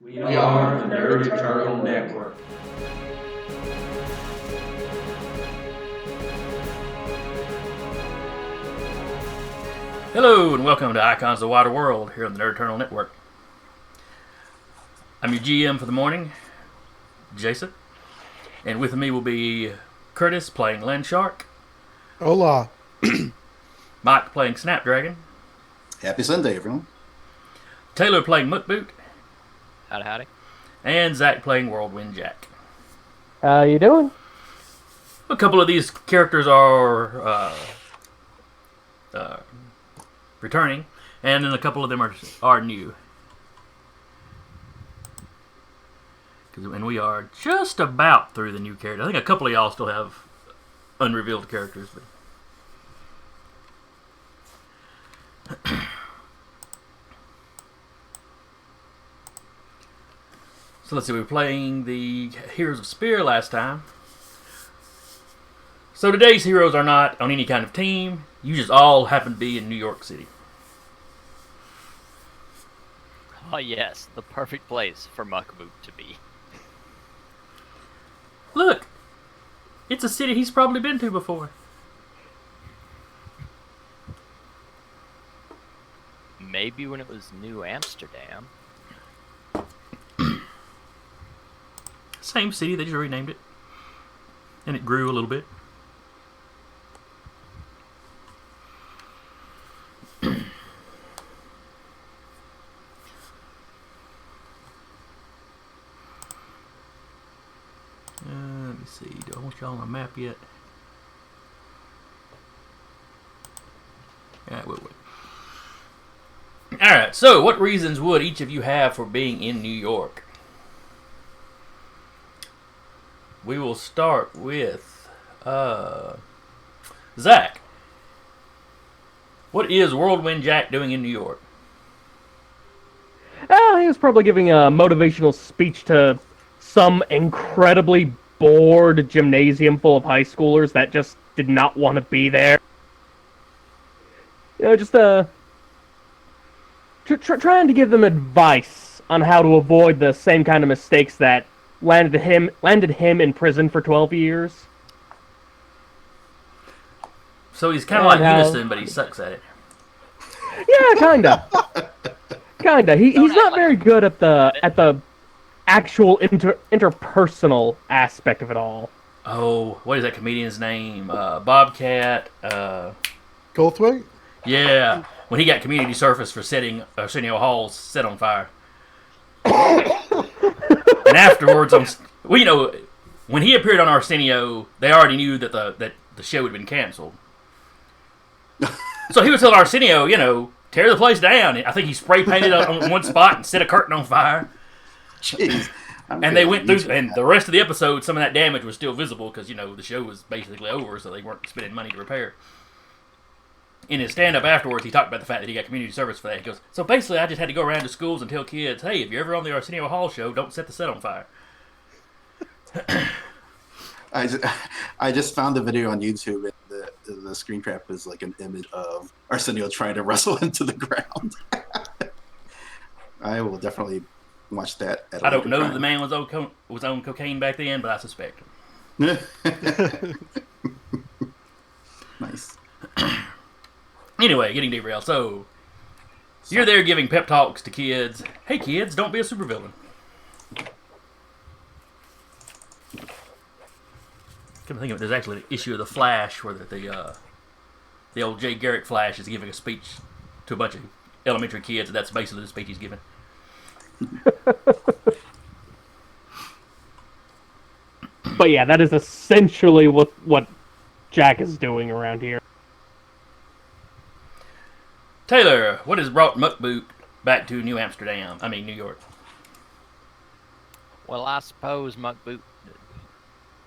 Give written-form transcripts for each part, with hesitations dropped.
We are the Nerd Eternal Network. Hello and welcome to Icons of the Wider World here on the Nerd Eternal Network. I'm your GM for the morning, Jason, and with me will be Curtis playing Landshark, Hola. Mike playing Snapdragon, Happy Sunday, everyone. Taylor playing Muckboot, Howdy. and Zach playing Whirlwind Jack. How you doing? A couple of these characters are returning, and then a couple of them are new. And we are just about through the new characters. I think a couple of y'all still have unrevealed characters. But so let's see, we were playing the Heroes of Spear last time. So today's heroes are not on any kind of team. You just all happen to be in New York City. Oh yes, the perfect place for Muckboot to be. Look! It's a city he's probably been to before. Maybe when it was New Amsterdam. Same city, they just renamed it. And it grew a little bit. Let me see, do I want y'all on a map yet? Yeah, we'll wait. Alright, so what reasons would each of you have for being in New York? We will start with Zach. What is Whirlwind Jack doing in New York? He was probably giving a motivational speech to some incredibly bored gymnasium full of high schoolers that just did not want to be there. You know, just trying to give them advice on how to avoid the same kind of mistakes that landed him in prison for 12 years. So he's kind of like Unison, but he sucks at it. Yeah, kinda. He's not very good at the actual interpersonal aspect of it all. Oh, what is that comedian's name? Bobcat. Goldthwait? Yeah, when he got community service for setting Arsenio Hall set on fire. And afterwards, when he appeared on Arsenio, they already knew that the show had been canceled. So he would tell Arsenio, tear the place down. I think he spray painted on one spot and set a curtain on fire. Jeez. And they went through, and the rest of the episode, some of that damage was still visible because, the show was basically over, so they weren't spending money to repair. In his stand-up afterwards, he talked about the fact that he got community service for that. He goes, so basically I just had to go around to schools and tell kids, hey, if you're ever on the Arsenio Hall show, don't set the set on fire. I just found the video on YouTube, and the screen cap is like an image of Arsenio trying to wrestle him to the ground. I will definitely watch that. I don't know that the man was on cocaine back then, but I suspect. Nice. Anyway, getting derailed. So, you're there giving pep talks to kids. Hey kids, don't be a supervillain. Come to think of it, there's actually an issue of The Flash where the old Jay Garrick Flash is giving a speech to a bunch of elementary kids, and that's basically the speech he's giving. But yeah, that is essentially what Jack is doing around here. Taylor, what has brought Muckboot back to New York? Well, I suppose Muckboot would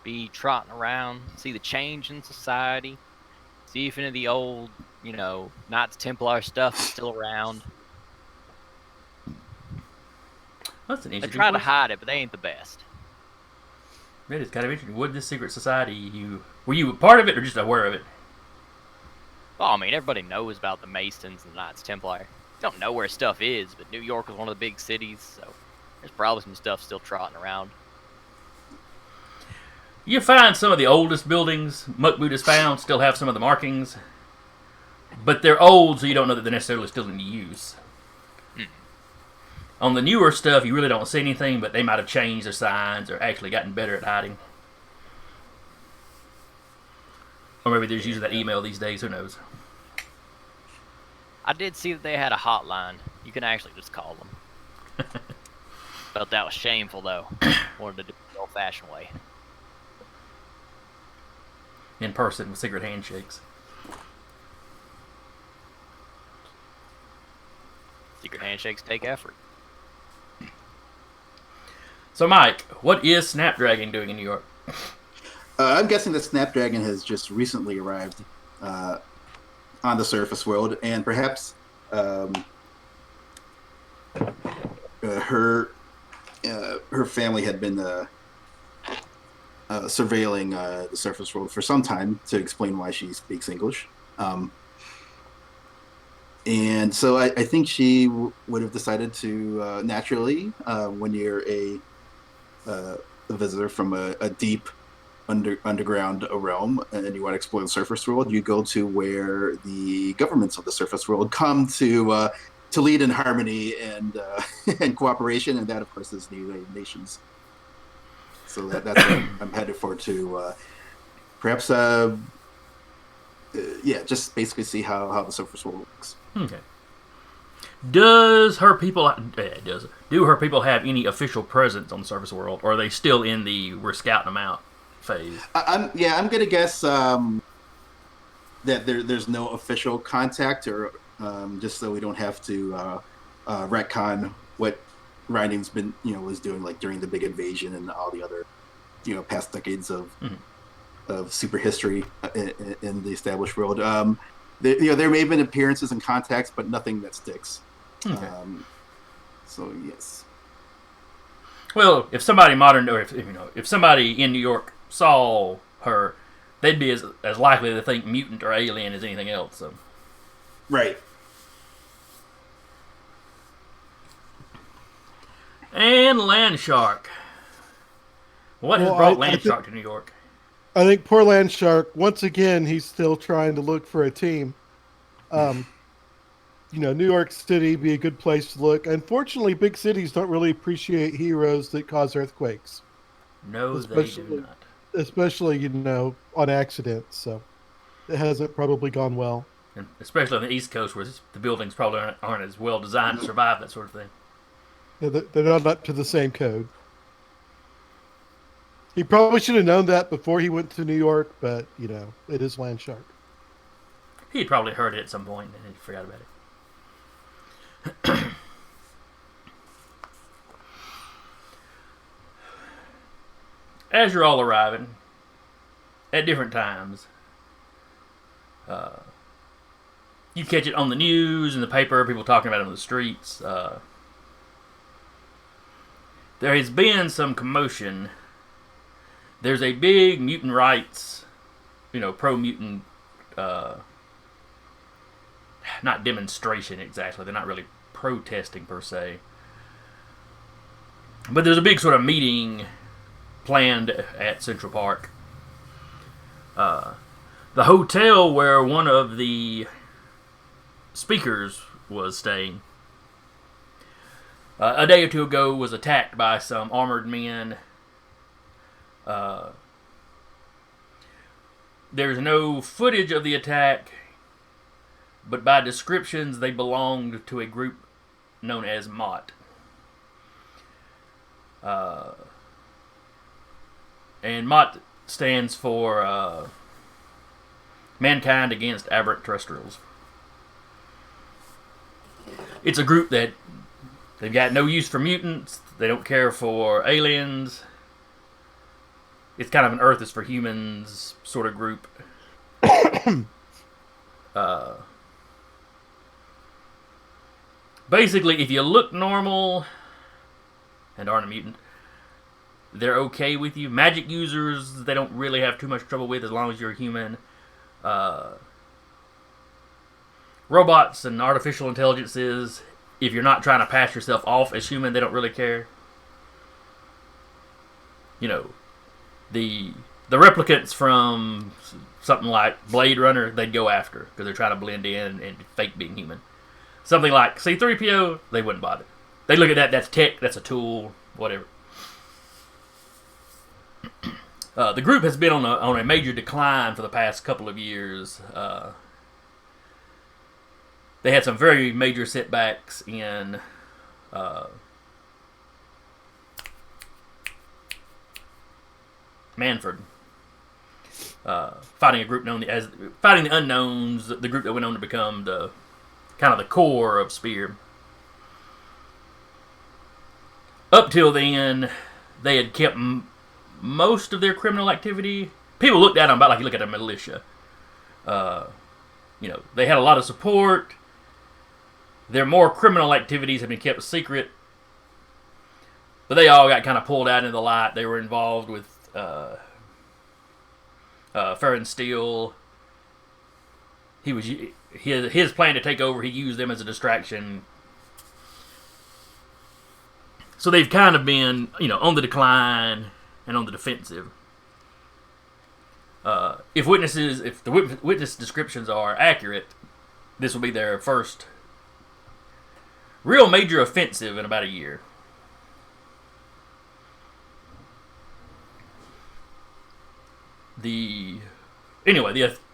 be trotting around, see the change in society, see if any of the old, Knights Templar stuff is still around. That's an They interesting try to question. hide it, but they ain't the best. That is kind of interesting. What this secret society, were you a part of it or just aware of it? Well, I mean, everybody knows about the Masons and the Knights Templar. Don't know where stuff is, but New York is one of the big cities, so There's probably some stuff still trotting around. You find some of the oldest buildings Muckboot has found still have some of the markings, but they're old, so you don't know that they're necessarily still in use. On the newer stuff, you really don't see anything, but they might have changed their signs or actually gotten better at hiding. Or maybe they're just using that email these days, who knows. I did see that they had a hotline. You can actually just call them. Felt that was shameful, though. Wanted to do it the old-fashioned way. In person with secret handshakes. Secret handshakes take effort. So, Mike, what is Snapdragon doing in New York? I'm guessing that Snapdragon has just recently arrived on the surface world, and perhaps her family had been surveilling the surface world for some time to explain why she speaks English. And so I think she would have decided to naturally, when you're a visitor from a deep underground realm and you want to explore the surface world, you go to where the governments of the surface world come to lead in harmony and and cooperation, and that of course is the United Nations. So that's what I'm headed for to perhaps just basically see how the surface world works. Okay. Do her people have any official presence on the surface world, or are they still in the we're scouting them out phase? I'm gonna guess that there's no official contact, or just so we don't have to retcon what Ryaning's been was doing, like during the big invasion and all the other past decades of super history in the established world. There may have been appearances and contacts, but nothing that sticks. Okay. So yes. Well, if somebody modern, or if somebody in New York saw her, they'd be as likely to think mutant or alien as anything else. So. Right. And Landshark. What has Well, brought I think- Landshark to New York? I think poor Landshark, once again, he's still trying to look for a team. New York City be a good place to look. Unfortunately, big cities don't really appreciate heroes that cause earthquakes, No, they do not. especially on accident. So it hasn't probably gone well. And especially on the East Coast, where the buildings probably aren't as well designed to survive that sort of thing. They're not up to the same code. He probably should have known that before he went to New York, but it is Landshark. He'd probably heard it at some point and he forgot about it. As you're all arriving at different times, you catch it on the news and the paper, people talking about it on the streets. There has been some commotion. There's a big mutant rights, pro-mutant, not demonstration exactly. They're not really protesting per se. But there's a big sort of meeting planned at Central Park. The hotel where one of the speakers was staying a day or two ago was attacked by some armored men. There's no footage of the attack, but by descriptions they belonged to a group known as MOT. And MOT stands for Mankind Against Aberrant Terrestrials. It's a group that they've got no use for mutants. They don't care for aliens. It's kind of an Earth is for humans sort of group. Basically, if you look normal and aren't a mutant, they're okay with you. Magic users, they don't really have too much trouble with as long as you're a human. Robots and artificial intelligences, if you're not trying to pass yourself off as human, they don't really care. you know, the replicants from something like Blade Runner, they'd go after because they're trying to blend in and fake being human. Something like C-3PO, they wouldn't bother. They look at that, that's tech, that's a tool, whatever. The group has been on a major decline for the past couple of years. They had some very major setbacks in Manford. Fighting a group known as Fighting the Unknowns, the group that went on to become the kind of the core of Spear. Up till then, they had kept most of their criminal activity. People looked at them about like you look at a militia. You know, they had a lot of support. Their more criminal activities have been kept secret. But they all got kind of pulled out into the light. They were involved with Ferren Steel. He was his plan to take over. He used them as a distraction. So they've kind of been, you know, on the decline and on the defensive. If the witness descriptions are accurate, this will be their first real major offensive in about a year. The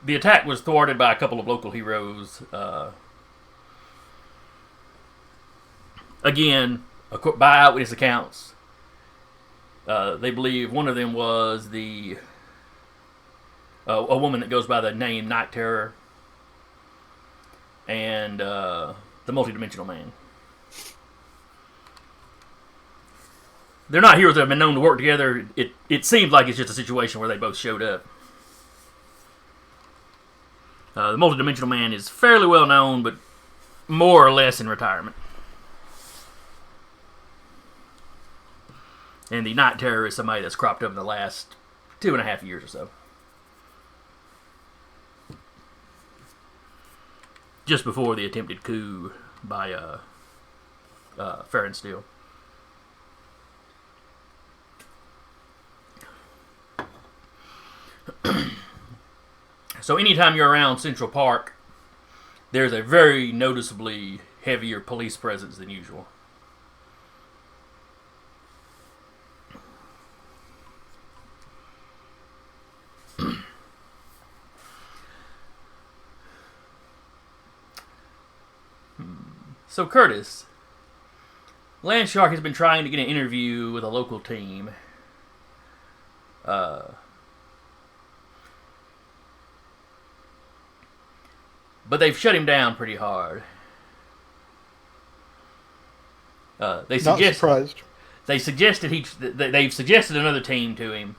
attack was thwarted by a couple of local heroes. Again, by eyewitness accounts, they believe one of them was a woman that goes by the name Night Terror, and the Multidimensional Man. They're not heroes that have been known to work together. It seems like it's just a situation where they both showed up. The Multidimensional Man is fairly well known, but more or less in retirement. And the Night Terror is somebody that's cropped up in the last 2.5 years or so. Just before the attempted coup by Ferren Steel. So anytime you're around Central Park, there's a very noticeably heavier police presence than usual. So Curtis, Landshark has been trying to get an interview with a local team. But they've shut him down pretty hard. Not surprised. They've suggested another team to him,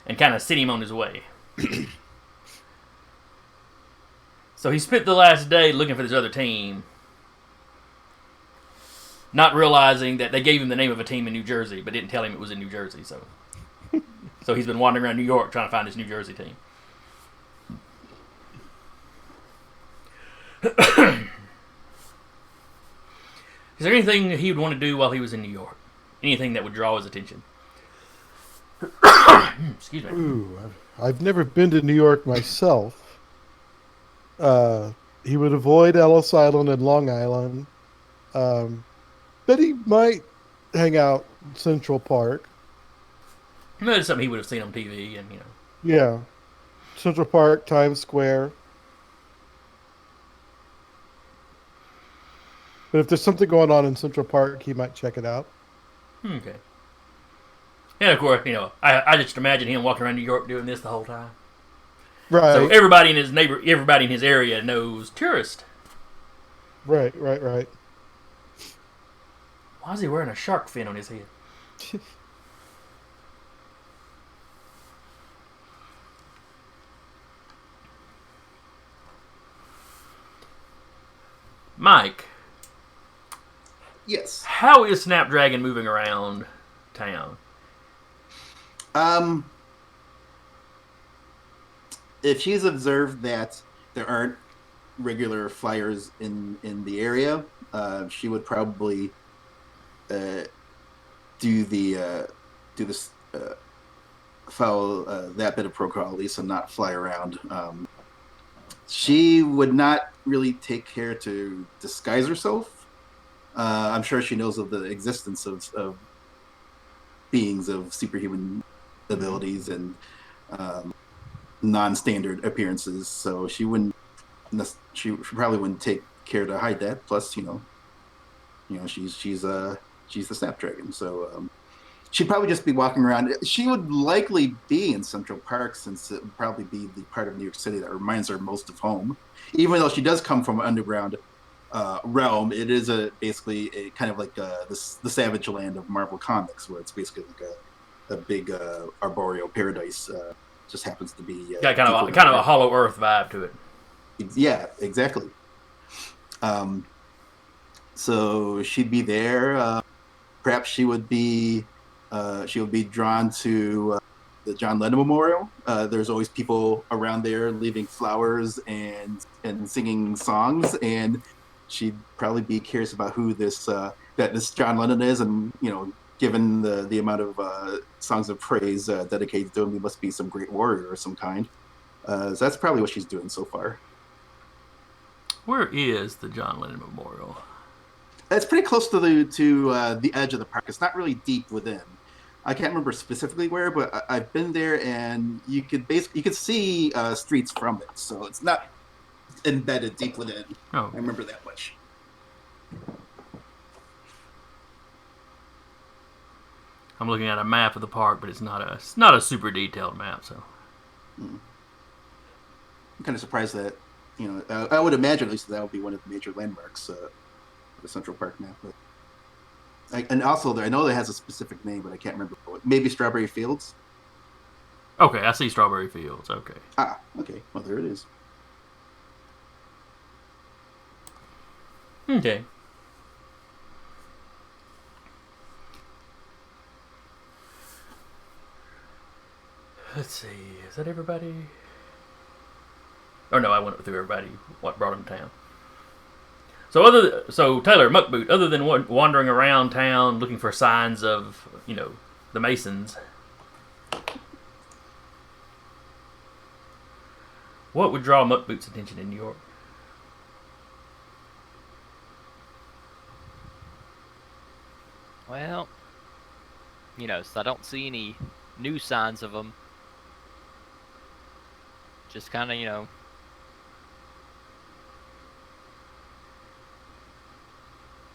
and kind of sent him on his way. So he spent the last day looking for this other team, not realizing that they gave him the name of a team in New Jersey, but didn't tell him it was in New Jersey. So he's been wandering around New York trying to find this New Jersey team. Is there anything he would want to do while he was in New York? Anything that would draw his attention? Excuse me. Ooh, I've never been to New York myself. He would avoid Ellis Island and Long Island. But he might hang out in Central Park. That's something he would have seen on TV, and Yeah. Central Park, Times Square. But if there's something going on in Central Park, he might check it out. Okay. And of course, I just imagine him walking around New York doing this the whole time. Right. So everybody in his area knows tourist. Right. Why is he wearing a shark fin on his head? Mike. Yes. How is Snapdragon moving around town? If she's observed that there aren't regular flyers in the area, she would probably do this follow that bit of protocol at least and not fly around. She would not really take care to disguise herself. I'm sure she knows of the existence of beings of superhuman abilities and non-standard appearances, so she probably wouldn't take care to hide that. Plus, she's the Snapdragon, so she'd probably just be walking around. She would likely be in Central Park, since it would probably be the part of New York City that reminds her most of home. Even though she does come from an underground realm, it is basically a kind of like the Savage Land of Marvel Comics, where it's basically like a big arboreal paradise. Just happens to be Got kind of a Hollow Earth vibe to it. Yeah, exactly. So she'd be there. Perhaps she would be drawn to the John Lennon Memorial. There's always people around there leaving flowers and singing songs, and she'd probably be curious about who this John Lennon is, and given the amount of songs of praise dedicated to him, he must be some great warrior of some kind. So that's probably what she's doing so far. Where is the John Lennon Memorial? It's pretty close to the edge of the park. It's not really deep within. I can't remember specifically where, but I've been there, and you could see streets from it. So it's not embedded deep within. Oh. I remember that much. I'm looking at a map of the park, but it's not a super detailed map. So I'm kind of surprised that I would imagine at least that would be one of the major landmarks of the Central Park map. But and also I know that has a specific name, but I can't remember. Maybe Strawberry Fields. Okay, I see Strawberry Fields. Okay. Okay. Well, there it is. Okay. Let's see. Is that everybody? Oh no, I went through everybody. What brought him to town? So Taylor Muckboot, other than wandering around town looking for signs of the Masons, what would draw Muckboot's attention in New York? Well, so I don't see any new signs of them. Just kind of,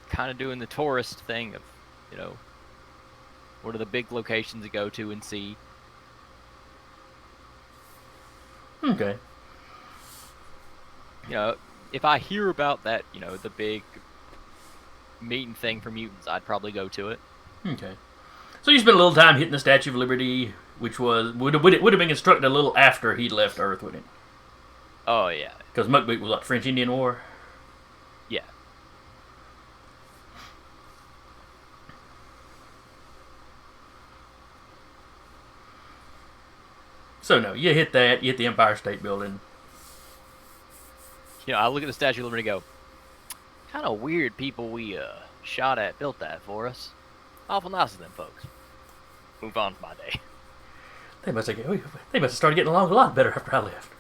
kind of doing the tourist thing of, what are the big locations to go to and see. Okay. If I hear about that, the big meeting thing for mutants, I'd probably go to it. Okay. So you spent a little time hitting the Statue of Liberty, which would have been constructed a little after he'd left Earth, wouldn't it? Oh yeah. Because Muckboot was like French Indian War. Yeah. So no, you hit that. You hit the Empire State Building. I look at the Statue of Liberty and go, kind of weird people we shot at built that for us. Awful nice of them folks. Move on to my day. They must have started getting along a lot better after I left.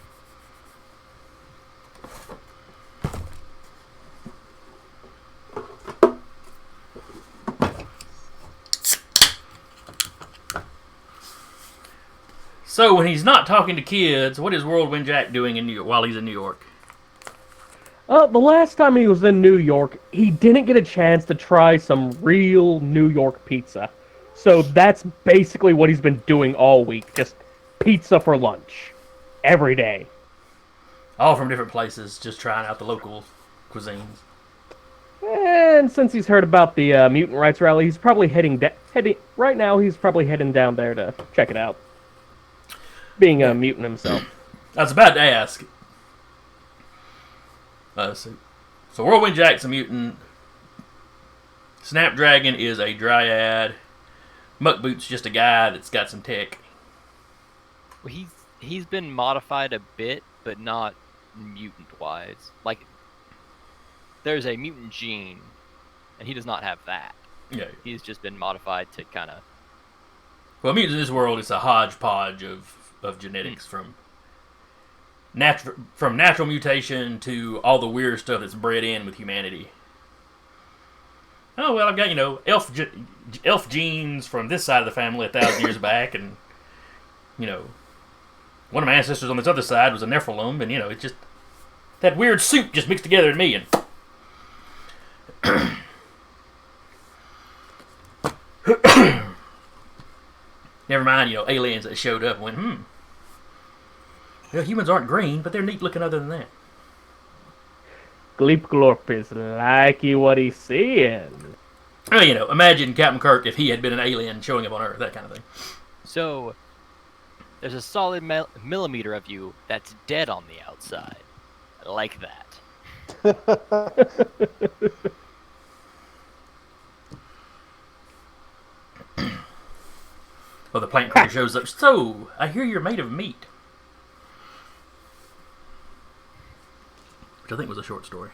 So when he's not talking to kids, what is Whirlwind Jack doing while he's in New York? The last time he was in New York, he didn't get a chance to try some real New York pizza. So that's basically what he's been doing all week. Just pizza for lunch. Every day. All from different places, just trying out the local cuisines. And since he's heard about the mutant rights rally, he's probably right now he's probably heading down there to check it out. Being a mutant himself. I was about to ask. So Whirlwind Jack's a mutant. Snapdragon is a dryad. Muckboot's just a guy that's got some tech. Well, he's been modified a bit, but not mutant-wise. Like, there's a mutant gene, and he does not have that. Yeah. He's just been modified to kind of. Well, mutants in this world, it's a hodgepodge of genetics from natural mutation to all the weird stuff that's bred in with humanity. Oh well, I've got elf genes from this side of the family 1,000 years back, and one of my ancestors on this other side was a Nephilim, and it's just that weird soup just mixed together in me, and never mind, aliens that showed up and went, well, humans aren't green, but they're neat looking other than that. Gleep Glorp is liking what he's seeing. Well, imagine Captain Kirk if he had been an alien showing up on Earth, that kind of thing. So, there's a solid millimeter of you that's dead on the outside. I like that. Well, the plant creature shows up. So, I hear you're made of meat. Which I think was a short story.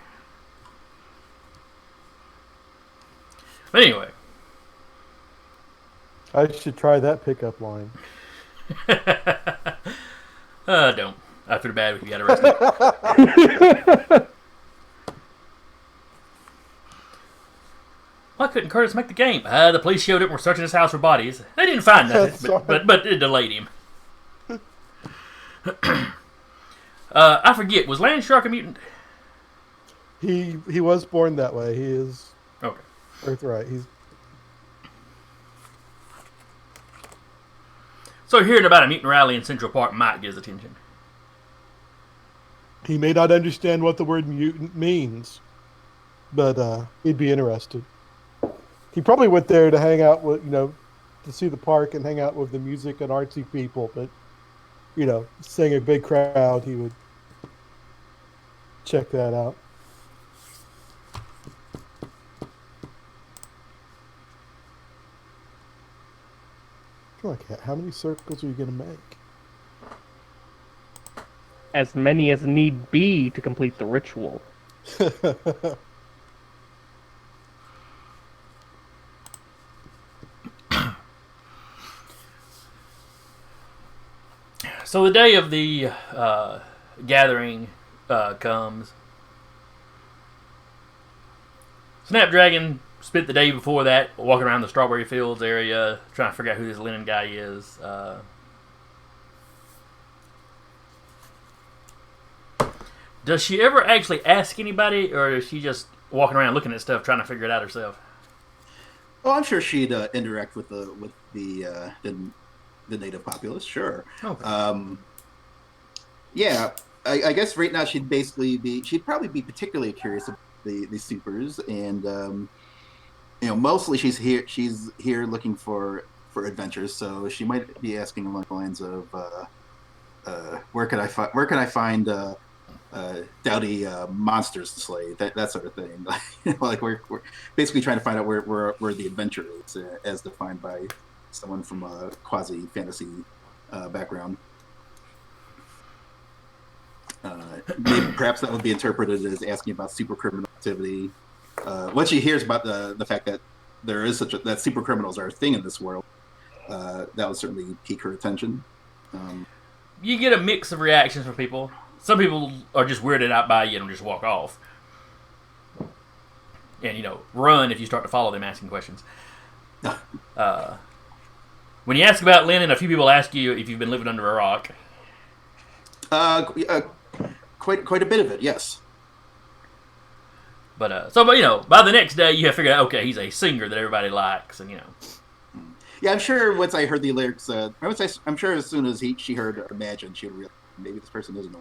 But anyway. I should try that pickup line. Don't. I feel bad if you got arrested. Why couldn't Curtis make the game? The police showed up and were searching his house for bodies. They didn't find nothing, but it delayed him. I forget, was Landshark a mutant? He was born that way. He is Okay. Earthright. He's So hearing about a mutant rally in Central Park might get his attention. He may not understand what the word mutant means, but he'd be interested. He probably went there to hang out with, to see the park and hang out with the music and artsy people, but, seeing a big crowd, he would check that out. Like, how many circles are you going to make? As many as need be to complete the ritual. So the day of the gathering comes. Snapdragon spent the day before that walking around the Strawberry Fields area trying to figure out who this Lennon guy is. Does she ever actually ask anybody, or is she just walking around looking at stuff trying to figure it out herself? Oh, I'm sure she'd interact with the native populace. Sure. Okay. Yeah, I guess right now she'd probably be particularly curious about the supers, and mostly she's here looking for adventures. So she might be asking along the lines of where can I find dowdy monsters to slay, that sort of thing. Like we're basically trying to find out where the adventure is, as defined by someone from a quasi fantasy background. Maybe perhaps that would be interpreted as asking about super criminal activity. Once she hears about the fact that there is that super criminals are a thing in this world, that would certainly pique her attention. You get a mix of reactions from people. Some people are just weirded out by you and just walk off. And, run if you start to follow them asking questions. When you ask about Lennon, a few people ask you if you've been living under a rock. Quite a bit of it, yes. But by the next day you have figured out, okay, he's a singer that everybody likes, and Yeah, I'm sure once I heard the lyrics, I'm sure as soon as she heard Imagine, she would realize maybe this person isn't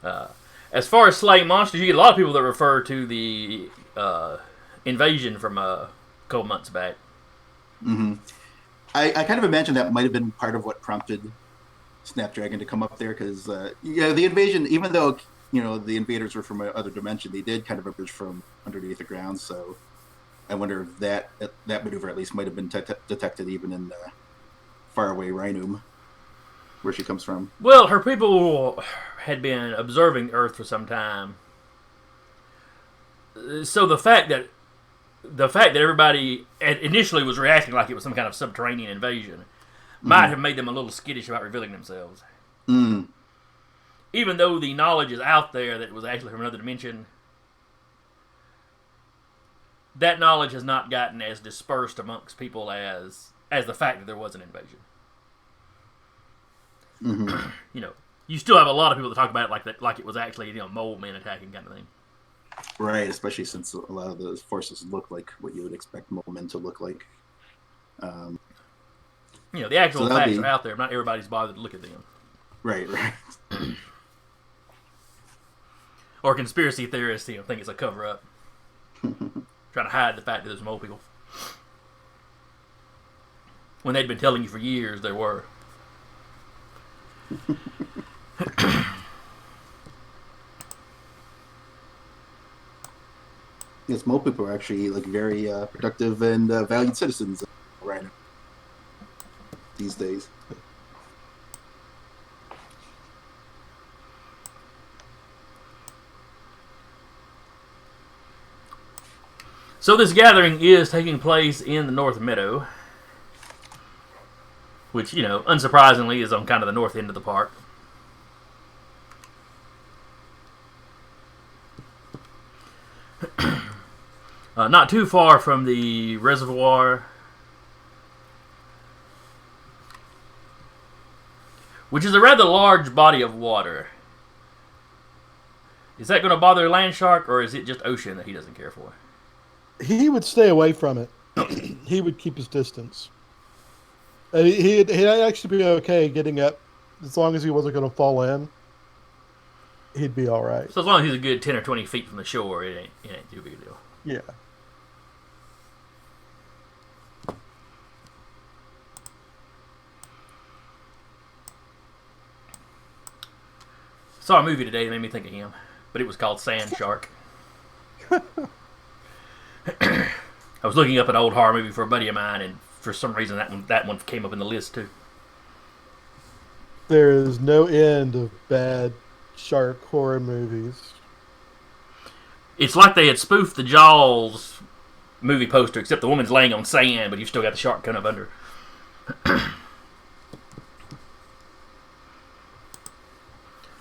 a. As far as slaying monsters, you get a lot of people that refer to the invasion from a couple months back. Mm-hmm. I kind of imagine that might have been part of what prompted Snapdragon to come up there, because the invasion, even though the invaders were from another dimension, they did kind of emerge from underneath the ground. So I wonder if that maneuver at least might have been detected even in faraway Rhinum, where she comes from. Well, her people had been observing Earth for some time, so the fact that the fact that everybody initially was reacting like it was some kind of subterranean invasion might have made them a little skittish about revealing themselves. Mm. Even though the knowledge is out there that it was actually from another dimension, that knowledge has not gotten as dispersed amongst people as the fact that there was an invasion. Mm-hmm. You know, you still have a lot of people that talk about it like that, like it was actually mole men attacking kind of thing. Right, especially since a lot of those forces look like what you would expect men to look like. The actual So facts are out there. Not everybody's bothered to look at them. Right. Or conspiracy theorists, think it's a cover up, trying to hide the fact that there's mole people when they'd been telling you for years there were. Yes, mole people are actually like very productive and valued citizens right now these days. So this gathering is taking place in the North Meadow, which, unsurprisingly is on kind of the north end of the park. Not too far from the reservoir, which is a rather large body of water. Is that going to bother Landshark, or is it just ocean that he doesn't care for? He would stay away from it. He would keep his distance. And he'd actually be okay getting up as long as he wasn't going to fall in. He'd be all right. So as long as he's a good 10 or 20 feet from the shore, it ain't too big a deal. Yeah. Saw a movie today that made me think of him, but it was called Sand Shark. I was looking up an old horror movie for a buddy of mine, and for some reason that one came up in the list too. There is no end of bad shark horror movies. It's like they had spoofed the Jaws movie poster, except the woman's laying on sand, but you've still got the shark coming up under.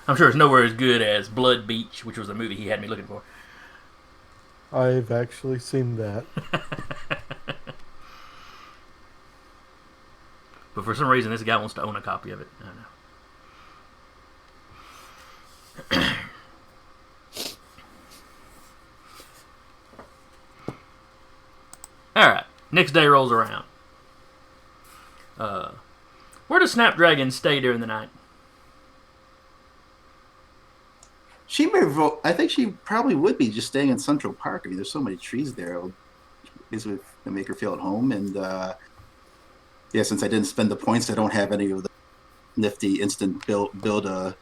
I'm sure it's nowhere as good as Blood Beach, which was the movie he had me looking for. I've actually seen that. But for some reason, this guy wants to own a copy of it. I don't know. Alright, next day rolls around. Where does Snapdragon stay during the night? She may vote. I think she probably would be just staying in Central Park. I mean, there's so many trees there. It would make her feel at home. And since I didn't spend the points, I don't have any of the nifty instant build a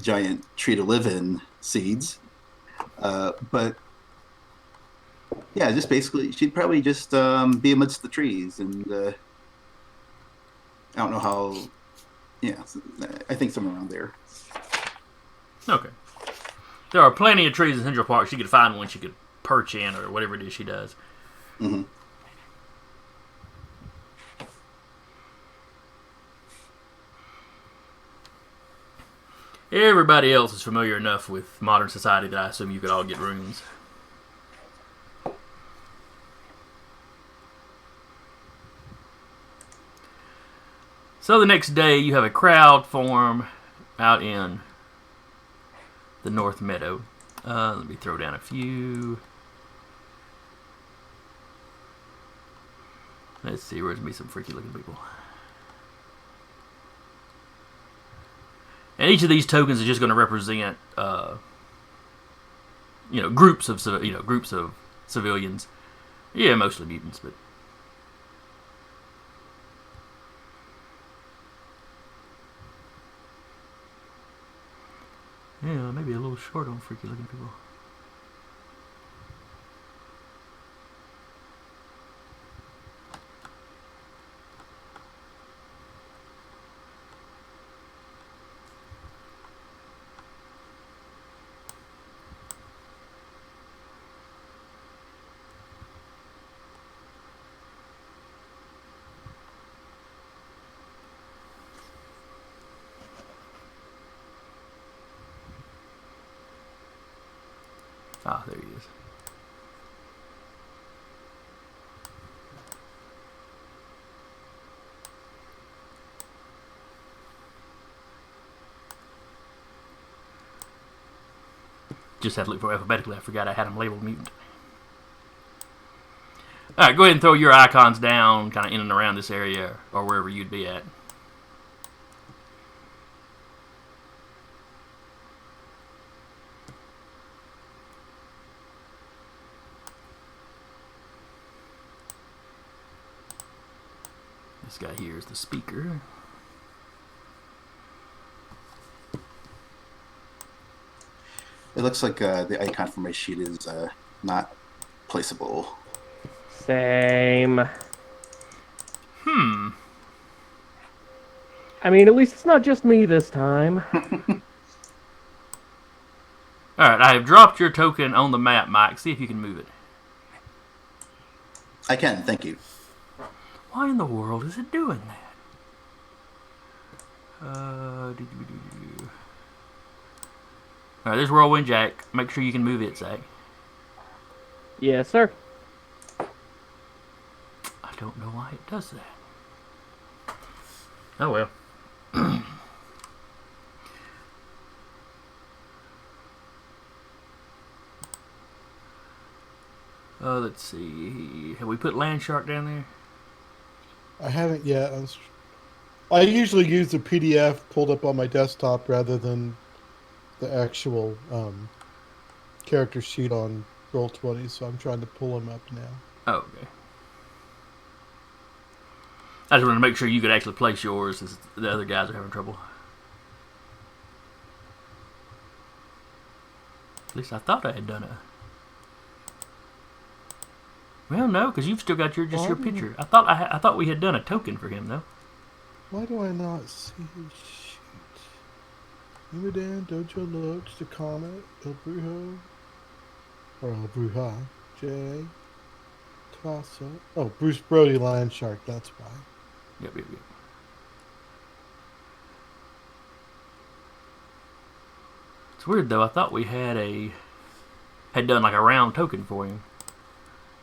giant tree to live in seeds. But yeah, just basically, she'd probably just be amidst the trees, and I don't know how. Yeah, I think somewhere around there. Okay. There are plenty of trees in Central Park. She could find one she could perch in, or whatever it is she does. Mm-hmm. Everybody else is familiar enough with modern society that I assume you could all get rooms. So the next day, you have a crowd form out in the North Meadow. Let me throw down a few. Let's see, where's me some freaky looking people. And each of these tokens is just going to represent, groups of civilians. Yeah, mostly mutants, but. Yeah, maybe a little short on freaky looking people. Ah, there he is. Just had to look for alphabetically. I forgot I had him labeled mutant. Alright, go ahead and throw your icons down, kind of in and around this area, or wherever you'd be at. This guy here is the speaker. It looks like the icon for my sheet is not placeable. Same. Hmm. I mean, at least it's not just me this time. Alright, I have dropped your token on the map, Mike. See if you can move it. I can, thank you. Why in the world is it doing that? Alright, there's Whirlwind Jack. Make sure you can move it, Zach. Yes, sir. I don't know why it does that. Oh well. Let's see. Have we put Land Shark down there? I haven't yet. I usually use the PDF pulled up on my desktop rather than the actual character sheet on Roll20, so I'm trying to pull them up now. Oh, okay. I just wanted to make sure you could actually place yours, as the other guys are having trouble. At least I thought I had done it. Well, no, because you've still got your picture. I thought we had done a token for him, though. Why do I not see his sheet? Imadan, Dojo Lux, the Comet, El Brujo, or El Bruja, Jay, Tassa. Oh, Bruce Brody, Lion Shark, that's why. Yep. It's weird, though. I thought we had done like a round token for him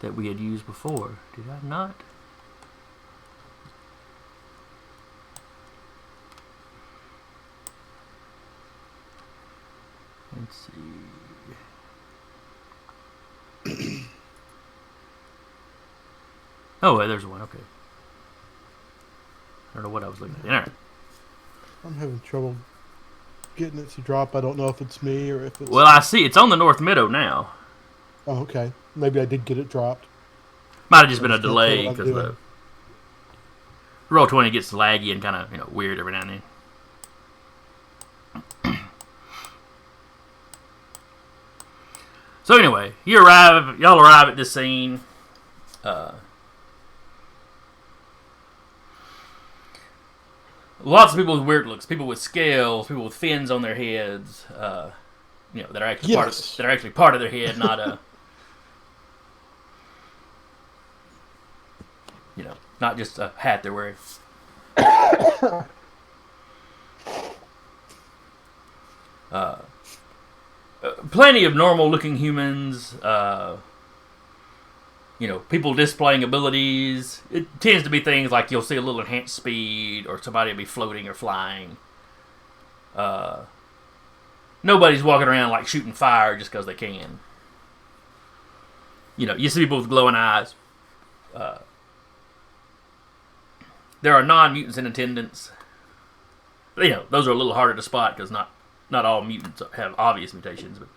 that we had used before. Did I not? Let's see. Oh, wait, there's one. Okay. I don't know what I was looking at. All right. I'm having trouble getting it to drop. I don't know if it's me or if it's... Well, I see. It's on the North Meadow now. Oh, okay. Maybe I did get it dropped. Might have just been a That's what delay I'm because doing. the Roll20 gets laggy and kind of weird every now and then. So anyway, y'all arrive at this scene. Lots of people with weird looks, people with scales, people with fins on their heads, that are actually part of their head, not a, not just a hat they're wearing. Plenty of normal-looking humans. People displaying abilities. It tends to be things like you'll see a little enhanced speed, or somebody will be floating or flying. Nobody's walking around like shooting fire just because they can. You see people with glowing eyes. There are non-mutants in attendance. Those are a little harder to spot because not all mutants have obvious mutations, but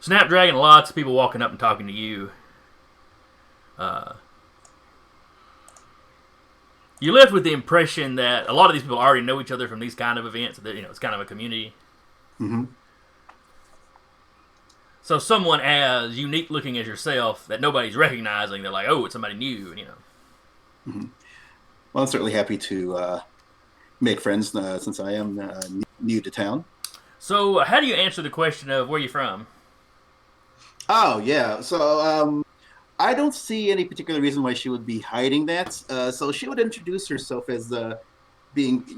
Snapdragon, lots of people walking up and talking to you. You left with the impression that a lot of these people already know each other from these kind of events. That it's kind of a community. Mm-hmm. So someone as unique looking as yourself that nobody's recognizing, they're like, oh, it's somebody new, Mm-hmm. Well, I'm certainly happy to make friends since I am new to town. So how do you answer the question of where you're from? Oh, yeah. So I don't see any particular reason why she would be hiding that. So she would introduce herself as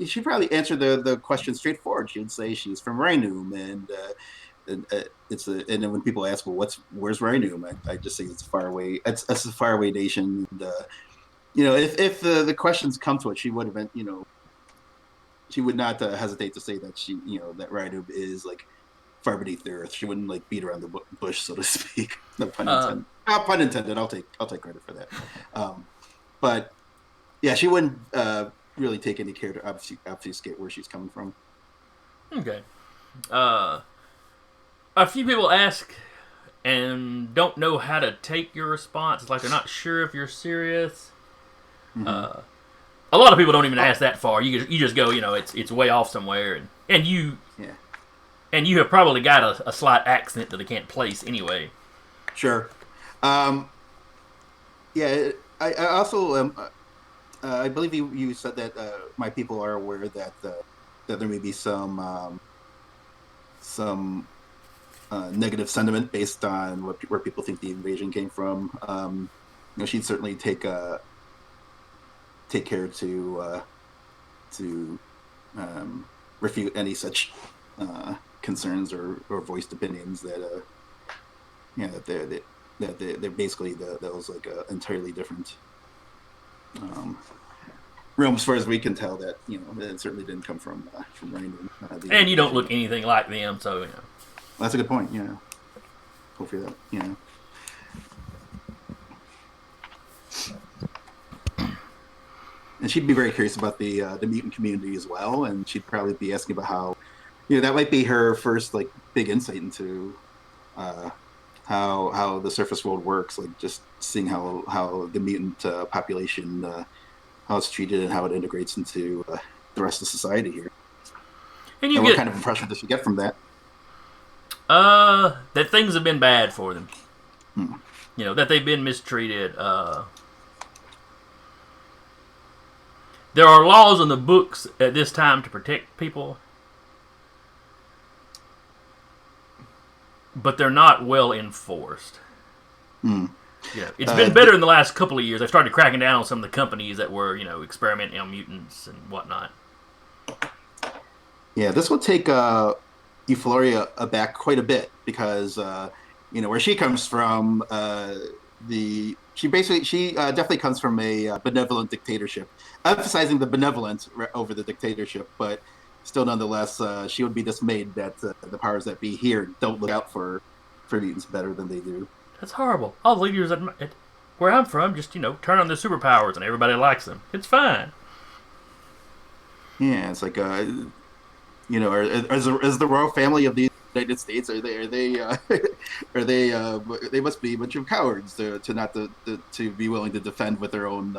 she'd probably answer the question straightforward. She'd say she's from Rainum, and and then when people ask, well, where's Rainum? I just say it's far away. It's a faraway nation. And, if the questions come to it, she would have been, she would not hesitate to say that that Rainum is like far beneath the earth. She wouldn't like beat around the bush, so to speak. No pun intended. Not pun intended. I'll take credit for that. But yeah, she wouldn't really take any care to obfuscate where she's coming from. Okay. A few people ask and don't know how to take your response. It's like they're not sure if you're serious. Mm-hmm. A lot of people don't even ask that far. You just go, it's way off somewhere, and you have probably got a slight accent that they can't place anyway. Sure. I also I believe you said that my people are aware that there may be some negative sentiment based on where people think the invasion came from. She'd certainly take care to refute any such concerns or voiced opinions that they're basically that was like a entirely different realm as far as we can tell. That it certainly didn't come from Rainbow. And you don't look anything like them, so That's a good point. Hopefully that And she'd be very curious about the mutant community as well, and she'd probably be asking about how, that might be her first like big insight into how the surface world works, like just seeing how the mutant population, how it's treated and how it integrates into the rest of society here. And what kind of impression does she get from that? That things have been bad for them. That they've been mistreated. There are laws in the books at this time to protect people, but they're not well enforced. It's been better in the last couple of years. They've started cracking down on some of the companies that were, experimenting on mutants and whatnot. Yeah, this will take Euphoria aback quite a bit because, where she comes from, she definitely comes from a benevolent dictatorship, emphasizing the benevolence over the dictatorship, but still nonetheless, she would be dismayed that the powers that be here don't look out for mutants better than they do. That's horrible. All the leaders at where I'm from just, turn on their superpowers and everybody likes them. It's fine. Yeah, it's like, as the royal family of the United States, are they must be a bunch of cowards to not to be willing to defend with their own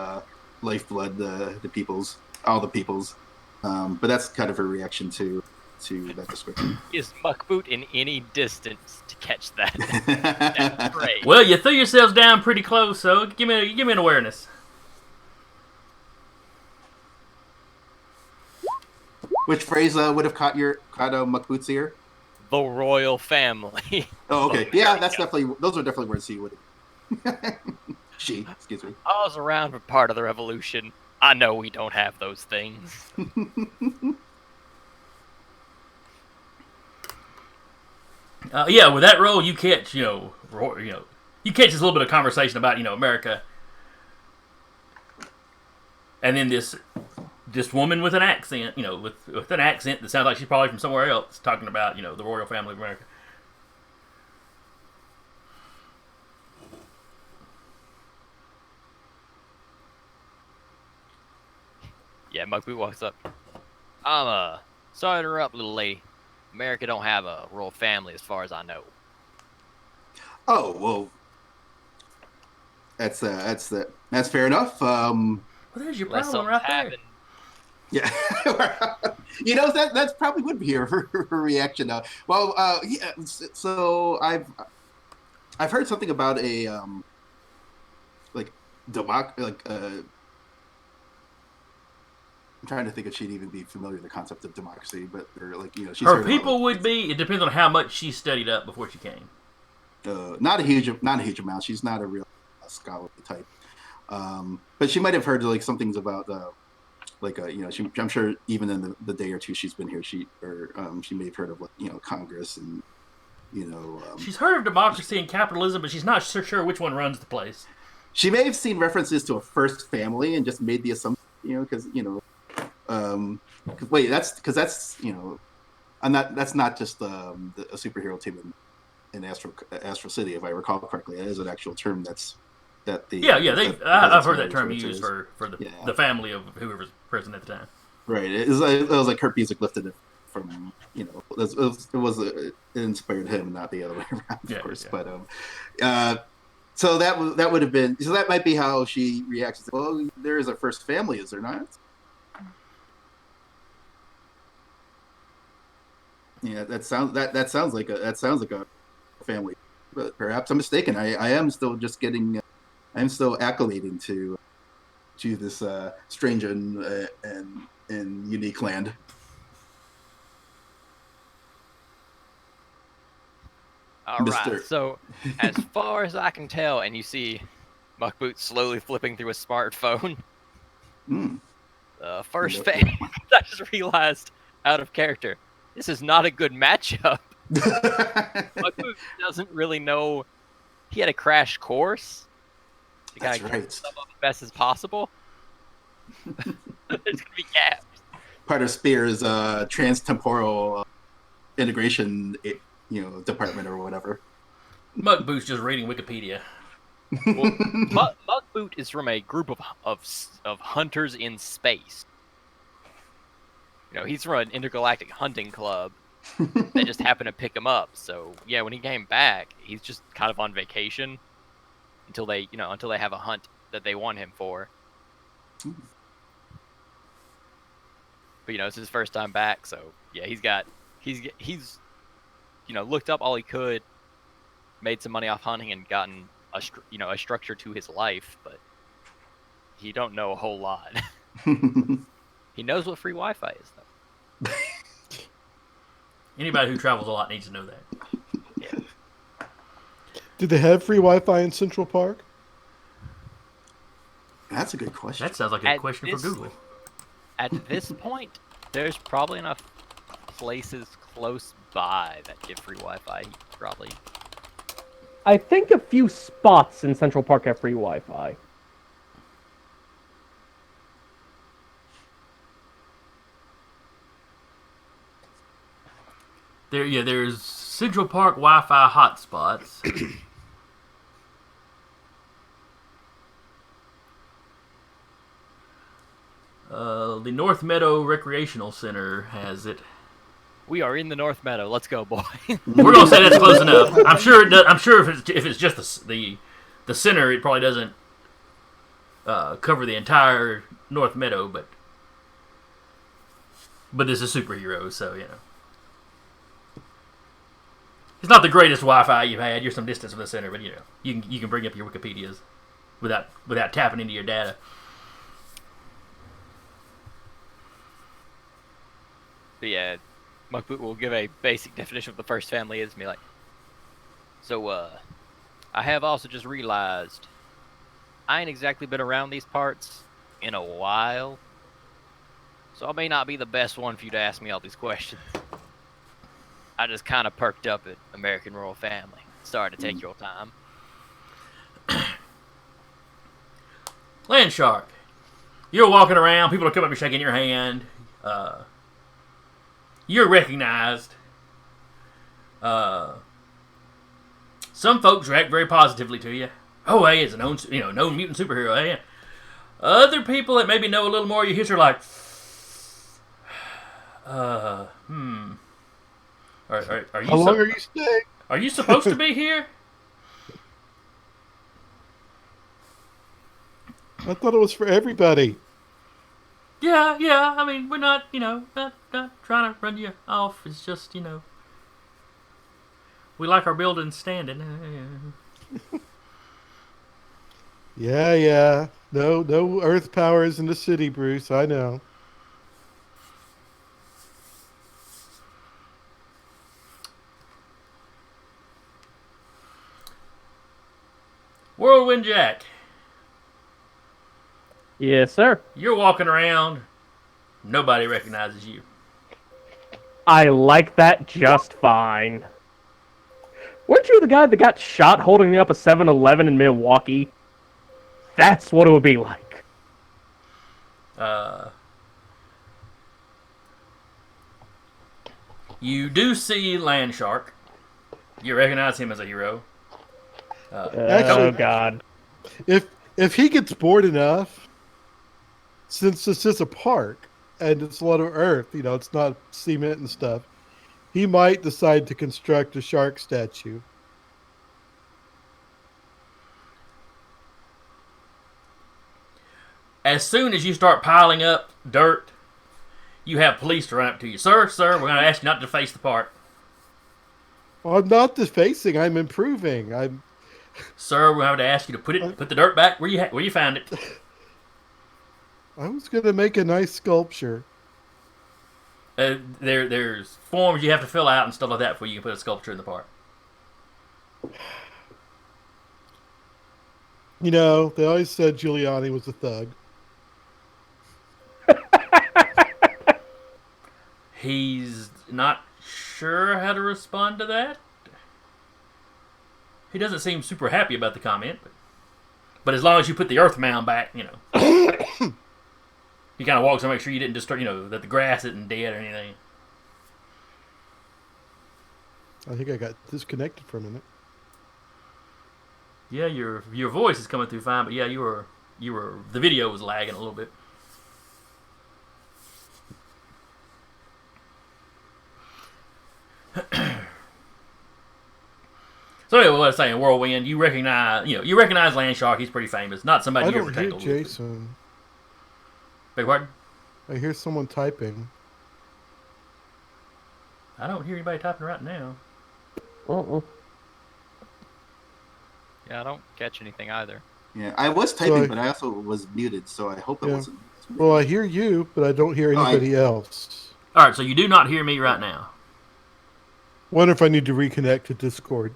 lifeblood all the peoples. But that's kind of a reaction to that description. Is Muckboot in any distance to catch that? That's great. Well, you threw yourselves down pretty close, so give me an awareness. Which phrase would have caught Muckboot's ear? The royal family. Oh, okay. Yeah, those are definitely words he would have. Excuse me. I was around for part of the revolution. I know we don't have those things. With that role, you catch, you catch this little bit of conversation about, America, and then this woman with an accent, with an accent that sounds like she's probably from somewhere else, talking about, the royal family of America. Yeah, Muckboot walks up. I'm sorry to interrupt, little lady. America don't have a royal family as far as I know. Oh, well, that's fair enough. Well, there's your problem right there. Yeah, that's probably would be her reaction now. Well, yeah. So I've heard something about a I'm trying to think if she'd even be familiar with the concept of democracy, but she's her people would be. It depends on how much she studied up before she came. Not a huge amount. She's not a real scholarly type, but she might have heard some things about like I'm sure even in the day or two she's been here, she may have heard of Congress and She's heard of democracy and capitalism, but she's not sure which one runs the place. she may have seen references to a first family and just made the assumption, because wait, that's I'm not. That's not just a superhero team in Astro City, if I recall correctly. It is an actual term I've heard that term used for the family of whoever's president at the time. Right. It was like Kurt Busiek lifted it from it inspired him, not the other way around, of course. Yeah. But so that would have been, so that might be how she reacts. Well, there is a first family, is there not? Yeah, that sounds like a family, but perhaps I'm mistaken. I am still just getting, I'm still acclimating to this strange and unique land. All right. So, as far as I can tell, and you see Muckboot slowly flipping through a smartphone. First phase, I just realized, out of character, this is not a good matchup. Muckboot doesn't really know. He had a crash course. That's right. Some of the best as possible. There's gonna be gaps. Part of Spear's trans-temporal integration, department or whatever. Muckboot's just reading Wikipedia. Well, Muckboot is from a group of hunters in space. He's from an intergalactic hunting club. They just happened to pick him up. So yeah, when he came back, he's just kind of on vacation until they have a hunt that they want him for. But it's his first time back, so yeah, he's looked up all he could, made some money off hunting, and gotten a structure to his life, but he don't know a whole lot. He knows what free Wi-Fi is, though. Anybody who travels a lot needs to know that. Yeah. Do they have free Wi-Fi in Central Park? That's a good question. That sounds like a question for Google. At this point, there's probably enough places close by that give free Wi-Fi. Probably. I think a few spots in Central Park have free Wi-Fi. There's Central Park Wi-Fi hotspots. The North Meadow Recreational Center has it. We are in the North Meadow. Let's go, boy. We're gonna say that's close enough. I'm sure it does, I'm sure if it's just the center, it probably doesn't cover the entire North Meadow, but it's a superhero, so it's not the greatest Wi-Fi you've had. You're some distance from the center, but you can bring up your Wikipedias without tapping into your data. But yeah, Muckboot will give a basic definition of the first family is, and be like, so, I have also just realized I ain't exactly been around these parts in a while, so I may not be the best one for you to ask me all these questions. I just kind of perked up at American Royal Family. Sorry to take your time. Landshark, you're walking around, people are coming up and shaking your hand. You're recognized. Some folks react very positively to you. Oh, hey, it's a known mutant superhero. Hey, other people that maybe know a little more of your history are like, Are you? How long are you staying? Are you supposed to be here? I thought it was for everybody. Yeah. I mean, we're not, not trying to run you off. It's just, we like our buildings standing. Yeah. No Earth powers in the city, Bruce. I know. Whirlwind Jack, Yes, sir. you're walking around. Nobody recognizes you. I like that just fine. Weren't you the guy that got shot holding up a 7-Eleven in Milwaukee? That's what it would be like. You do see Landshark. You recognize him as a hero. Actually- Oh God. If he gets bored enough, since this is a park and it's a lot of earth, it's not cement and stuff, he might decide to construct a shark statue. As soon as you start piling up dirt, you have police to run up to you. Sir, we're going to ask you not to face the park. Well, I'm not defacing. I'm improving. Sir, we're going to ask you to put the dirt back where you found it. I was going to make a nice sculpture. There's forms you have to fill out and stuff like that before you can put a sculpture in the park. They always said Giuliani was a thug. He's not sure how to respond to that. He doesn't seem super happy about the comment, but as long as you put the earth mound back, he kind of walks to make sure you didn't disturb, that the grass isn't dead or anything. I think I got disconnected for a minute. Yeah, your voice is coming through fine, but yeah, you were the video was lagging a little bit. So anyway, what I was saying, Whirlwind, you recognize Landshark. He's pretty famous. Not somebody I you ever don't hear tangled with. Jason. Beg pardon? I hear someone typing. I don't hear anybody typing right now. Uh-uh. Yeah, I don't catch anything either. Yeah, I was typing, Sorry. but I also was muted, so I hope it Yeah. wasn't. Well, I hear you, but I don't hear Oh, anybody else. All right, so you do not hear me right now. Wonder if I need to reconnect to Discord.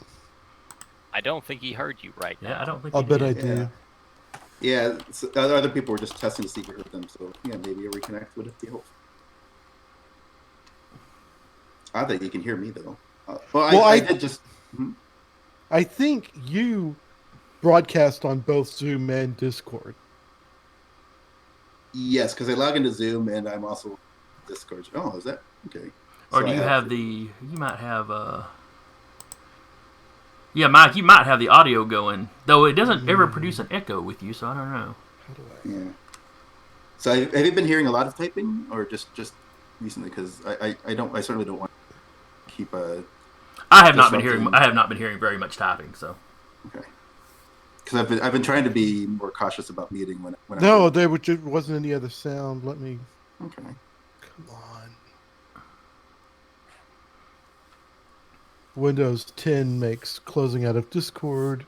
I don't think he heard you right now. Yeah, I don't think. I'll you bet did. I do. Yeah, so other people were just testing to see if you heard them, so yeah, maybe a reconnect would be helpful. I think you can hear me though. I did just. I think you broadcast on both Zoom and Discord. Yes, because I log into Zoom and I'm also Discord. Oh, is that okay? Or So do I you have the? You might have. Yeah, Mike, you might have the audio going, though it doesn't ever produce an echo with you, so I don't know. How do I? Yeah. So have you been hearing a lot of typing, or just recently? Because I certainly don't want to keep a. I have not been disrupting. hearing. I have not been hearing very much typing. So Okay. Because I've been trying to be more cautious about muting when No, there wasn't any other sound. Let me. Okay. Come on. Windows 10 makes closing out of Discord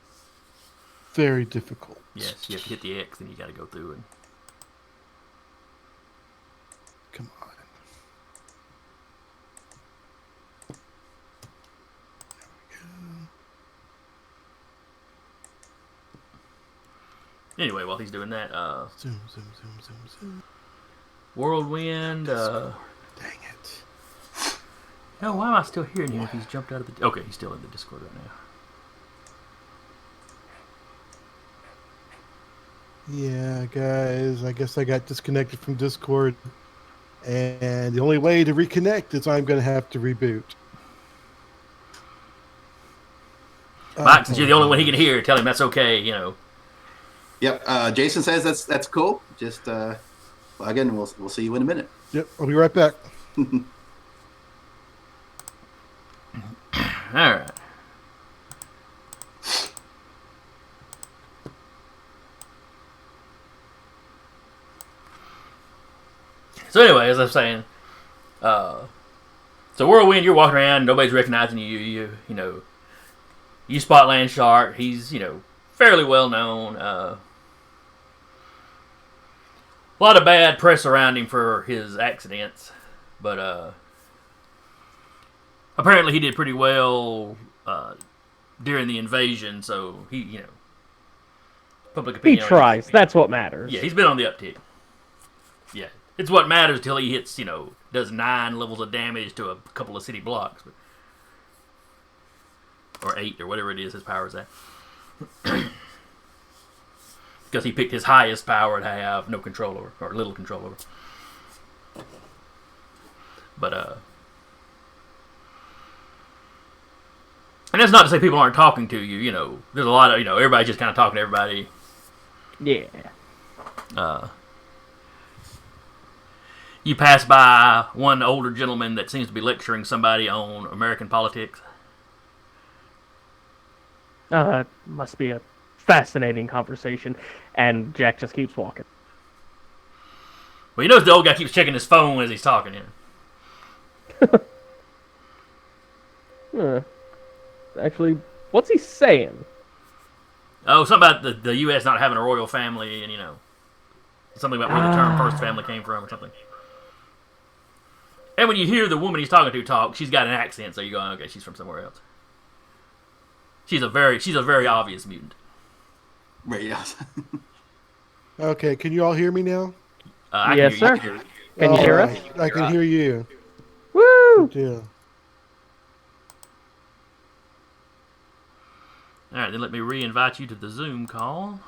very difficult. yes, you have to hit the X, then you got to go through and. Come on. Anyway, while he's doing that, Zoom. Whirlwind. Dang it. No, why am I still hearing him if he's jumped out of the... Okay, he's still in the Discord right now. Yeah, guys, I guess I got disconnected from Discord. And the only way to reconnect is I'm going to have to reboot. Mike, since you're the only one he can hear, tell him that's okay, Yep. Jason says that's cool. Just log in, and we'll see you in a minute. Yep, I'll be right back. All right. So anyway, as I was saying, so Whirlwind, you're walking around, nobody's recognizing you. You spot Landshark. He's fairly well known. A lot of bad press around him for his accidents, but apparently he did pretty well during the invasion. So he, public He opinion. tries. That's what matters. Yeah, he's been on the uptick. Yeah, It's what matters till he hits, does 9 levels of damage to a couple of city blocks. Or 8, or whatever it is his power's at. Because he picked his highest power to have no control over, or little control over. But, and that's not to say people aren't talking to you, There's a lot of, everybody's just kind of talking to everybody. Yeah. You pass by one older gentleman that seems to be lecturing somebody on American politics. Must be a fascinating conversation. And Jack just keeps walking. Well, you notice the old guy keeps checking his phone as he's talking here. Actually, what's he saying? Oh, something about the U.S. not having a royal family, and something about where the term first family came from, or something. And when you hear the woman he's talking to talk, she's got an accent, so you go, okay, she's from somewhere else. She's a very obvious mutant. Right, yes. Okay, can you all hear me now? I can Yes, hear you. sir. Can you hear us? Alright, I can hear you. Woo! Yeah. All right, then let me re-invite you to the Zoom call.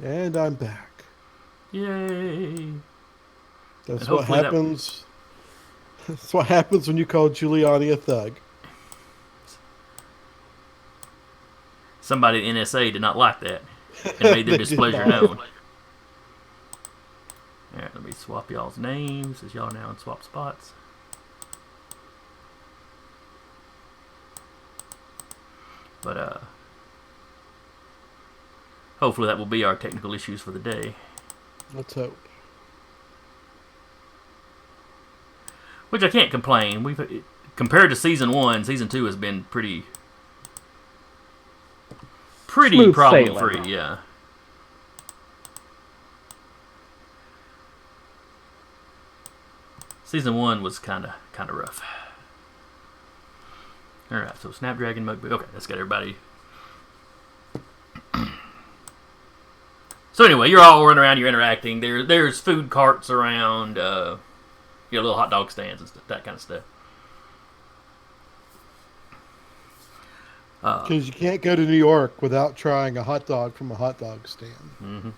And I'm back. Yay! That's And what hopefully that- happens. That's what happens when you call Giuliani a thug. Somebody at NSA did not like that and made their They did displeasure not. known. All right, let me swap y'all's names as y'all are now in swap spots. But hopefully that will be our technical issues for the day. Let's hope. Which I can't complain. Compared to season 1, season 2 has been pretty Smooth problem sailing. free, yeah. Season 1 was kind of rough. All right, so Snapdragon Mugboot. Okay, that's got everybody. So anyway, you're all running around. You're interacting. There's food carts around. Little hot dog stands and stuff, that kind of stuff. Because you can't go to New York without trying a hot dog from a hot dog stand. Mm-hmm.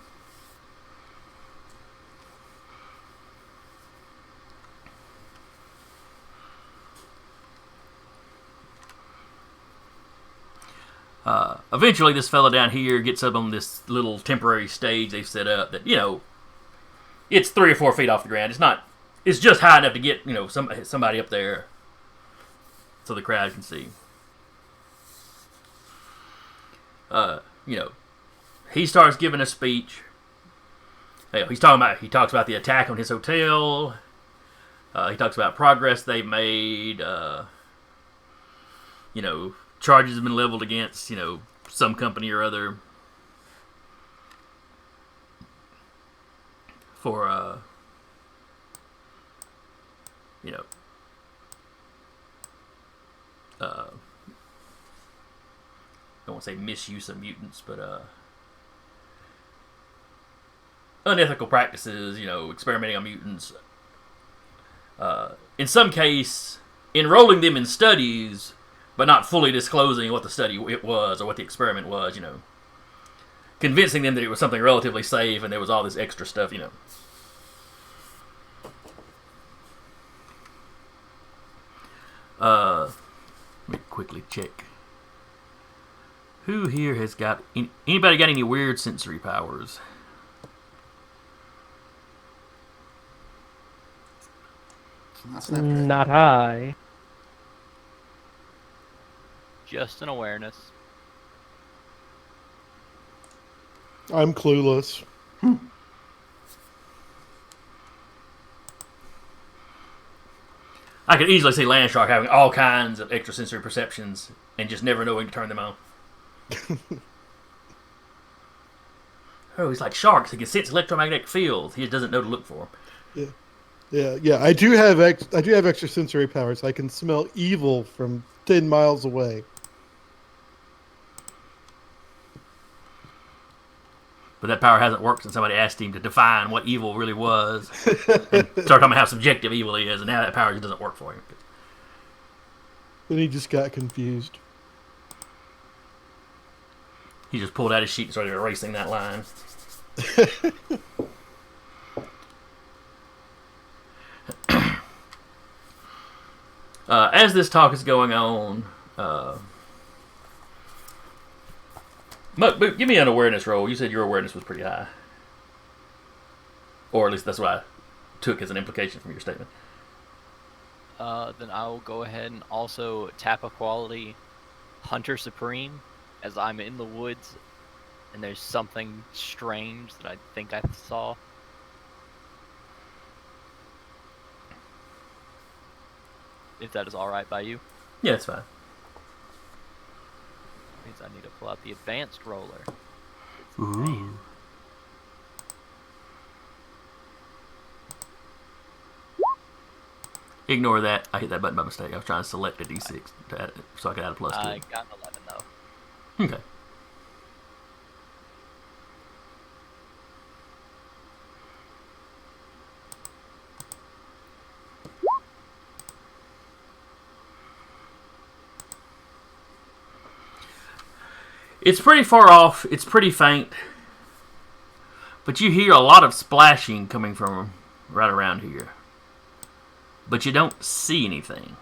Eventually, this fella down here gets up on this little temporary stage they've set up that, it's 3 or 4 feet off the ground. It's just high enough to get, somebody up there so the crowd can see. He starts giving a speech. He talks about the attack on his hotel. He talks about progress they've made. Charges have been leveled against, some company or other for, I don't want to say misuse of mutants, but unethical practices, experimenting on mutants. In some case, enrolling them in studies, but not fully disclosing what the study it was or what the experiment was, convincing them that it was something relatively safe and there was all this extra stuff, Let me quickly check. Who here has got... Anybody got any weird sensory powers? Not Snapdragon. Not I. Just an awareness. I'm clueless. I could easily see Landshark having all kinds of extrasensory perceptions and just never knowing to turn them on. Oh, he's like sharks. He can sense electromagnetic fields. He just doesn't know to look for them. Yeah. Yeah. I do have extrasensory powers. I can smell evil from 10 miles away. But that power hasn't worked since somebody asked him to define what evil really was. And start talking about how subjective evil is, and now that power just doesn't work for him. Then he just got confused. He just pulled out his sheet and started erasing that line. As this talk is going on, Muck Boot, give me an awareness roll. You said your awareness was pretty high. Or at least that's what I took as an implication from your statement. Then I will go ahead and also tap a quality Hunter Supreme, as I'm in the woods and there's something strange that I think I saw. If that is alright by you. Yeah, it's fine. Means I need to pull out the advanced roller. Ooh. Ignore that. I hit that button by mistake. I was trying to select a D6 to add, so I could add a plus to I it. got an 11 though. Okay. It's pretty far off. It's pretty faint. But you hear a lot of splashing coming from right around here. But you don't see anything.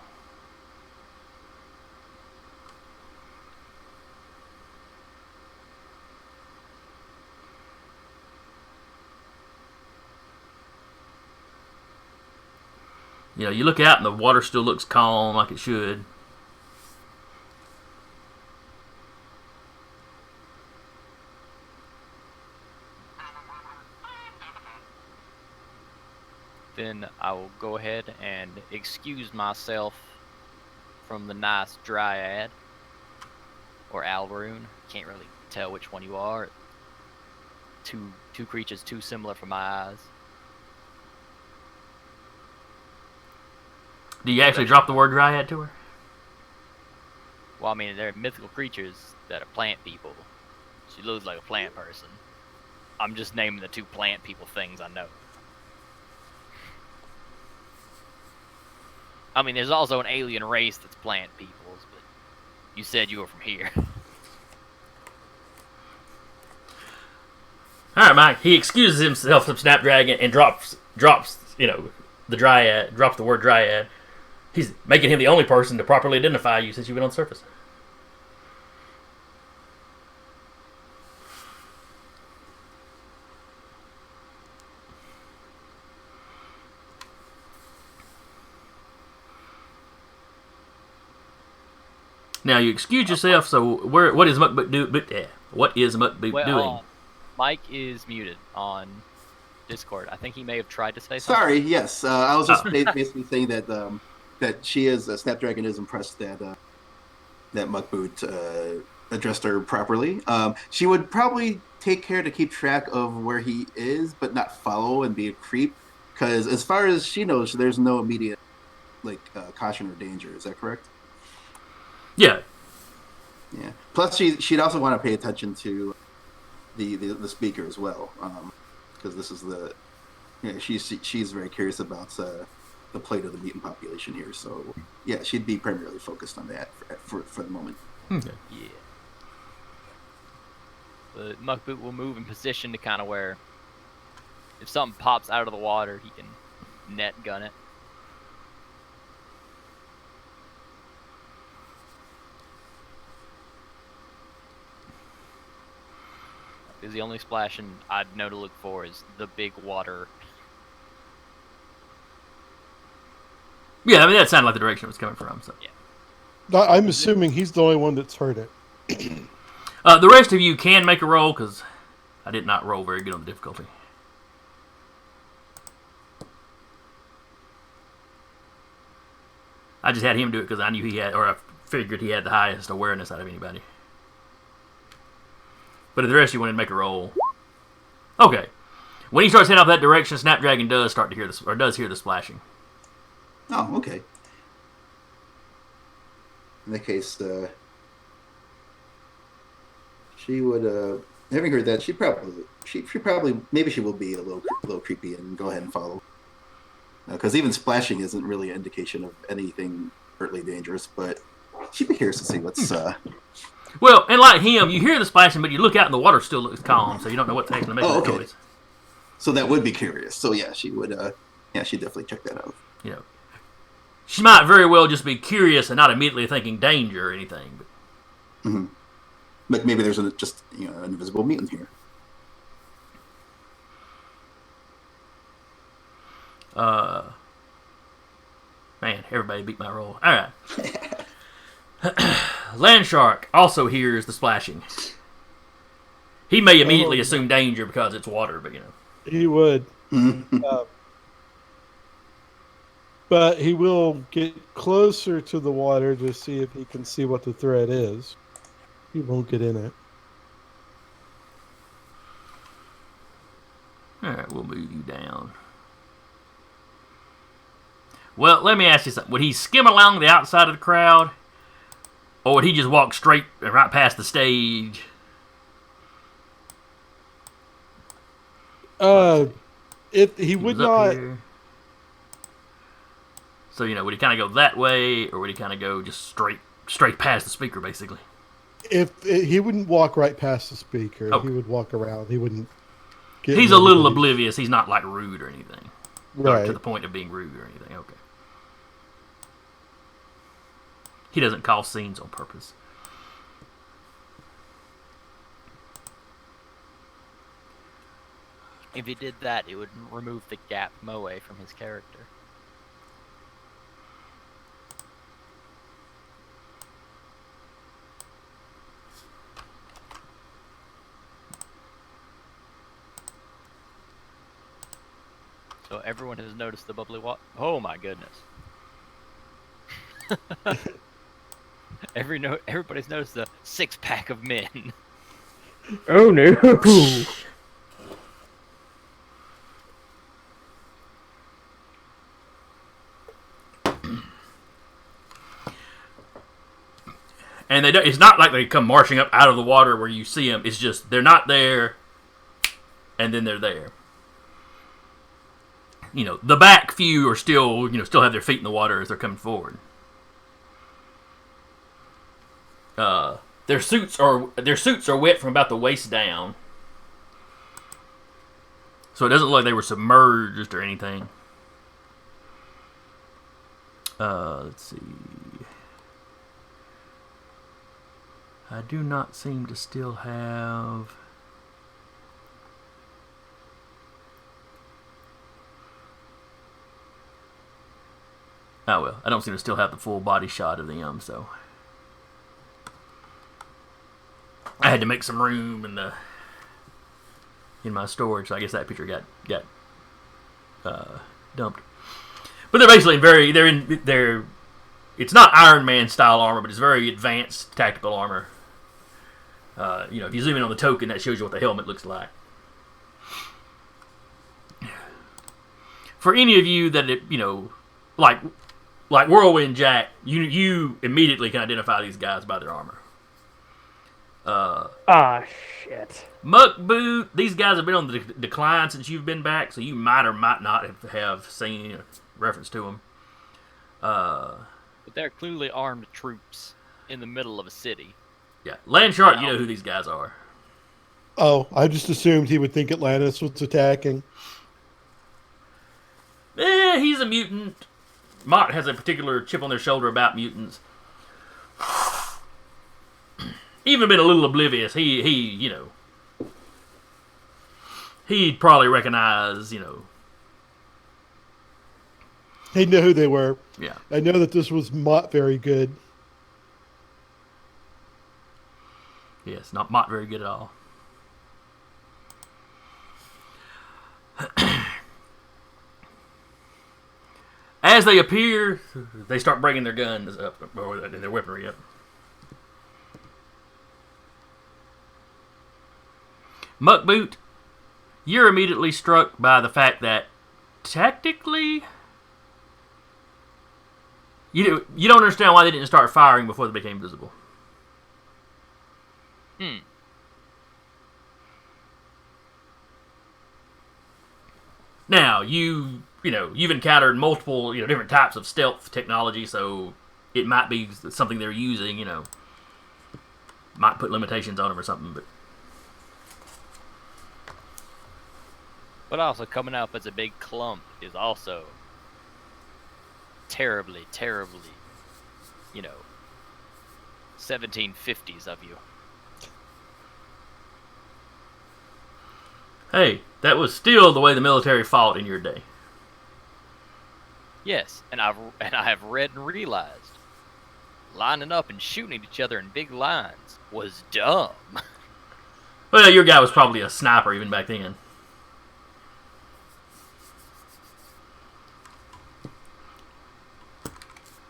You know, you look out and the water still looks calm like it should. Then I will go ahead and excuse myself from the nice Dryad. Or Alvaroon. Can't really tell which one you are. Two creatures too similar for my eyes. Do you actually drop the word dryad to her? Well, I mean, they're mythical creatures that are plant people. She looks like a plant person. I'm just naming the two plant people things I know. I mean, there's also an alien race that's plant peoples, but you said you were from here. Alright, Mike. He excuses himself from Snapdragon and drops, you know, the dryad, drops the word dryad. He's making him the only person to properly identify you since you've been on the surface. Now you excuse yourself. So what is Muck Boot do? What is Muck Boot doing? Mike is muted on Discord. I think he may have tried to say something. Sorry, yes. I was just basically saying that that she is Snapdragon is impressed that that Muck Boot addressed her properly. She would probably take care to keep track of where he is, but not follow and be a creep. Because as far as she knows, there's no immediate caution or danger. Is that correct? Yeah. Yeah. Plus, she'd also want to pay attention to the speaker as well, because this is she's very curious about the plight of the mutant population here. So yeah, she'd be primarily focused on that for the moment. Okay. Yeah. But Muck Boot will move in position to kind of where if something pops out of the water, he can net gun it. Because the only splashing I'd know to look for is the big water. Yeah, I mean, that sounded like the direction it was coming from. So. Yeah. I'm assuming he's the only one that's heard it. The rest of you can make a roll, because I did not roll very good on the difficulty. I just had him do it because I knew he had, or I figured he had the highest awareness out of anybody. But if the rest of you wanted to make a roll. Okay. When he starts heading off that direction, Snapdragon does start to hear this, or does hear the splashing. Oh, okay. In that case, she would, having heard that, she probably, maybe she will be a little creepy and go ahead and follow. Because even splashing isn't really an indication of anything overtly dangerous, but she'd be curious to see what's. Well, and like him, you hear the splashing, but you look out and the water still looks calm, so you don't know what's actually making the noise. So that would be curious. So yeah, she would. She'd definitely check that out. You know, she might very well just be curious and not immediately thinking danger or anything. But, But maybe there's just an invisible mutant here. Man, everybody beat my roll. All right. Landshark also hears the splashing. He may immediately assume danger because it's water, but He would. But he will get closer to the water to see if he can see what the threat is. He won't get in it. All right, we'll move you down. Well, let me ask you something. Would he skim along the outside of the crowd? Or would he just walk straight and right past the stage? If he would was up not. here. So, would he kind of go that way, or would he kind of go just straight past the speaker, basically? He wouldn't walk right past the speaker. Okay. He would walk around. He wouldn't. Get He's a little anybody. oblivious. He's not like rude or anything. Or Right. to the point of being rude or anything. Okay. He doesn't cause scenes on purpose. If he did that, it would remove the gap moe from his character. So everyone has noticed the bubbly water. Oh my goodness! Everybody's noticed the 6-pack of men. Oh no! And it's not like they come marching up out of the water where you see them. It's just they're not there, and then they're there. The back few are still have their feet in the water as they're coming forward. Their suits are wet from about the waist down, so it doesn't look like they were submerged or anything. Let's see. I do not seem to still have. Oh well, I don't seem to still have the full body shot of them, so I had to make some room in my storage. So I guess that picture got dumped. But they're basically they're it's not Iron Man style armor, but it's very advanced tactical armor. If you zoom in on the token, that shows you what the helmet looks like. For any of you that like Whirlwind Jack, you immediately can identify these guys by their armor. Shit. Muck Boot, these guys have been on the decline since you've been back, so you might or might not have seen a reference to them. But they're clearly armed troops in the middle of a city. Yeah, Landshark, you know who these guys are. Oh, I just assumed he would think Atlantis was attacking. He's a mutant. Mott has a particular chip on their shoulder about mutants. Even been a little oblivious. He'd probably recognize, He knew who they were. Yeah. I know that this was not very good. Yes, not very good at all. As they appear, they start bringing their guns up, or their weaponry up. Muckboot, you're immediately struck by the fact that technically you don't understand why they didn't start firing before they became visible. Now, you've encountered multiple, different types of stealth technology, so it might be something they're using, might put limitations on them or something, But also coming up as a big clump is also terribly, 1750s of you. hey, that was still the way the military fought in your day. Yes, and I have read and realized lining up and shooting at each other in big lines was dumb. Well, your guy was probably a sniper even back then.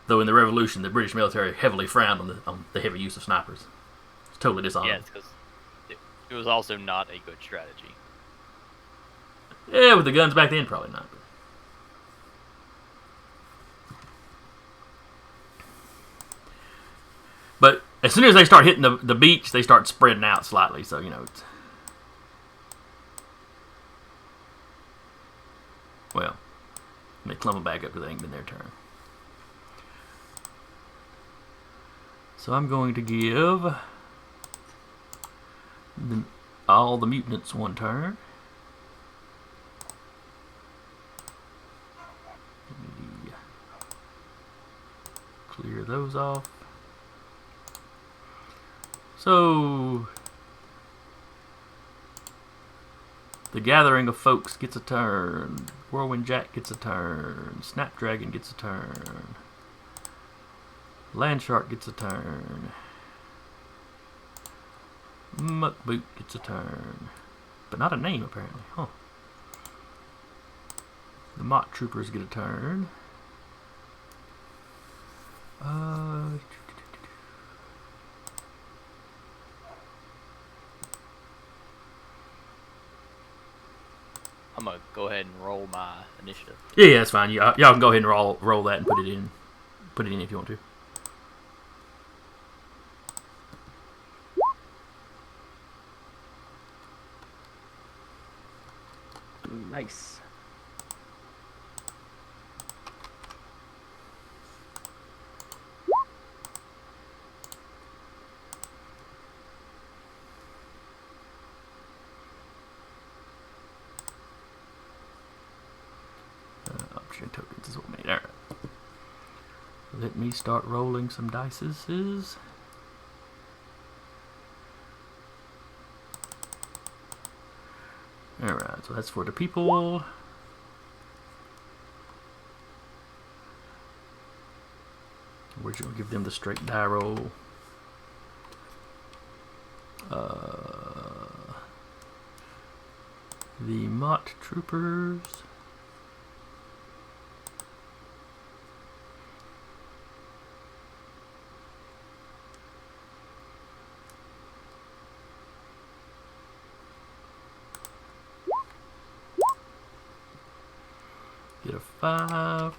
Though in the Revolution, the British military heavily frowned on the heavy use of snipers. It's totally dishonorable. Yes, because it was also not a good strategy. Yeah, with the guns back then, probably not. But as soon as they start hitting the beach, they start spreading out slightly. So, it's... Well, they clump them back up because it ain't been their turn. So I'm going to give all the mutants one turn. Let me clear those off. So the Gathering of Folks gets a turn. Whirlwind Jack gets a turn. Snapdragon gets a turn. Landshark gets a turn. Muckboot gets a turn. But not a name, apparently. Huh. The Mock Troopers get a turn. I'm gonna go ahead and roll my initiative. Yeah, that's fine. Y'all can go ahead and roll that and put it in. Put it in if you want to. Nice. Option tokens is what made. Alright. Let me start rolling some dices. Alright, so that's for the people. We're just going to give them the straight die roll. The Mott Troopers. Get a 5.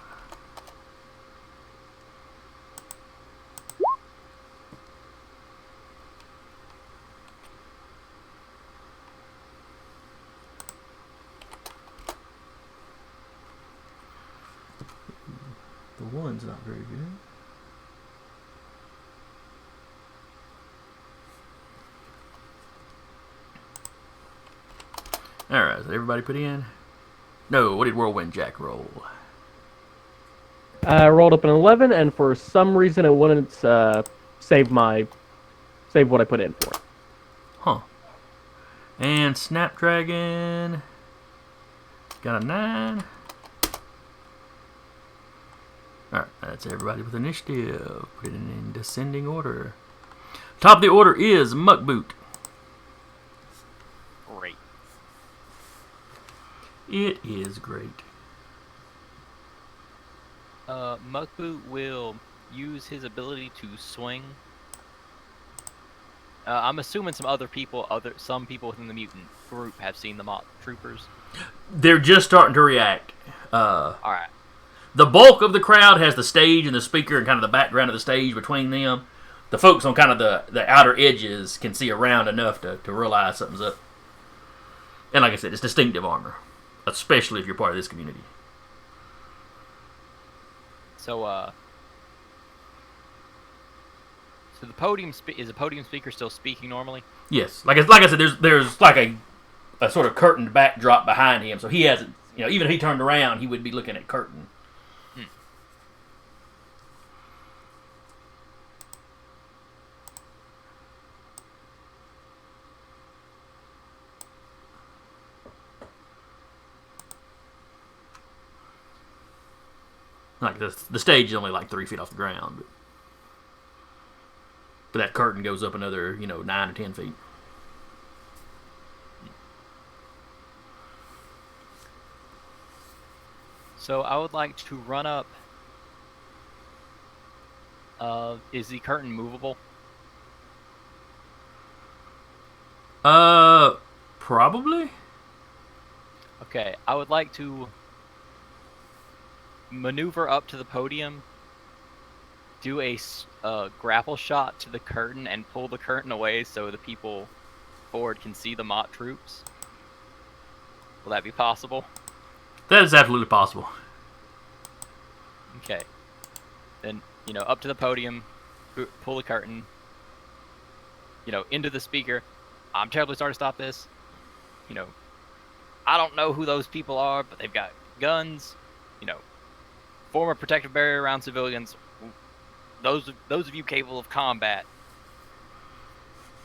The 1's not very good. Alright, is everybody put in? No, what did Whirlwind Jack roll? I rolled up an 11, and for some reason it wouldn't save what I put in for it. Huh. And Snapdragon got a 9. Alright, that's everybody with initiative. Put it in descending order. Top of the order is Muckboot. Great. It is great. Muckboot will use his ability to swing I'm assuming some people within the mutant group have seen the mock troopers. They're just starting to react. All right. The bulk of the crowd has the stage and the speaker and kind of the background of the stage between them. The folks on kind of the outer edges can see around enough to realize something's up. And like I said, it's distinctive armor, especially if you're part of this community. So the podium is the podium speaker still speaking normally? Yes, like I said, there's like a sort of curtained backdrop behind him, so he hasn't. Even if he turned around, he would be looking at curtain. Like the stage is only like 3 feet off the ground, but that curtain goes up another 9 or 10 feet. So I would like to run up. Is the curtain movable? Probably. Okay, I would like to maneuver up to the podium, do a grapple shot to the curtain, and pull the curtain away so the people forward can see the Mott troops. Will that be possible? That is absolutely possible. Okay. Then, up to the podium, pull the curtain, into the speaker. I'm terribly sorry to stop this. I don't know who those people are, but they've got guns, form a protective barrier around civilians. Those of you capable of combat,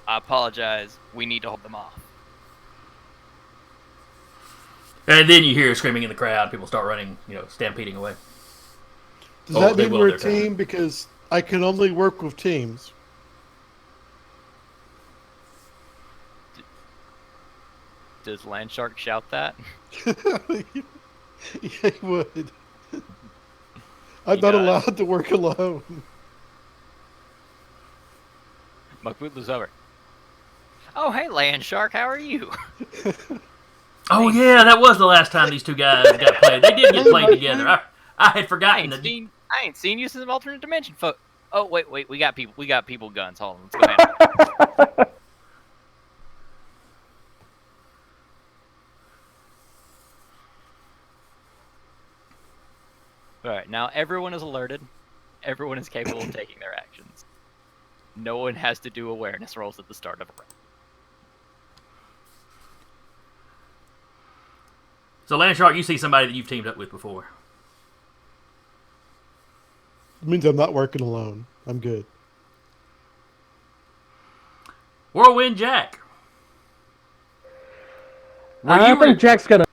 I apologize. We need to hold them off. And then you hear screaming in the crowd. People start running, stampeding away. Does that they mean will, we're a they're coming. team? Because I can only work with teams. Does Landshark shout that? Yeah, he would. I'm He not does. allowed to work alone. Makbutlu's over. Oh, hey, Landshark, how are you? Oh yeah, that was the last time these two guys got played. They did get played together. I had forgotten. I ain't seen you since the alternate dimension. Oh, wait, we got people guns. Hold on, let's go ahead. Alright, now everyone is alerted. Everyone is capable of taking their actions. No one has to do awareness rolls at the start of a round. So Landshark, you see somebody that you've teamed up with before. It means I'm not working alone. I'm good. Whirlwind Jack. I think Jack's gonna.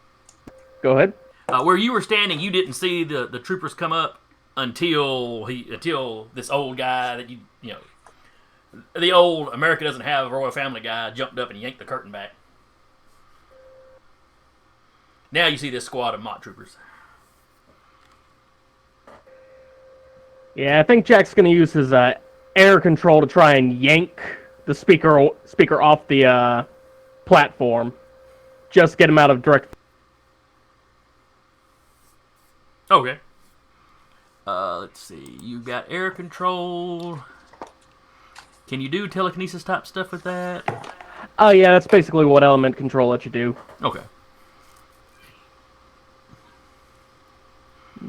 Go ahead. Where you were standing, you didn't see the troopers come up until this old guy that the old America Doesn't Have a Royal Family guy jumped up and yanked the curtain back. Now you see this squad of Mott troopers. Yeah, I think Jack's gonna use his air control to try and yank the speaker off the platform. Just get him out of direct. Okay. Let's see. You got air control. Can you do telekinesis type stuff with that? Oh yeah, that's basically what element control lets you do. Okay.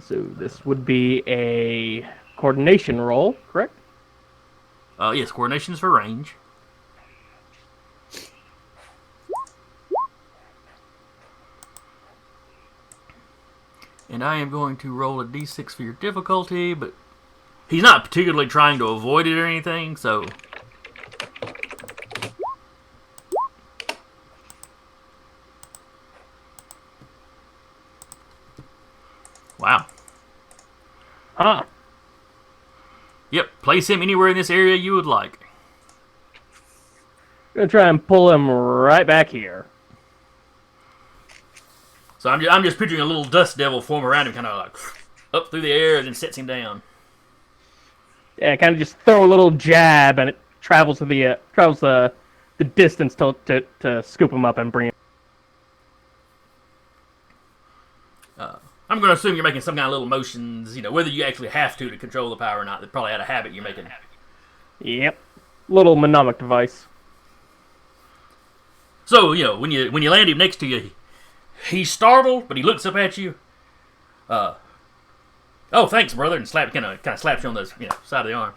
So this would be a coordination roll, correct? Yes, coordination is for range. And I am going to roll a d6 for your difficulty, but he's not particularly trying to avoid it or anything, so... Wow. Huh. Yep, place him anywhere in this area you would like. Gonna try and pull him right back here. So I'm just picturing a little dust devil form around him, kind of like up through the air, and then sets him down. Yeah, kind of just throw a little jab, and it travels the distance to scoop him up and bring him. I'm going to assume you're making some kind of little motions, whether you actually have to control the power or not. That probably out of habit you're making. Yep, little mnemonic device. So when you land him next to you, he's startled, but he looks up at you. Oh, thanks, brother, and kind of slaps you on the side of the arm.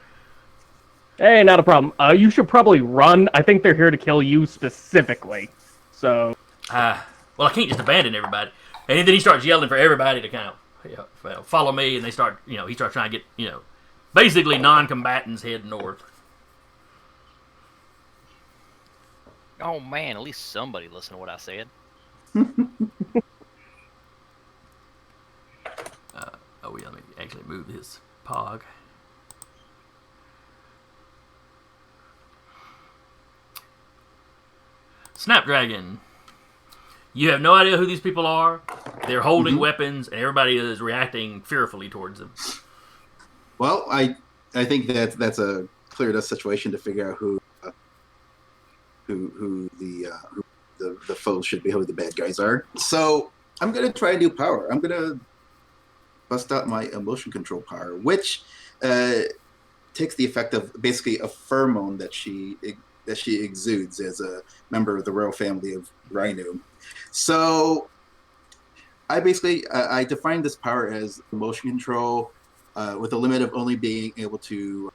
Hey, not a problem. You should probably run. I think they're here to kill you specifically. So. Well, I can't just abandon everybody. And then he starts yelling for everybody to kind of follow me, and they start, he starts trying to get, basically non-combatants head north. Oh man, at least somebody listened to what I said. Let me actually move this pog. Snapdragon. You have no idea who these people are. They're holding weapons, and everybody is reacting fearfully towards them. Well, I think that's a clear enough situation to figure out who the foes should be, who the bad guys are. So I'm gonna try a new power. I'm gonna bust out my emotion control power, which takes the effect of basically a pheromone that she exudes as a member of the royal family of Rhino. So I basically I define this power as emotion control with a limit of only being able to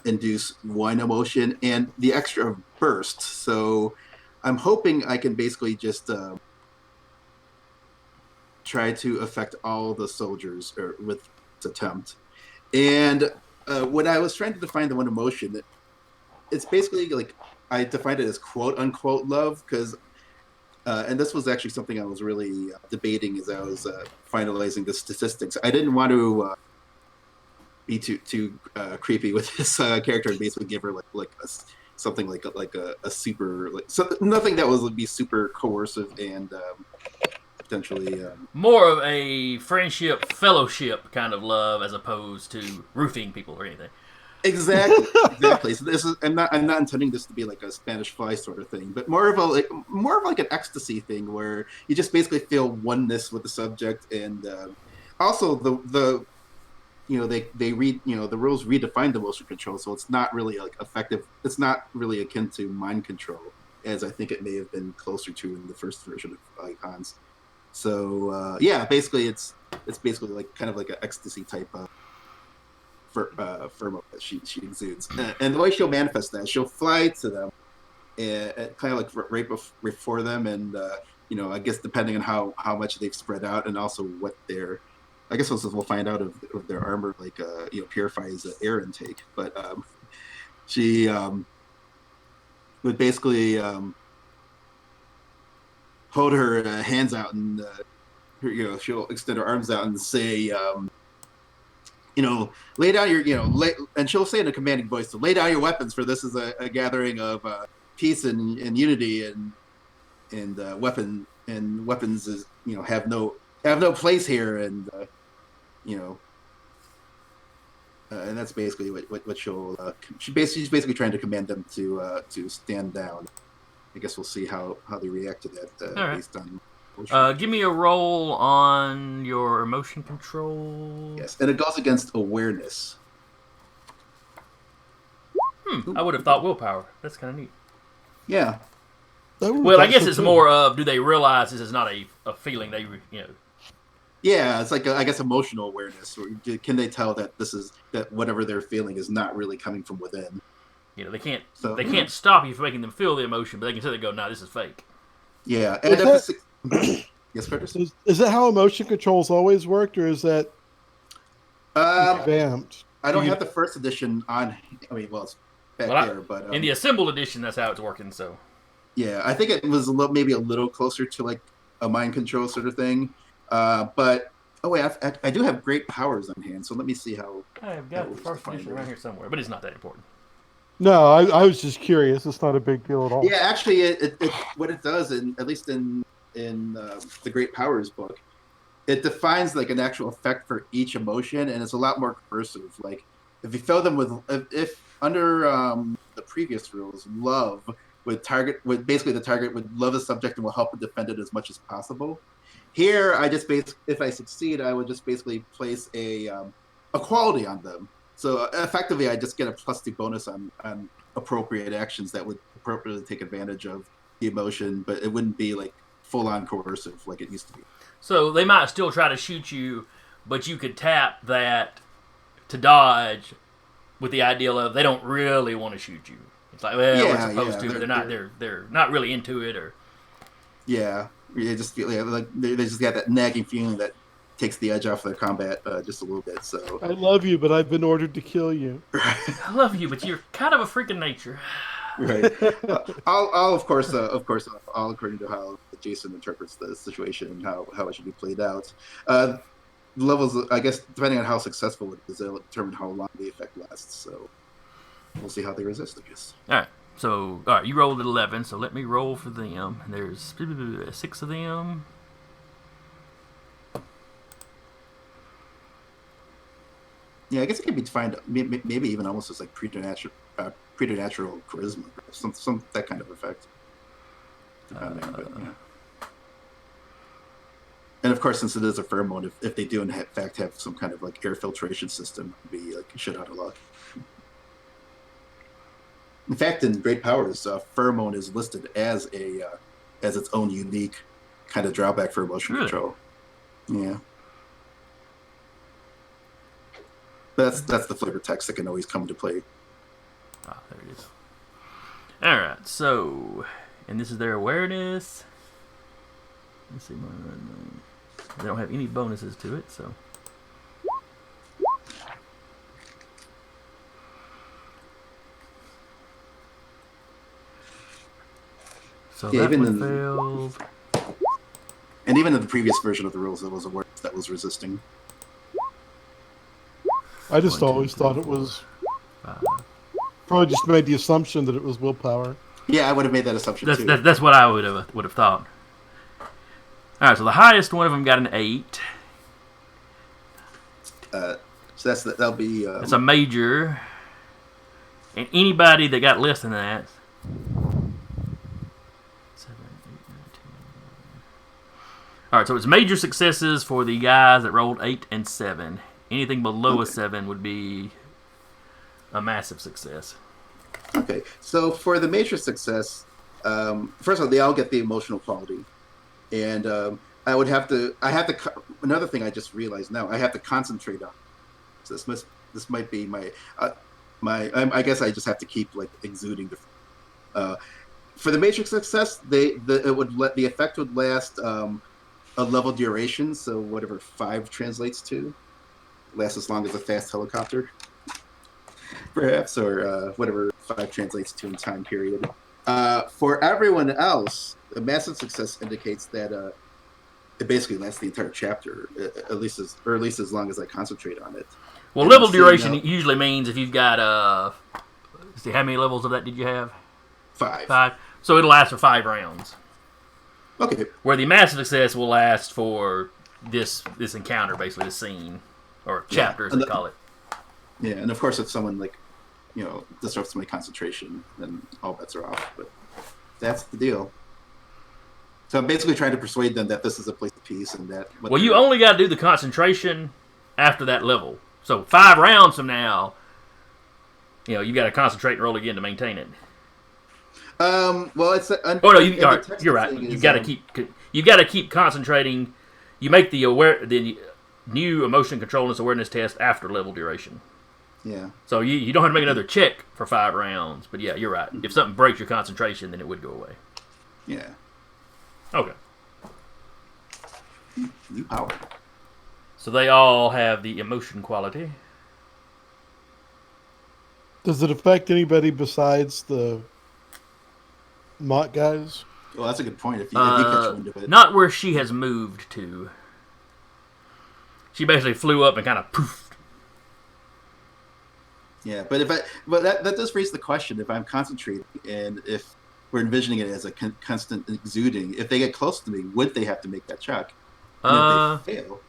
induce one emotion and the extra burst. So I'm hoping I can basically just try to affect all the soldiers with this attempt. And when I was trying to define the one emotion, it's basically like I defined it as quote unquote love, because and this was actually something I was really debating as I was finalizing the statistics. I didn't want to be too creepy with this character and basically give her something like a super nothing that would be super coercive and potentially more of a friendship, fellowship kind of love as opposed to roofing people or anything. Exactly. So this is I'm not intending this to be like a Spanish Fly sort of thing, but more of an ecstasy thing where you just basically feel oneness with the subject, and also the they read the rules redefine the emotion control, so it's not really like effective. It's not really akin to mind control, as I think it may have been closer to in the first version of Icons. So basically it's basically like kind of like an ecstasy type of pheromone that she exudes, and the way she'll manifest that, she'll fly to them, and kind of like right before them, and I guess depending on how much they've spread out, and also what their, I guess we'll find out if their armor purifies air intake, but she would basically hold her hands out, and she'll extend her arms out and say, lay down your, and she'll say in a commanding voice, to lay down your weapons, for this is a gathering of peace and unity, and weapons is have no place here, and and that's basically what she's basically trying to command them to stand down. I guess we'll see how they react to that based on. Give me a roll on your emotion control. Yes, and it goes against awareness. I would have thought willpower. That's kind of neat. Yeah. Well, I guess it's more of, do they realize this is not a feeling they, Yeah, it's like I guess emotional awareness. Or can they tell that that whatever they're feeling is not really coming from within? They can't stop you from making them feel the emotion, but they can sit there and go, "No, this is fake." Yeah, and yes, Curtis. Is that how emotion controls always worked, or is that revamped? I don't have the first edition on. I mean, well, it's back there, but in the assembled edition, that's how it's working. So, yeah, I think it was maybe a little closer to like a mind control sort of thing. But I do have great powers on hand, so let me see how. I've got the first edition around here somewhere, but it's not that important. No, I was just curious. It's not a big deal at all. Yeah, actually, it what it does, at least in the Great Powers book, it defines like an actual effect for each emotion, and it's a lot more coercive. Like if you fill them with if under the previous rules, love would basically the target would love the subject and will help it defend it as much as possible. Here, if I succeed, I would just basically place a quality on them. So effectively, I just get a +2 bonus on appropriate actions that would appropriately take advantage of the emotion, but it wouldn't be like full-on coercive like it used to be. So they might still try to shoot you, but you could tap that to dodge with the ideal of they don't really want to shoot you. It's like, well, we're supposed to, but they're not really into it, or you just feel like they just got that nagging feeling that takes the edge off their combat just a little bit. So I love you, but I've been ordered to kill you. I love you, but you're kind of a freaking nature. Right. I'll of course, all according to how Jason interprets the situation and how it should be played out. Levels, I guess, depending on how successful it is, they'll determine how long the effect lasts. So we'll see how they resist, I guess. All right. So, all right, you rolled at 11, so let me roll for them. There's 6 of them. Yeah, I guess it can be defined maybe even almost as like preternatural charisma, some that kind of effect. Depending, but yeah. And of course, since it is a pheromone, if they do in fact have some kind of like air filtration system, it'd be like shit out of luck. In fact, in Great Powers, pheromone is listed as its own unique kind of drawback for emotion control. Yeah. But that's the flavor text that can always come into play. Ah, there it is. All right, so, and this is their awareness. Let's see, they don't have any bonuses to it, so. So yeah, that one failed. And even in the previous version of the rules, there was awareness that was resisting. I just always thought it was. Probably just made the assumption that it was willpower. Yeah, I would have made that assumption too. That's what I would have thought. All right, so the highest one of them got an 8. So that'll be. It's a major, and anybody that got less than that. 7, 8, 9, 10. All right, so it's major successes for the guys that rolled 8 and 7. Anything below a 7 would be a massive success. Okay, so for the major success, first of all, they all get the emotional quality, and I have to. Another thing I just realized now, I have to concentrate on. So this might be my. I guess I just have to keep like exuding the. For the major success, the effect would last a level duration, so whatever 5 translates to. Lasts as long as a fast helicopter, perhaps, or whatever 5 translates to in time period. For everyone else, a massive success indicates that it basically lasts the entire chapter, at least as long as I concentrate on it. Well, level duration usually means if you've got see, how many levels of that did you have? 5. 5. So it'll last for 5 rounds. Okay. Where the massive success will last for this encounter, basically the scene. Or chapter, as they call it. Yeah, and of course, if someone disrupts my concentration, then all bets are off. But that's the deal. So I'm basically trying to persuade them that this is a place of peace and that. Well, you only got to do the concentration after that level. So 5 rounds from now, you got to concentrate and roll again to maintain it. Well, it's. You're right. You got to keep concentrating. You make the new emotion controlness awareness test after level duration. Yeah. So you don't have to make another check for 5 rounds, but yeah, you're right. If something breaks your concentration, then it would go away. Yeah. Okay. New power. So they all have the emotion quality. Does it affect anybody besides the Mott guys? Well, that's a good point. If you catch wind of it. Not where she has moved to. She basically flew up and kind of poofed. Yeah, but that does raise the question: if I'm concentrating and if we're envisioning it as a constant exuding, if they get close to me, would they have to make that check? And if they fail,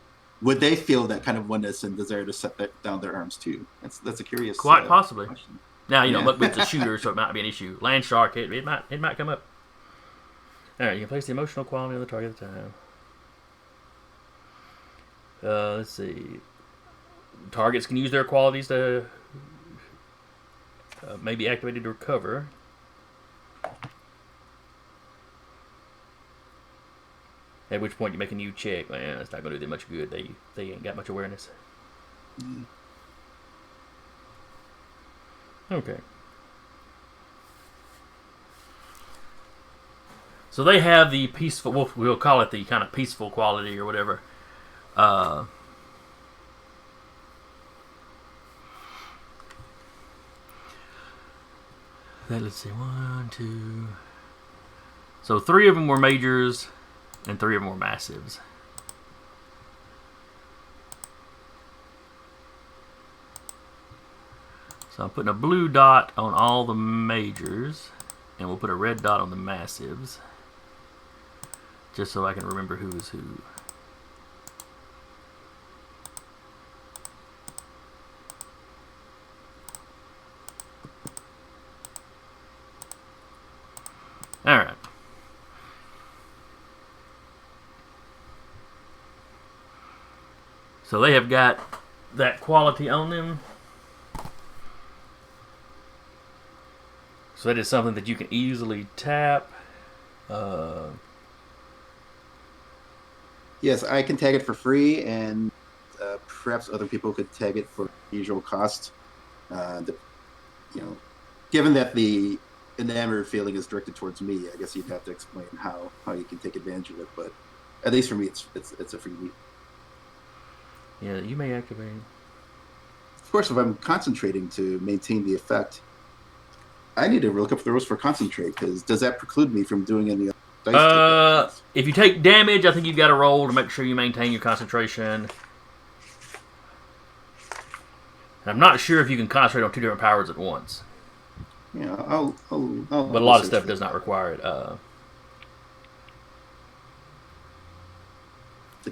would they feel that kind of oneness and desire to set down their arms too? That's a curious. Quite possibly. Question. Now, you know, Yeah. Muckboot's a shooter, so it might be an issue. Land Shark, it might come up. All right, you can place the emotional quality of the target at the time. Let's see. Targets can use their qualities to may be activated to recover. At which point you make a new check. Man, that's not going to do them much good. They ain't got much awareness. Okay. So they have the peaceful, we'll call it the kind of peaceful quality or whatever. Let's see, 1, 2. So 3 of them were majors, and 3 of them were massives. So I'm putting a blue dot on all the majors, and we'll put a red dot on the massives, just so I can remember who is who. All right. So they have got that quality on them. So that is something that you can easily tap. Yes, I can tag it for free, and perhaps other people could tag it for usual cost. Given that the enamored feeling is directed towards me, I guess you'd have to explain how you can take advantage of it. But at least for me, it's a freebie. Yeah, you may activate. Of course, if I'm concentrating to maintain the effect, I need to look up the rules for concentrate, because does that preclude me from doing any other dice? If you take damage, I think you've got to roll to make sure you maintain your concentration. And I'm not sure if you can concentrate on 2 different powers at once. Yeah, I'll But a lot of stuff does not require it.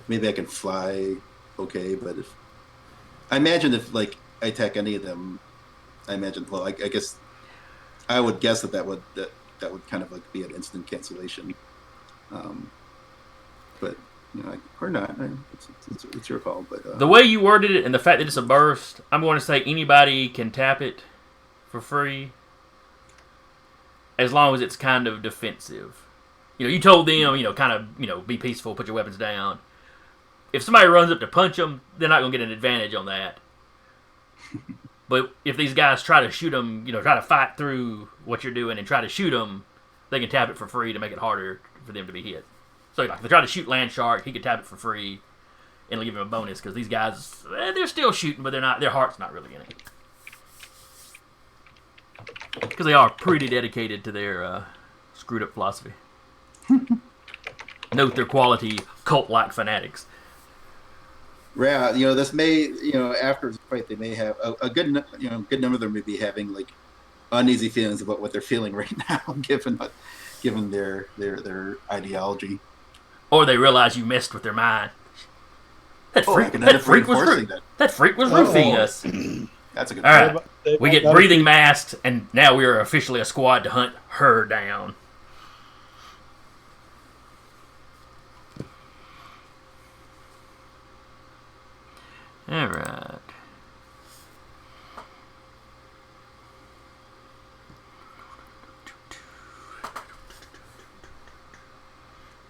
Maybe I can fly, okay, but I imagine if like I attack any of them, I guess I would guess that would kind of like be an instant cancellation. But or not. It's your call. But the way you worded it and the fact that it's a burst, I'm going to say anybody can tap it for free, as long as it's kind of defensive. You told them, kind of, be peaceful, put your weapons down. If somebody runs up to punch them, they're not going to get an advantage on that. But if these guys try to shoot them, try to fight through what you're doing and try to shoot them, they can tap it for free to make it harder for them to be hit. So if they try to shoot Land Shark, he could tap it for free and it'll give him a bonus, because these guys, they're still shooting, but their heart's not really in it. Because they are pretty dedicated to their screwed up philosophy. Note their quality, cult-like fanatics. Yeah, this may, after the fight, they may have a good number of them may be having like uneasy feelings about what they're feeling right now, given their ideology. Or they realize you messed with their mind. That freak was roofing us. That's a good. All right, They we might get not breathing be- masks, and now we are officially a squad to hunt her down. All right.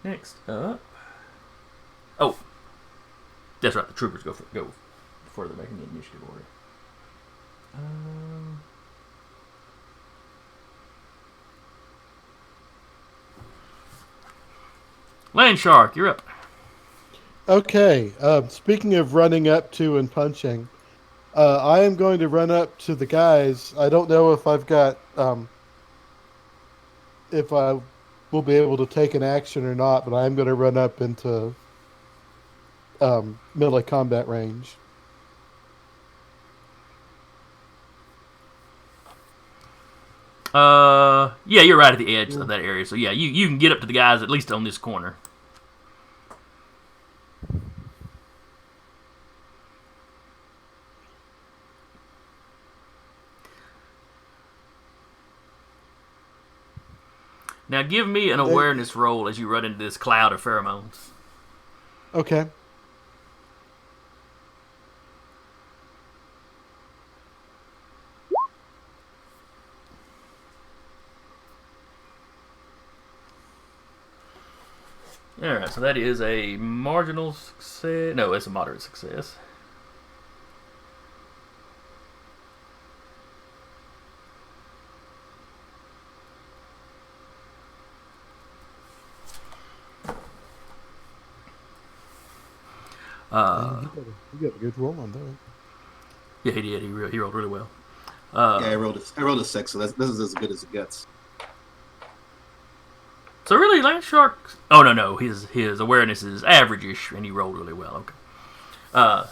Next up. Oh, that's right. The troopers go before they're making the initiative order. Land Shark, you're up. Okay. Speaking of running up to and punching, I am going to run up to the guys. I don't know if I've got if I will be able to take an action or not, but I am going to run up into melee combat range. Yeah, you're right at the edge of that area. So yeah, you can get up to the guys at least on this corner. Now give me an awareness roll as you run into this cloud of pheromones. Okay. Alright, so that is a marginal success. No, it's a moderate success. You got a good roll on that. Yeah, he did. He rolled really well. Yeah, I rolled a 6, so this is as good as it gets. So really, Land Shark. Oh no, his awareness is average-ish, and he rolled really well. Okay.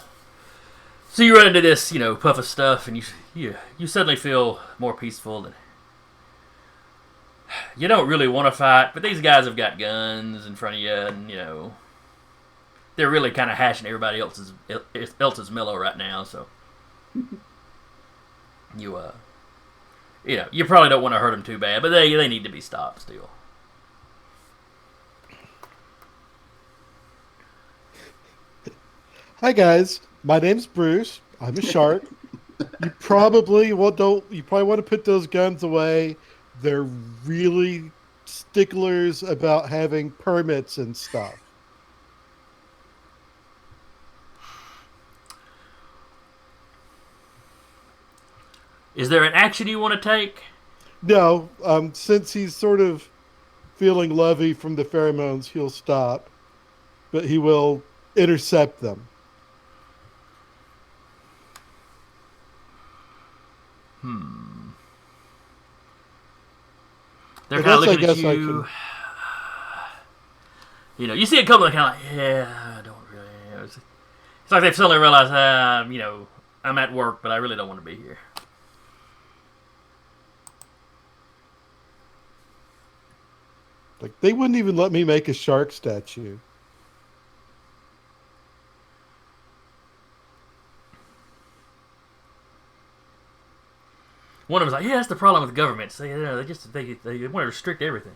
So you run into this, puff of stuff, and you suddenly feel more peaceful. And you don't really want to fight, but these guys have got guns in front of you, and they're really kind of hashing everybody else's mellow right now. So you probably don't want to hurt them too bad, but they need to be stopped still. Hi guys, my name's Bruce. I'm a shark. You probably want to put those guns away. They're really sticklers about having permits and stuff. Is there an action you want to take? No, since he's sort of feeling lovey from the pheromones, he'll stop, but he will intercept them. They're But kind of that's, I looking at guess, I you. You see a couple of kind of like, yeah, I don't really. It's like they've suddenly realized, I'm at work, but I really don't want to be here. Like, they wouldn't even let me make a shark statue. One of them's like, yeah, that's the problem with governments. They want to restrict everything.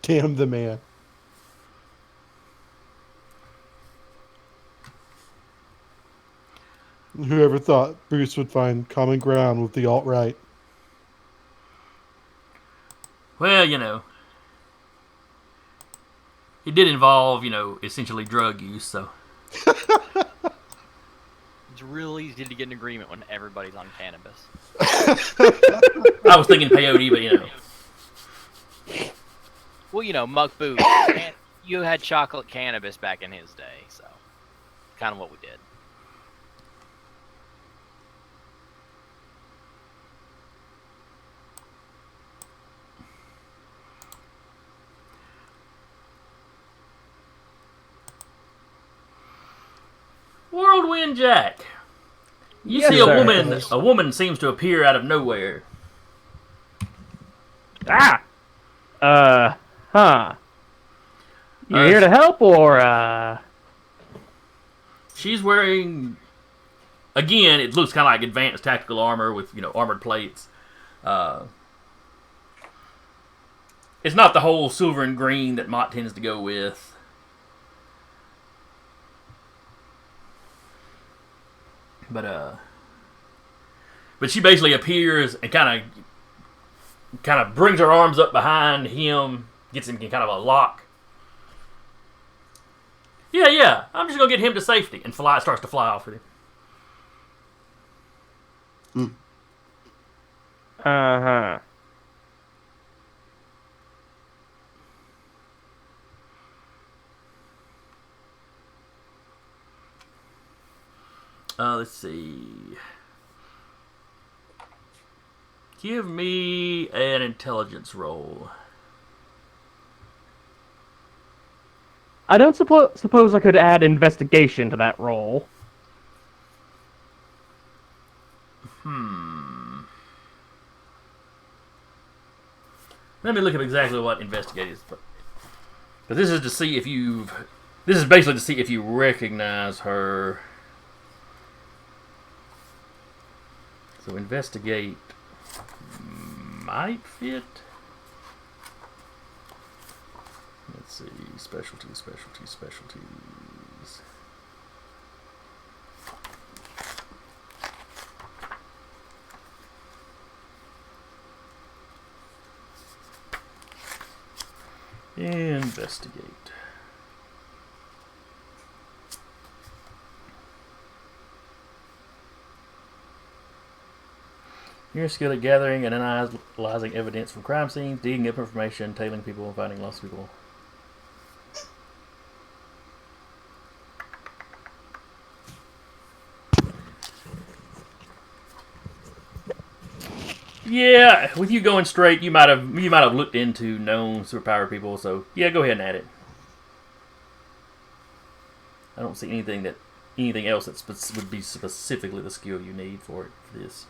Damn the man. Whoever thought Bruce would find common ground with the alt-right? Well, it did involve, essentially drug use, so. It's real easy to get an agreement when everybody's on cannabis. I was thinking peyote, but Well, Muck Boot, you had chocolate cannabis back in his day, so kind of what we did. Whirlwind Jack. You Yes, see sir. a woman seems to appear out of nowhere. You here to help, or She's wearing, again, it looks kind of like advanced tactical armor with, armored plates. It's not the whole silver and green that Mott tends to go with. But she basically appears and kind of brings her arms up behind him, gets him in kind of a lock. Yeah, I'm just gonna get him to safety, and starts to fly off with him. uh-huh. Let's see. Give me an intelligence roll. I don't suppose I could add investigation to that role. Let me look up exactly what investigate is. But this is to see if This is basically to see if you recognize her. So investigate. might fit. Let's see. Specialties. Investigate. You're skilled at gathering and analyzing evidence from crime scenes, digging up information, tailing people, and finding lost people. Yeah, with you going straight, you might have looked into known superpower people. So yeah, go ahead and add it. I don't see anything else that would be specifically the skill you need for this.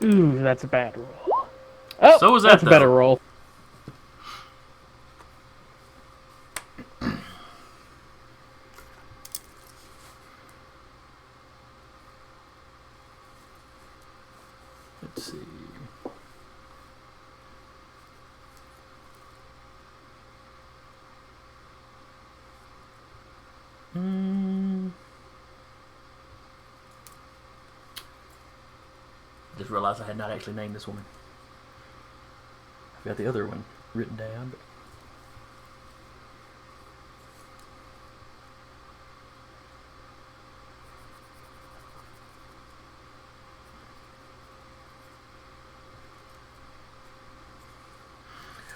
Ooh, that's a bad roll. Oh, So was that, that's a though. better roll. Let's see. Just realized I had not actually named this woman. I've got the other one written down,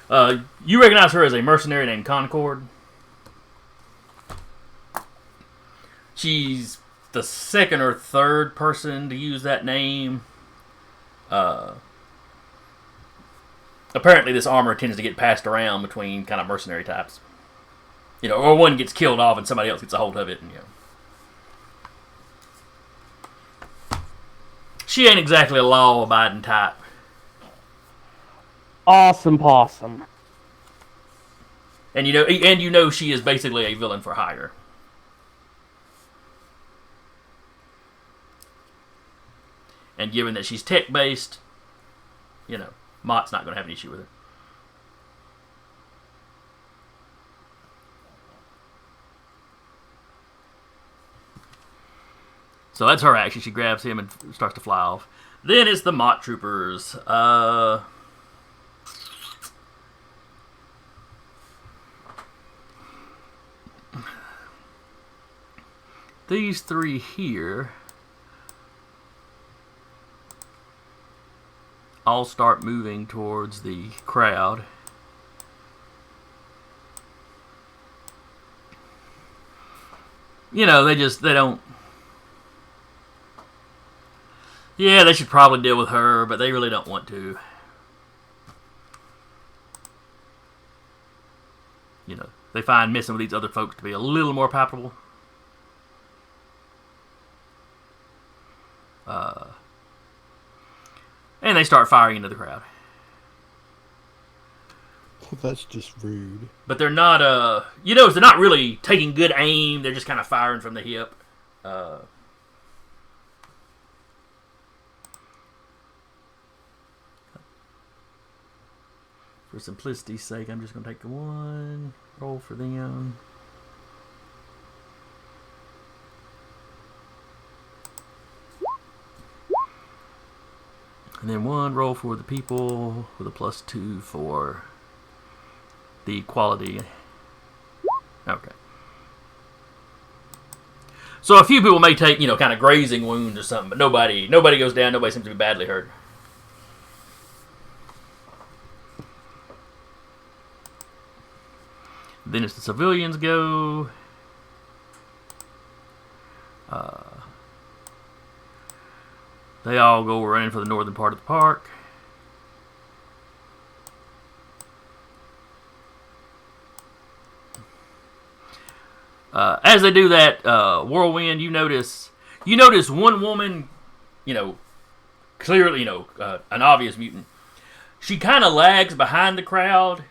but you recognize her as a mercenary named Concord. She's the second or third person to use that name. Apparently this armor tends to get passed around between kind of mercenary types. You know, or one gets killed off and somebody else gets a hold of it, and you know. She ain't exactly a law-abiding type. Awesome possum. And you know she is basically a villain for hire. And given that she's tech-based, you know, Mott's not going to have an issue with her. So that's her action. She grabs him and starts to fly off. Then it's the Mott troopers. These three here all start moving towards the crowd. You know, they don't. Yeah, they should probably deal with her, but they really don't want to. You know, they find messing with these other folks to be a little more palpable. And they start firing into the crowd. Well, that's just rude. But they're not, you know, they're not really taking good aim. They're just kind of firing from the hip. For simplicity's sake, I'm just going to take one roll for them. And then one roll for the people with a +2 for the quality. Okay. So a few people may take, you know, kind of grazing wounds or something, but nobody goes down. Nobody seems to be badly hurt. Then it's the civilians go. They all go running for the northern part of the park. As they do that, whirlwind, you notice one woman, you know, clearly, you know, an obvious mutant, She kind of lags behind the crowd.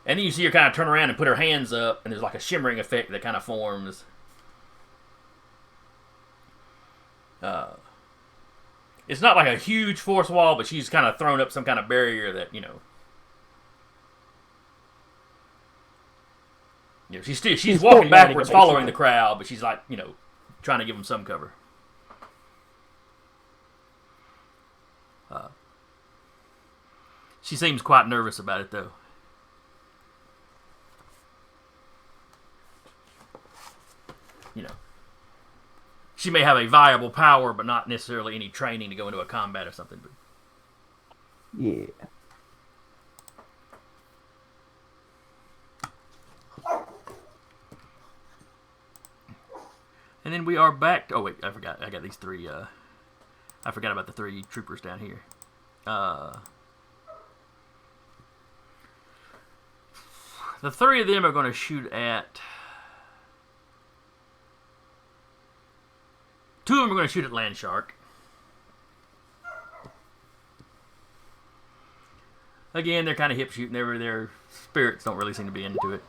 And then you see her kind of turn around and put her hands up, and there's like a shimmering effect that kind of forms. It's not like a huge force wall, but she's kind of thrown up some kind of barrier that, she's walking backwards, following the crowd, but she's like, trying to give them some cover. She seems quite nervous about it, though. She may have a viable power, but not necessarily any training to go into a combat or something. But... Yeah. And then we are back. Oh wait, I forgot. I got these three. I forgot about the three troopers down here. The three of them are going to shoot at. Two of them are going to shoot at Landshark. Again, they're kind of hip shooting. Their spirits don't really seem to be into it.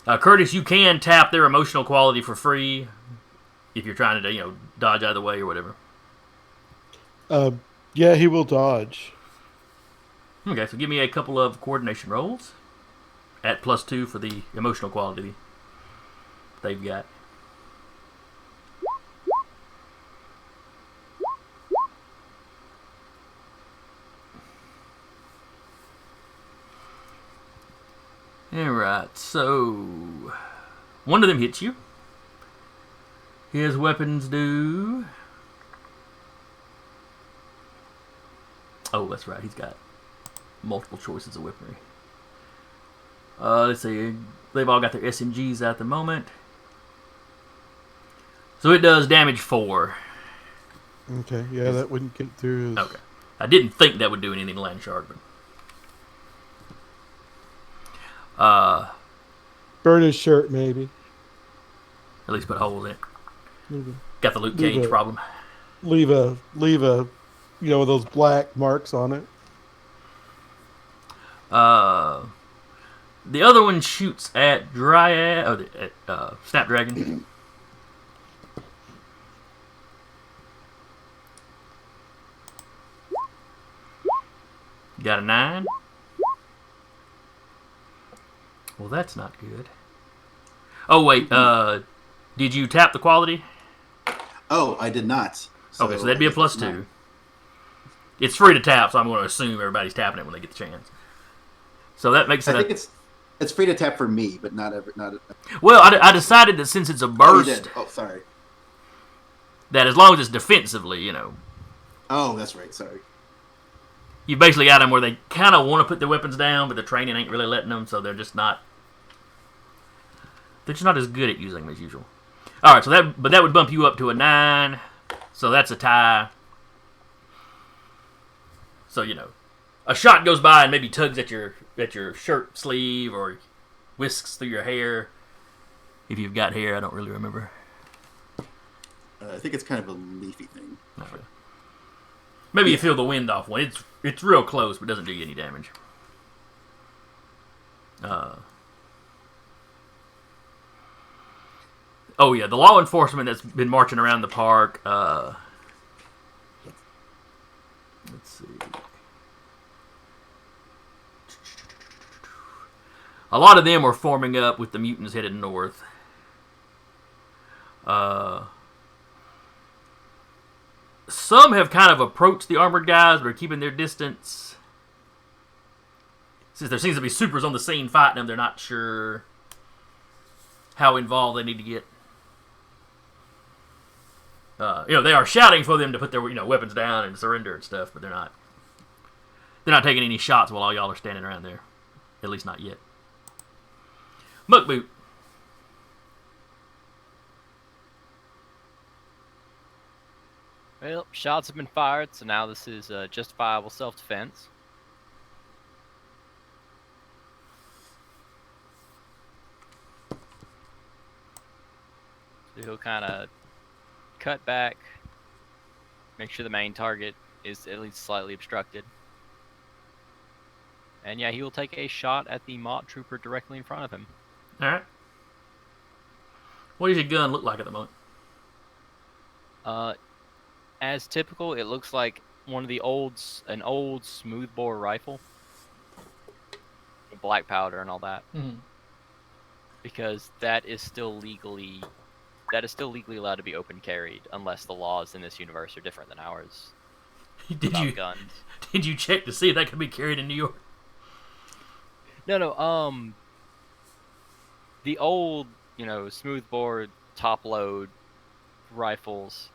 But Curtis, you can tap their emotional quality for free if you're trying to, dodge out of the way or whatever. Yeah, he will dodge. Okay, so give me a couple of coordination rolls at +2 for the emotional quality they've got. Alright, so one of them hits you. His weapons do... Oh, that's right, he's got multiple choices of weaponry. Let's see, they've all got their SMGs at the moment. So it does damage 4. Okay, yeah, that wouldn't get through his... Okay. I didn't think that would do anything to Landshark, but... Burn his shirt, maybe. At least put holes in it. Maybe. Got the Luke Cage problem. Leave a, those black marks on it. The other one shoots at Dryad, at Snapdragon. Got a 9. Well, that's not good. Oh, wait. Did you tap the quality? Oh, I did not. Okay, so that'd be a +2. It's free to tap, so I'm going to assume everybody's tapping it when they get the chance. So that makes it. I think it's free to tap for me, but not. Well, I decided that since it's a burst. Oh, sorry. That as long as it's defensively, Oh, that's right. Sorry. You basically got them where they kind of want to put their weapons down, but the training ain't really letting them, so they're just not. They're just not as good at using them as usual. All right, so that would bump you up to a 9, so that's a tie. So a shot goes by and maybe tugs at your shirt sleeve or whisks through your hair. If you've got hair, I don't really remember. I think it's kind of a leafy thing. Not really. Maybe you feel the wind off one. It's real close, but doesn't do you any damage. Oh yeah, the law enforcement that's been marching around the park. Let's see. A lot of them are forming up with the mutants headed north. Some have kind of approached the armored guys, but are keeping their distance. Since there seems to be supers on the scene fighting them, they're not sure how involved they need to get. They are shouting for them to put their weapons down and surrender and stuff, but they're not taking any shots while all y'all are standing around there. At least not yet. Muckboot. Well, shots have been fired, so now this is justifiable self-defense. So he'll kind of cut back, make sure the main target is at least slightly obstructed. And yeah, he will take a shot at the Mott Trooper directly in front of him. All right. What does your gun look like at the moment? As typical, it looks like one of an old smoothbore rifle, black powder and all that, because that is still legally allowed to be open carried unless the laws in this universe are different than ours. About guns. Did you check to see if that could be carried in New York? No. The old, smoothbore top load rifles.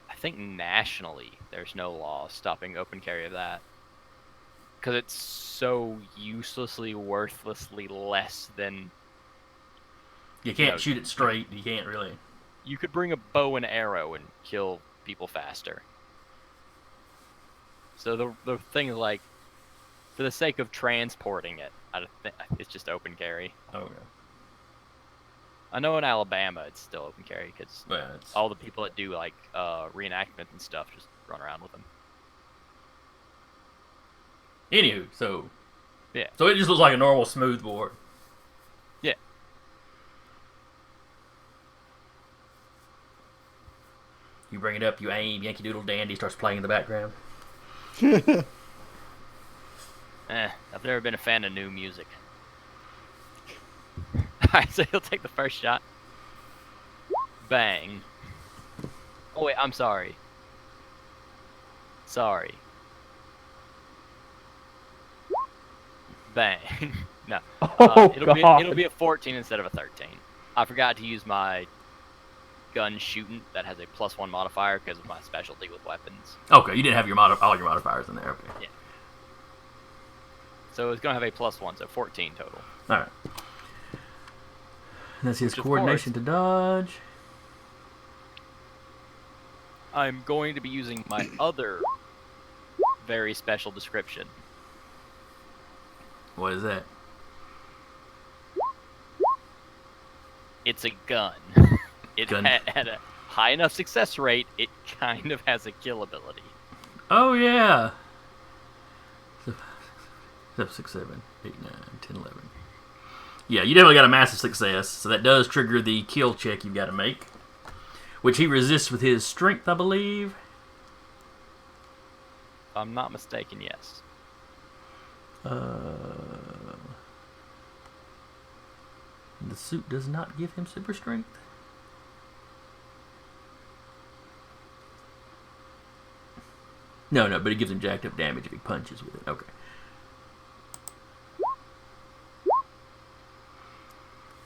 I think nationally there's no law stopping open carry of that, because it's so uselessly, worthlessly less than. You can't shoot it straight. You can't really. You could bring a bow and arrow and kill people faster. So the thing is, like, for the sake of transporting it, it's just open carry. Okay. I know in Alabama it's still open carry because Well, all the people that do like reenactment and stuff just run around with them. Anywho, so Yeah. So it just looks like a normal smoothbore. Yeah. You bring it up, you aim, Yankee Doodle Dandy starts playing in the background. I've never been a fan of new music. Alright, so he'll take the first shot. Bang. Oh wait, I'm sorry. Sorry. Bang. No. Oh, God. It'll be a 14 instead of a 13. I forgot to use my gun shooting that has a +1 modifier because of my specialty with weapons. Okay, you didn't have all your modifiers in there. Okay. Yeah. So it's gonna have a +1, so 14 total. All right. That's his Which, of coordination to dodge. I'm going to be using my other very special description. What is that? It's a gun. It Gun. At a high enough success rate, it kind of has a kill ability. Oh yeah. 6, 7, 8, 9, 10, 11. Yeah, you definitely got a massive success, so that does trigger the kill check you've got to make, which he resists with his strength, I believe. If I'm not mistaken, yes. The suit does not give him super strength. No, but it gives him jacked up damage if he punches with it. Okay.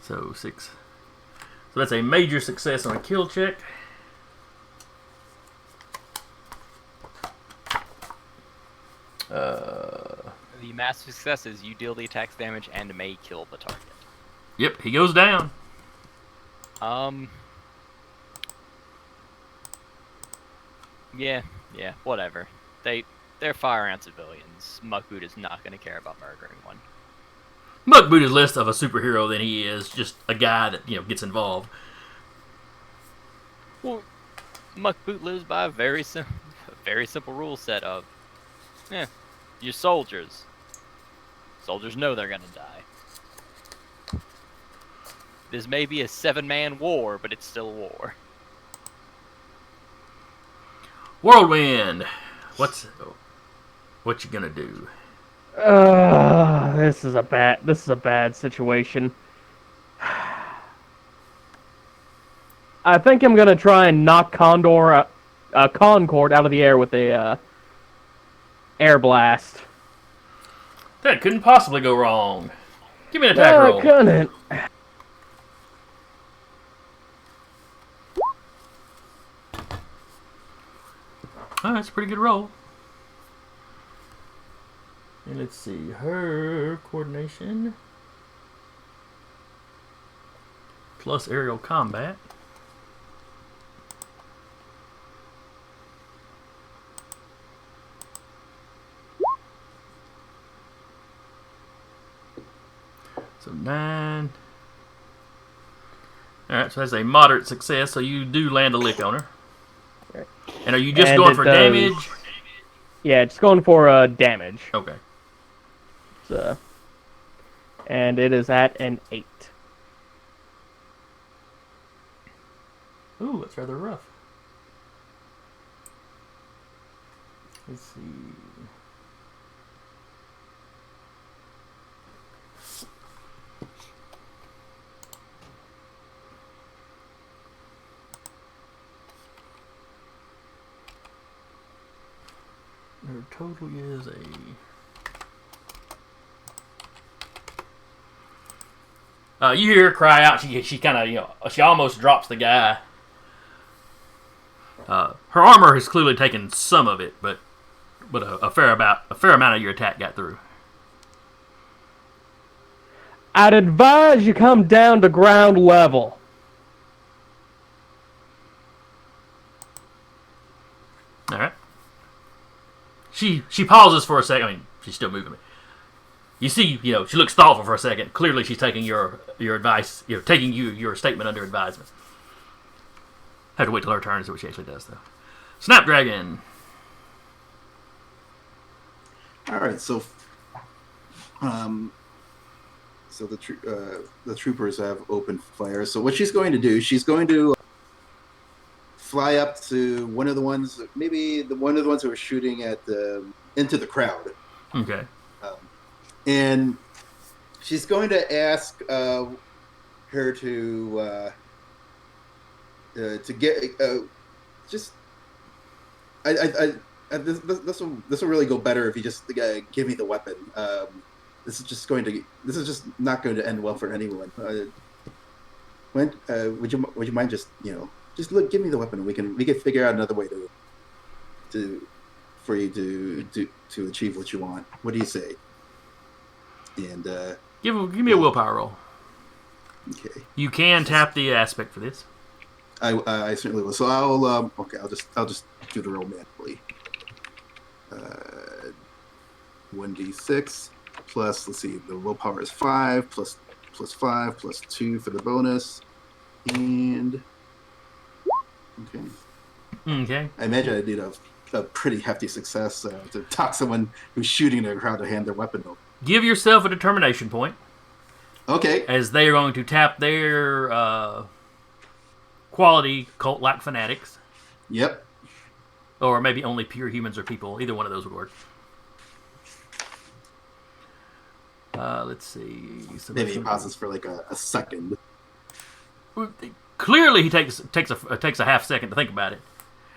So 6. So that's a major success on a kill check. The massive success is you deal the attack's damage and may kill the target. Yep, he goes down. Yeah, whatever. They're fire ant civilians. Muckboot is not going to care about murdering one. Muckboot is less of a superhero than he is just a guy that, gets involved. Well, Muckboot lives by a very simple rule set of, you're soldiers. Soldiers know they're going to die. This may be a 7-man war, but it's still war. Whirlwind. What you gonna do? This is a bad situation. I think I'm gonna try and knock Concord out of the air with a air blast. That couldn't possibly go wrong. Give me an attack No, roll. it couldn't. Oh, that's a pretty good roll. And let's see, her coordination plus aerial combat. So 9, All right, so that's a moderate success. So you do land a lick on her. Okay. And are you just And going it for does- damage? Yeah, just going for damage. Okay. So, and it is at an 8. Ooh, that's rather rough. Let's see. Her total is you hear her cry out. She kind of she almost drops the guy. Her armor has clearly taken some of it, but a fair amount of your attack got through. I'd advise you come down to ground level. All right. She pauses for a second. I mean, she's still moving. You see, she looks thoughtful for a second. Clearly, she's taking your advice. Taking your statement under advisement. Have to wait till her turn to see what she actually does, though. Snapdragon. All right, so the troopers have opened fire. So what she's going to do, she's going to fly up to one of the ones, maybe one of the ones who are shooting at into the crowd. Okay. And she's going to ask her to get just. This will really go better if you just give me the weapon. This is just not going to end well for anyone. Would you mind just give me the weapon, and we can figure out another way for you to achieve what you want. What do you say? And give me a willpower roll. Okay. You can tap the aspect for this. I certainly will. So I'll just do the roll manually. 1d6 plus, let's see, the willpower is 5 plus 5 plus 2 for the bonus, and okay. Okay. I imagine I need a pretty hefty success to talk someone who's shooting in a crowd to hand their weapon over. Give yourself a determination point, Okay. as they are going to tap their quality cult-like fanatics, Yep. or maybe only pure humans or people. Either one of those would work. Let's see. So Maybe he pauses for like a second. Clearly, he takes a half second to think about it.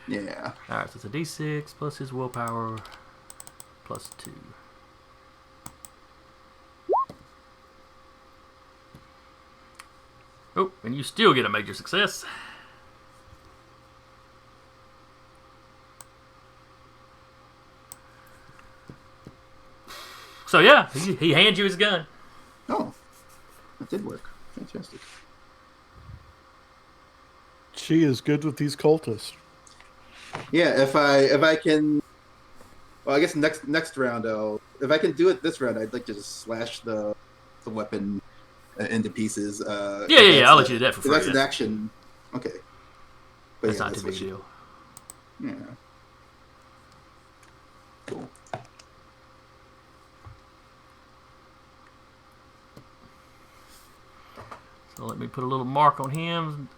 Yeah. All right, so it's a d6 plus his willpower plus 2. Oh, and you still get a major success. So yeah, he hands you his gun. Oh, that did work. Fantastic. She is good with these cultists. Yeah, if I can, well, I guess next round if I can do it this round, I'd like to just slash the weapon into pieces. Yeah. I'll let you do that for If free. that's an action, okay. But That's yeah, not too big what a deal. Yeah. Cool. So let me put a little mark on him.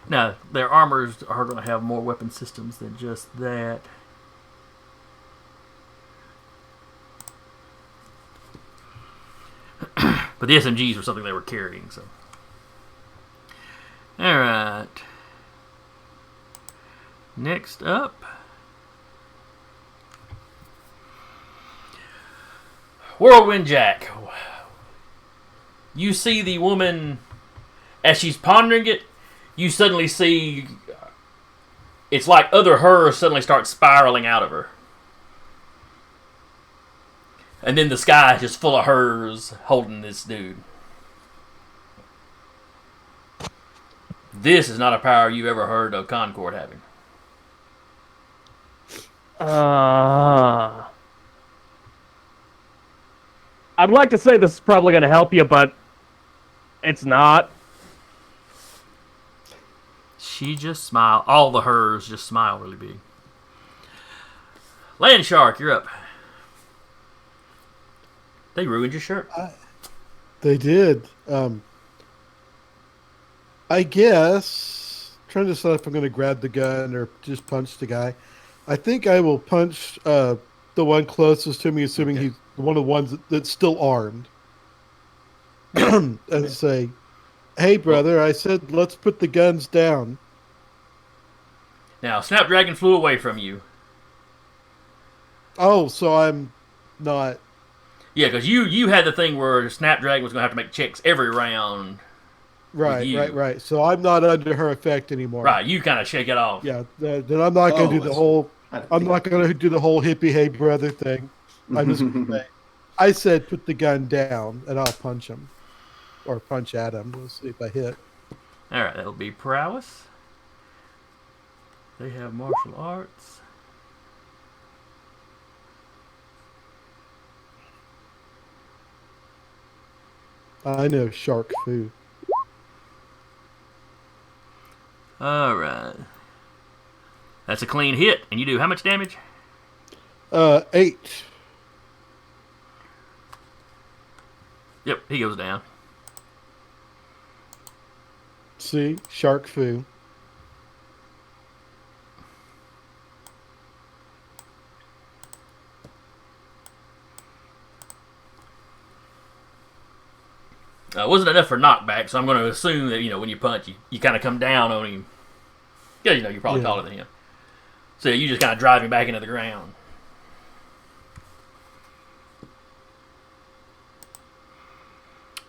Now, their armors are going to have more weapon systems than just that. But the SMGs were something they were carrying, so. Alright. Next up. Whirlwind Jack. You see the woman, as she's pondering it, you suddenly see it's like other hers suddenly start spiraling out of her. And then the sky is just full of hers holding this dude. This is not a power you've ever heard of Concord having. I'd like to say this is probably going to help you, but it's not. She just smiled. All the hers just smile really big. Land Shark, you're up. They ruined your shirt. They did. I guess trying to decide if I'm going to grab the gun or just punch the guy. I think I will punch the one closest to me, assuming he's one of the ones that's still armed, and say, "Hey, brother! I said let's put the guns down." Now, Snapdragon flew away from you. Oh, so I'm not. Yeah, because you had the thing where Snapdragon was going to have to make checks every round. Right, you. right. So I'm not under her effect anymore. Right, you kind of shake it off. Yeah. Then I'm not going to do the whole. I'm not going to do the whole hippie hey brother thing. I'm just going to say, I said put the gun down, and I'll punch him, or punch at him. We'll see if I hit. All right, that'll be prowess. They have martial arts. I know shark food. All right. That's a clean hit, and you do how much damage? 8. Yep, he goes down. See, shark food. Wasn't enough for knockback, so I'm going to assume that, when you punch, you kind of come down on him. Yeah, you're probably taller than him. So you just kind of drive him back into the ground.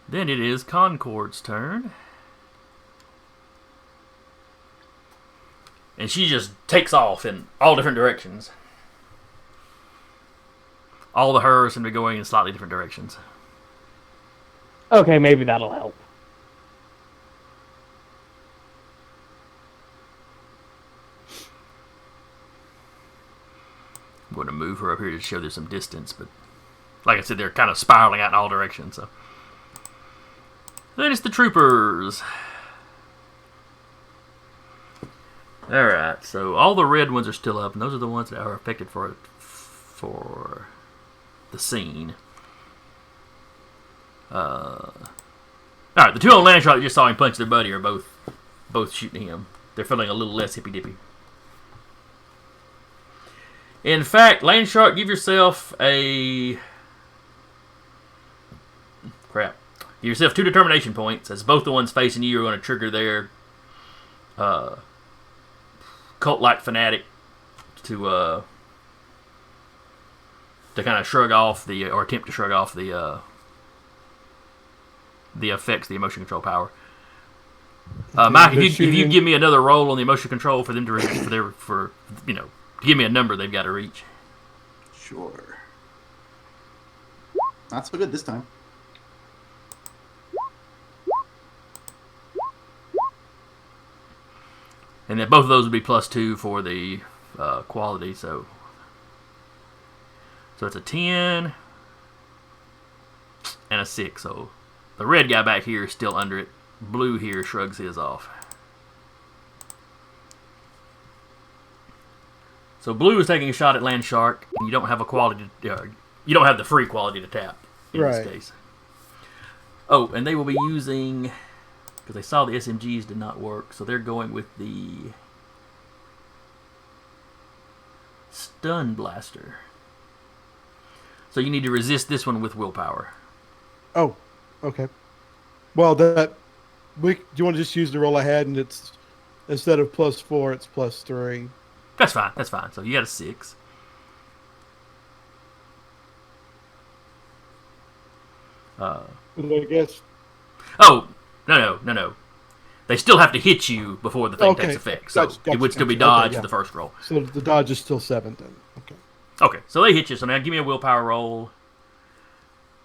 Then it is Concord's turn. And she just takes off in all different directions. All the hers seem to be going in slightly different directions. Okay, maybe that'll help. I'm going to move her up here to show there's some distance, but like I said, they're kind of spiraling out in all directions. So then it's the troopers. Alright, so all the red ones are still up, and those are the ones that are affected for the scene. Alright, the two on Landshark that just saw him punch their buddy are both shooting him. They're feeling a little less hippy-dippy. In fact, Landshark, give yourself a... Crap. Give yourself 2 determination points, as both the ones facing you are going to trigger their cult-like fanatic to kind of shrug off or attempt to shrug off the effects, the emotion control power. Mike, if you give me another roll on the emotion control for them to give me a number they've got to reach. Sure. Not so good this time. And then both of those would be +2 for the quality, so it's a 10 and a 6. So the red guy back here is still under it. Blue here shrugs his off. So blue is taking a shot at Landshark, and you don't have a quality. You don't have the free quality to tap in this case. Oh, and they will be using, because they saw the SMGs did not work, so they're going with the Stun Blaster. So you need to resist this one with willpower. Oh, okay. Well, do you want to just use the roll I had, and it's instead of +4, it's +3. That's fine. That's fine. So you got a 6. But I guess. Oh, no. They still have to hit you before the thing takes effect. So it would still be dodged the first roll. So the dodge is still 7 then. Okay. Okay, so they hit you. So now give me a willpower roll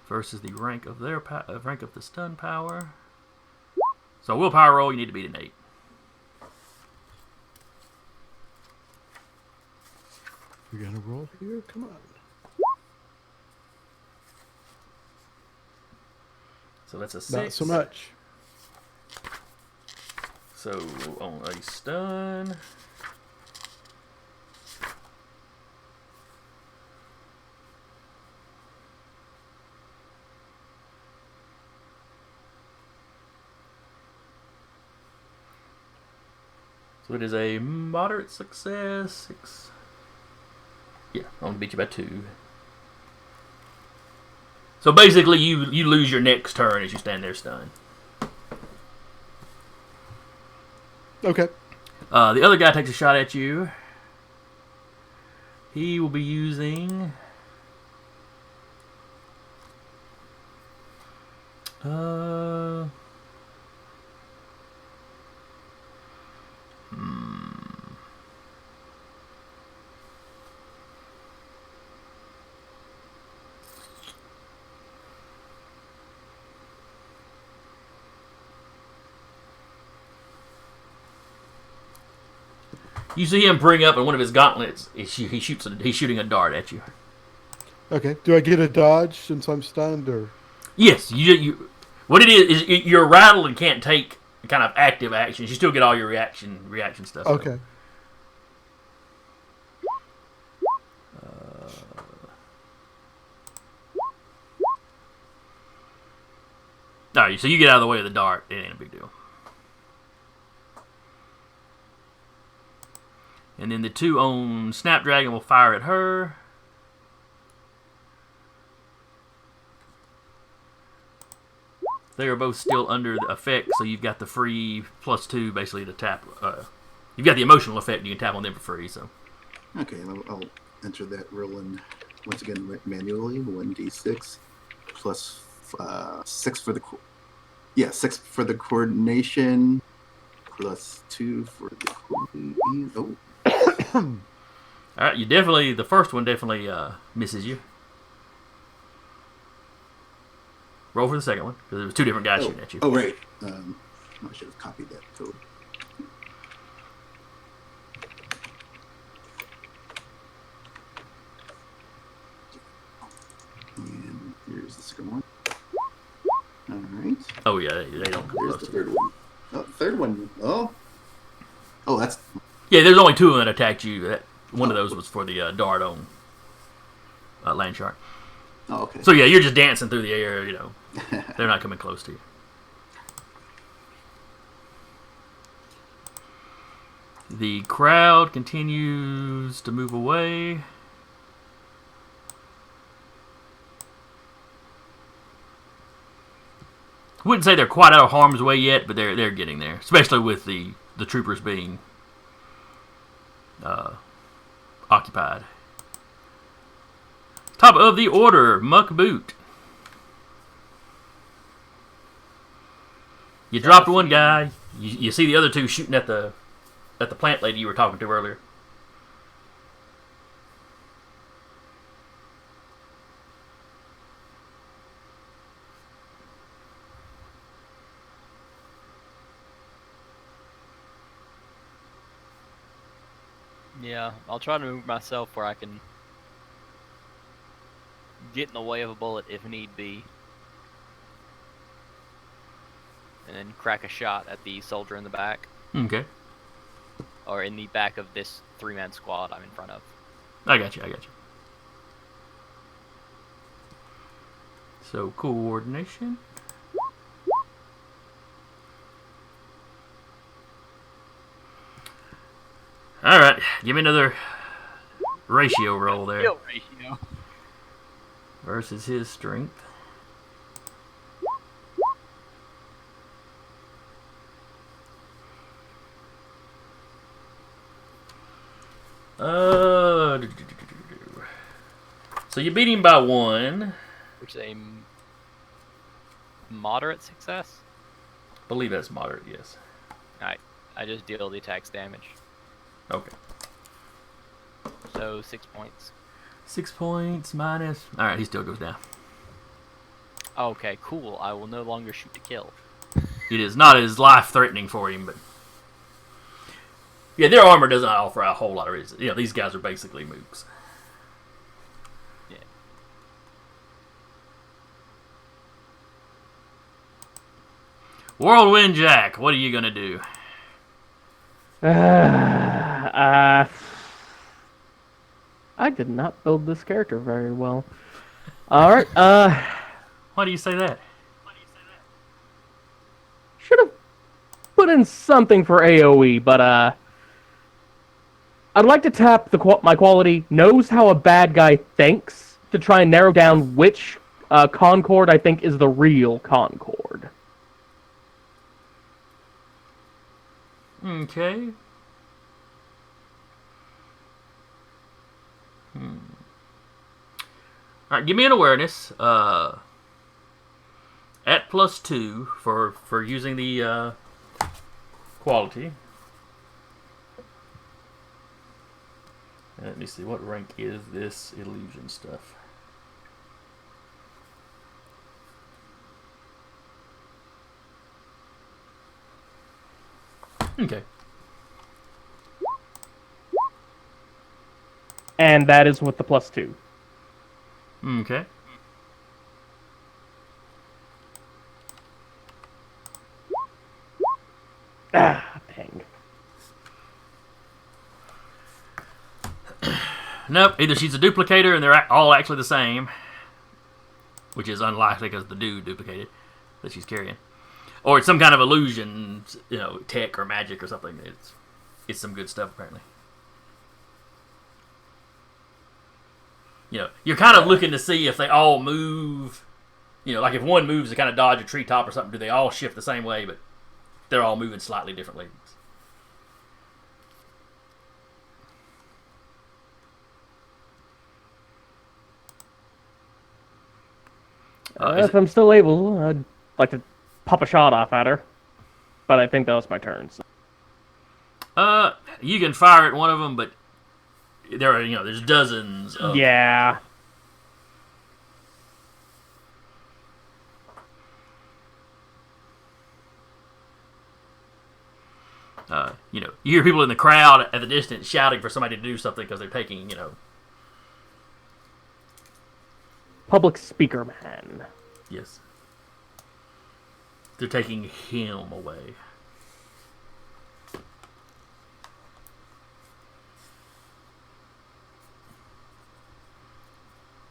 versus the rank of their rank of the stun power. So willpower roll, you need to beat an 8. We got to roll here. Come on. So that's a 6. Not so much. So on a stun. So it is a moderate success. 6. Yeah, I'm gonna beat you by 2. So basically, you lose your next turn as you stand there stunned. Okay. The other guy takes a shot at you. He will be using. You see him bring up in one of his gauntlets. He's shooting a dart at you. Okay. Do I get a dodge since I'm stunned, or? Yes, you. What it is you're rattled and can't take kind of active actions. You still get all your reaction stuff. So. Okay. All right, so you get out of the way of the dart. It ain't a big deal. And then the 2 on Snapdragon will fire at her. They are both still under the effect, so you've got the free +2 basically to tap. You've got the emotional effect. You can tap on them for free. So. Okay, I'll enter that roll in once again manually. 1d6 plus 6 for the 6 for the coordination, plus 2 for the coordination. Oh. All right, the first one definitely misses you. Roll for the second one because there was 2 different guys shooting at you. Oh, right. I should have copied that code. And here's the second one. All right. Oh yeah, they don't come There's close the to third it. one. Oh, third one. Oh, that's. Yeah, there's only 2 of them that attacked you. One of those was for the dart on Landshark. Oh, okay. So yeah, you're just dancing through the air. They're not coming close to you. The crowd continues to move away. Wouldn't say they're quite out of harm's way yet, but they're getting there, especially with the troopers being occupied. Top of the order, Muck Boot. You dropped one guy. You see the other 2 shooting at the plant lady you were talking to earlier. Yeah, I'll try to move myself where I can get in the way of a bullet if need be. And then crack a shot at the soldier in the back. Okay. Or in the back of this 3-man squad I'm in front of. I got you. So, coordination. Alright, give me another ratio roll there. Skill ratio. Versus his strength. So you beat him by 1. Which is a moderate success. I believe that's moderate, yes. Alright, I just deal the attack's damage. Okay. So 6 points. 6 points minus. Alright, he still goes down. Okay, cool. I will no longer shoot to kill. It is not as life threatening for him, but. Yeah, their armor doesn't offer a whole lot of reason. These guys are basically mooks. Yeah. Whirlwind Jack, what are you gonna do? I did not build this character very well. Alright, Why do you say that? should have put in something for AoE, but I'd like to tap my quality knows how a bad guy thinks to try and narrow down which Concord I think is the real Concord. Okay. Alright, give me an awareness. At +2 for using the quality. Let me see, what rank is this illusion stuff? Okay. And that is with the +2. Okay. Ah, dang. Nope, either she's a duplicator and they're all actually the same, which is unlikely because the dude duplicated that she's carrying, or it's some kind of illusion, tech or magic or something. It's some good stuff apparently. You're kind of looking to see if they all move. Like if one moves to kind of dodge a treetop or something, do they all shift the same way? But they're all moving slightly differently. If I'm still able, I'd like to pop a shot off at her. But I think that was my turn. So. You can fire at one of them, but there are, there's dozens of... Yeah. You hear people in the crowd at the distance shouting for somebody to do something because they're taking, Public speaker man. Yes. They're taking him away.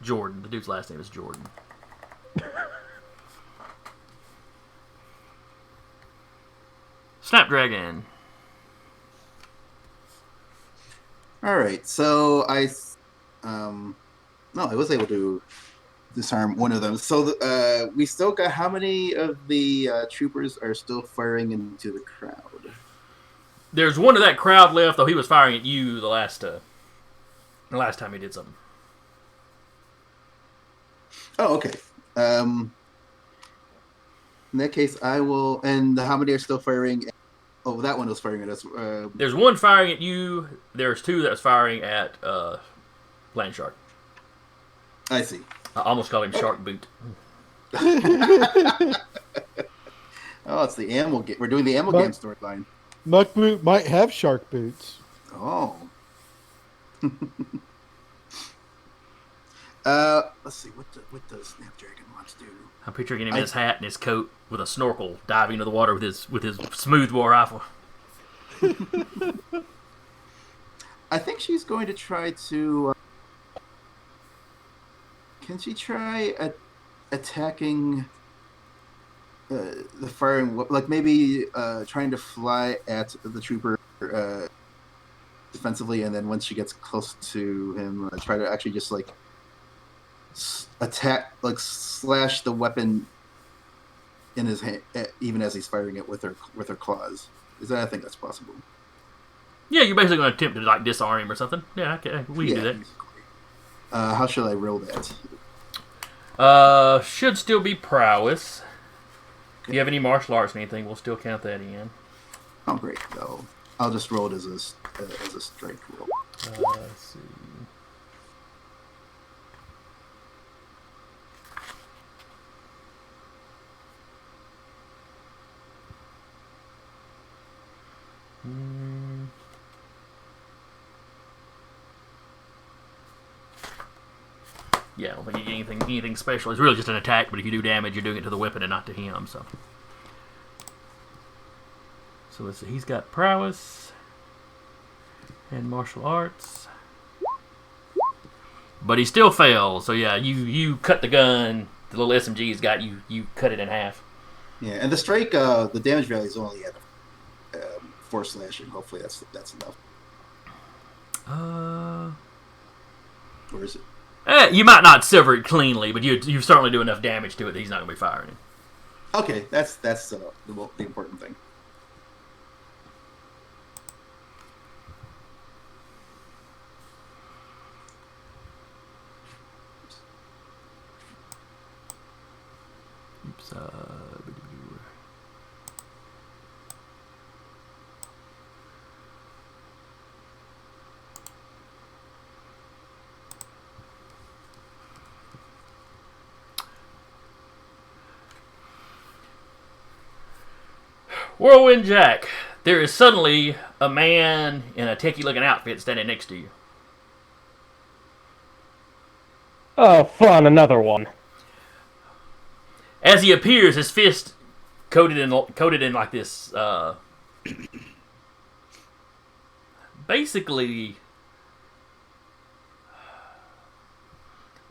Jordan. The dude's last name is Jordan. Snapdragon. All right, so I was able to disarm one of them. So we still got how many of the troopers are still firing into the crowd? There's one of that crowd left, though he was firing at you the last time he did something. Oh, okay. In that case, I will. And how many are still firing? Oh, that one was firing at us. There's one firing at you. There's two that's firing at Land Shark. I see. I almost called him Shark Boot. Oh, it's the ammo game. We're doing the ammo game storyline. Muckboot might have shark boots. Oh. Let's see. What does Snapdragon want to do? I'm picturing him in his hat and his coat with a snorkel diving into the water with his smoothbore rifle. I think she's going to try to. Can she try attacking the firing? Like maybe trying to fly at the trooper defensively, and then once she gets close to him, try to actually just like attack, like slash the weapon in his hand, even as he's firing it with her claws. I think that's possible. Yeah, you're basically going to attempt to like disarm him or something. Yeah, okay, we can do that. How should I roll that? Should still be prowess. If you have any martial arts or anything, we'll still count that in. Oh, great. No, I'll just roll it as a strike roll. Let's see. Yeah, I don't think you get anything special. It's really just an attack, but if you do damage, you're doing it to the weapon and not to him. So So let's see. He's got prowess and martial arts, but he still fails. So yeah, you cut the gun. The little SMG's got you. You cut it in half. Yeah, and the strike, the damage value is only at 4 slashing. Hopefully that's enough. Or is it? You might not silver it cleanly, but you certainly do enough damage to it that he's not going to be firing it. Okay, that's the important thing. Oops. Whirlwind Jack, there is suddenly a man in a techie-looking outfit standing next to you. Oh, fun, another one. As he appears, his fist coated in like this, basically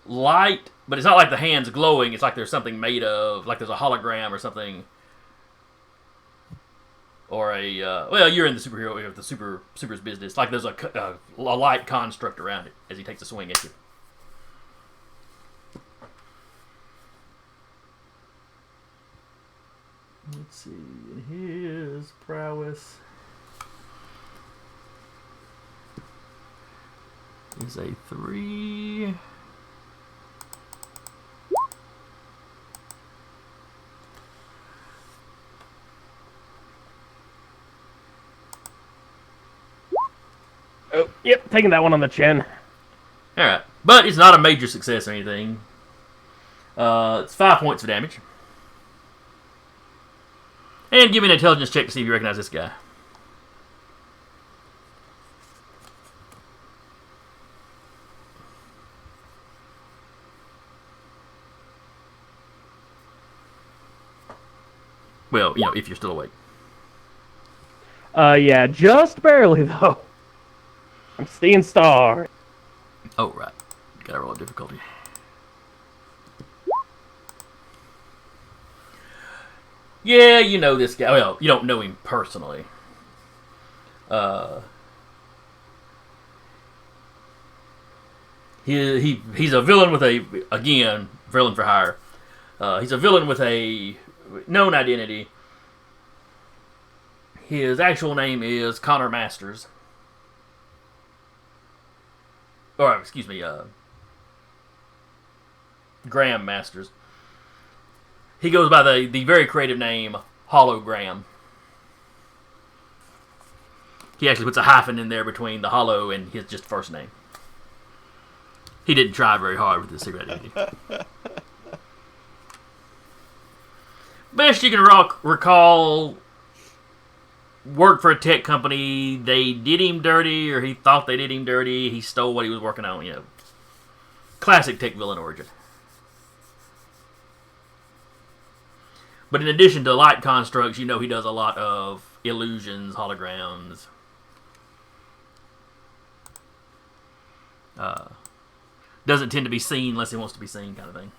light, but it's not like the hand's glowing. It's like there's something made of, like there's a hologram or something. Or well, you're in the superhero, the super's business. Like there's a light construct around it as he takes a swing at you. Let's see, his prowess is a 3. Oh, yep, taking that one on the chin. Alright, but it's not a major success or anything. It's 5 points of damage. And give me an intelligence check to see if you recognize this guy. Well, you know, if you're still awake. Yeah, just barely, though. I'm seeing stars. Oh, right. Gotta roll a difficulty. Yeah, you know this guy. Well, you don't know him personally. He's a villain with a, again, villain for hire. He's a villain with a known identity. His actual name is Connor Masters. Or, excuse me, Graham Masters. He goes by the very creative name Hologram. He actually puts a hyphen in there between the Hollow and his just first name. He didn't try very hard with his secret identity. Best you can recall, worked for a tech company. They did him dirty, or he thought they did him dirty. He stole what he was working on, you know. Classic tech villain origin. But in addition to light constructs, you know he does a lot of illusions, holograms. Doesn't tend to be seen unless he wants to be seen, kind of thing.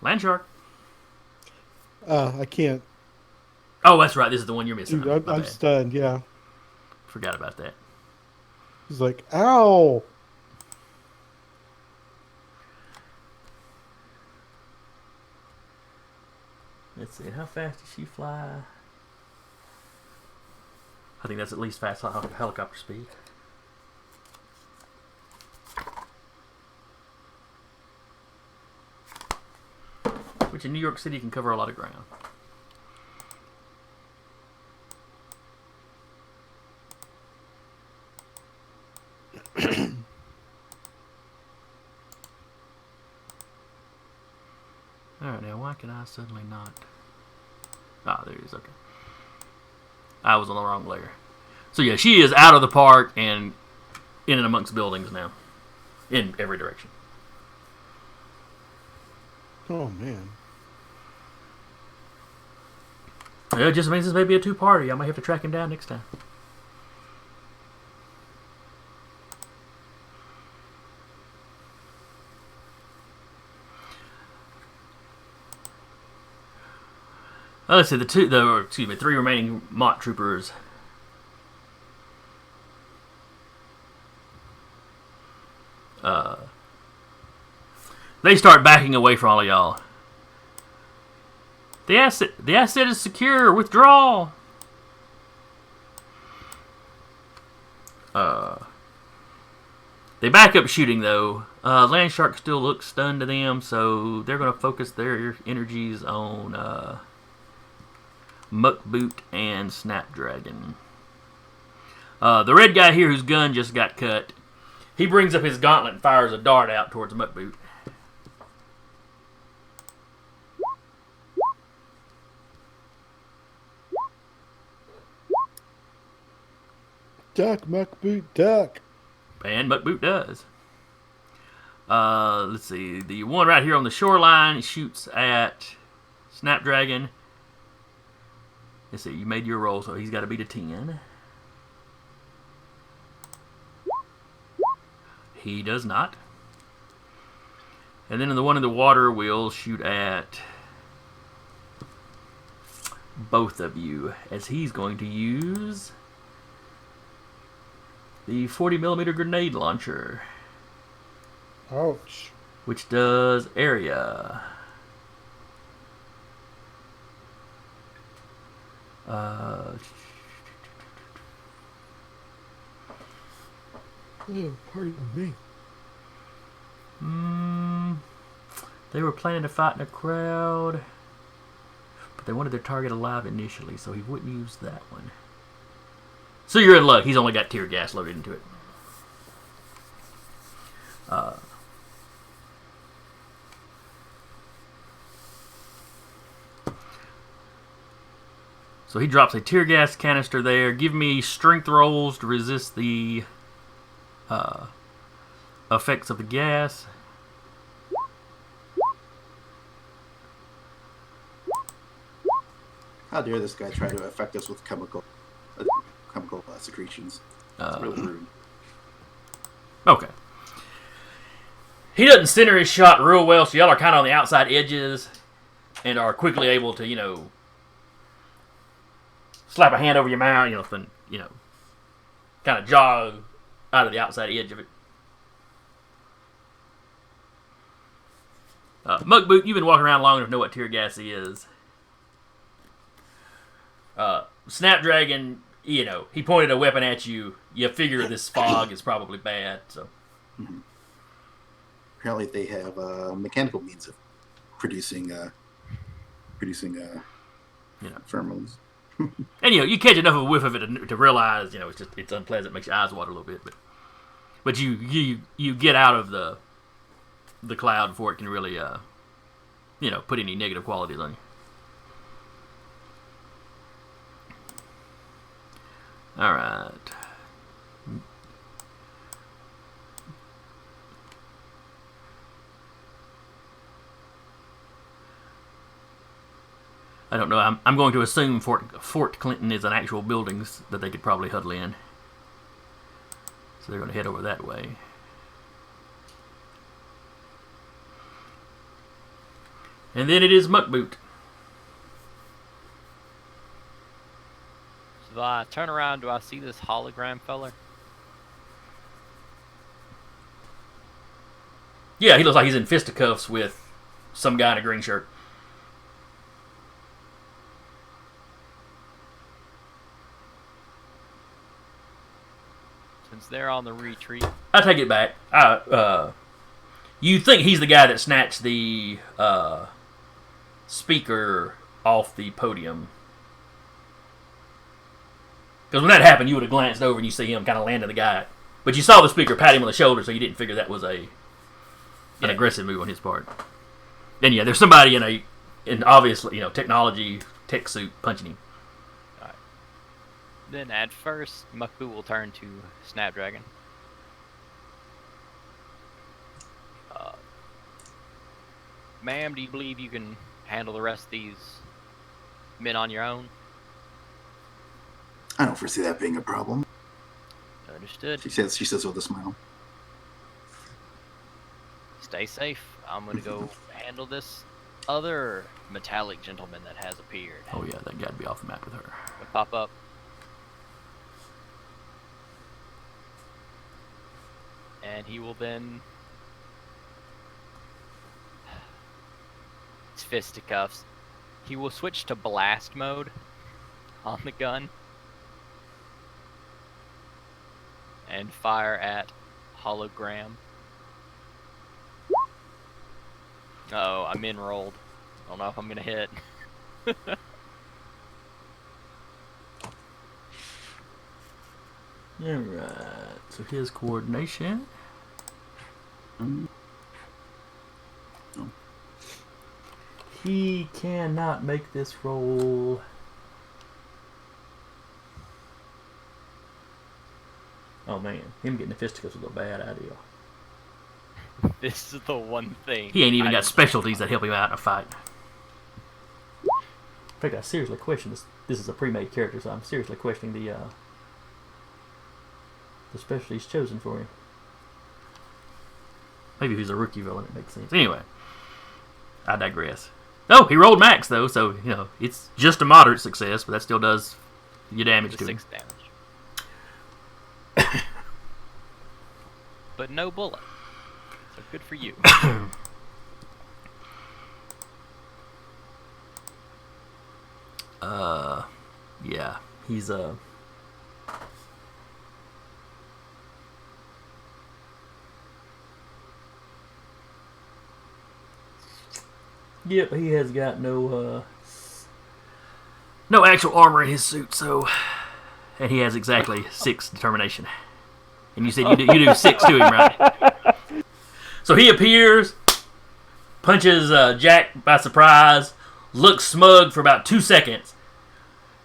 Landshark. I can't. Oh, that's right. This is the one you're missing. Dude, I'm stunned. Yeah. Forgot about that. He's like, ow. Let's see. How fast does she fly? I think that's at least fast helicopter speed. Which in New York City can cover a lot of ground. Alright, now why can I suddenly not? Ah, there it is, okay. I was on the wrong layer. So yeah, she is out of the park and in and amongst buildings now. In every direction. Oh man. It just means this may be a two-party. I might have to track him down next time. Let's see, the three remaining Mott troopers. They start backing away from all of y'all. The asset is secure. Withdraw. They back up shooting though. Landshark still looks stunned to them, so they're going to focus their energies on Muckboot and Snapdragon. The red guy here whose gun just got cut, he brings up his gauntlet and fires a dart out towards Muckboot. Duck, Muckboot, duck. And Muckboot does. Let's see. The one right here on the shoreline shoots at Snapdragon. Let's see. You made your roll, so he's got to beat a 10. He does not. And then the one in the water will shoot at both of you, as he's going to use the 40mm grenade launcher, Ouch. which does area. Oh, pardon me. They were planning to fight in a crowd, but they wanted their target alive initially, so he wouldn't use that one. So you're in luck. He's only got tear gas loaded into it. So he drops a tear gas canister there. Give me strength rolls to resist the effects of the gas. How dare this guy try to affect us with chemical secretions? It's really rude. Okay. He doesn't center his shot real well, so y'all are kind of on the outside edges and are quickly able to, slap a hand over your mouth, kind of jog out of the outside edge of it. Muckboot, you've been walking around long enough to know what tear gas is. Snapdragon, he pointed a weapon at you. You figure this fog is probably bad, so. Mm-hmm. Apparently, they have mechanical means of producing pheromones. And you catch enough of a whiff of it to realize it's unpleasant, makes your eyes water a little bit, but you get out of the cloud before it can really put any negative qualities on you. All right. I don't know. I'm going to assume Fort Clinton is an actual building that they could probably huddle in. So they're going to head over that way. And then it is Muckboot. So if I turn around, do I see this hologram feller? Yeah, he looks like he's in fisticuffs with some guy in a green shirt. Since they're on the retreat. I take it back. You think he's the guy that snatched the speaker off the podium. Because when that happened, you would have glanced over and you see him kind of landing the guy. But you saw the speaker pat him on the shoulder, so you didn't figure that was an aggressive move on his part. And yeah, there's somebody in obviously, technology, tech suit punching him. Alright. Then at first, Muckboot will turn to Snapdragon. Ma'am, do you believe you can handle the rest of these men on your own? I don't foresee that being a problem. Understood. She says with a smile. Stay safe. I'm gonna go handle this other metallic gentleman that has appeared. Oh yeah, that guy'd be off the map with her. He'll pop up. And he will then... It's fisticuffs. He will switch to blast mode on the gun. And fire at hologram. Uh-oh, I'm enrolled. I don't know if I'm gonna hit. Alright, so his coordination. He cannot make this roll. Oh man, him getting the fisticuffs was a bad idea. This is the one thing. He ain't even I- got specialties that help him out in a fight. In fact, I seriously question this. This is a pre-made character, so I'm seriously questioning the specialties chosen for him. Maybe he's a rookie villain. It makes sense. Anyway, I digress. Oh, he rolled max though, so you know it's just a moderate success, but that still does your damage to him. 6 damage. But no bullet. So good for you. Yeah, he's Yep, he has got no actual armor in his suit, so and he has exactly 6 determination. And you said you do 6 to him, right? So he appears, punches Jack by surprise, looks smug for about 2 seconds,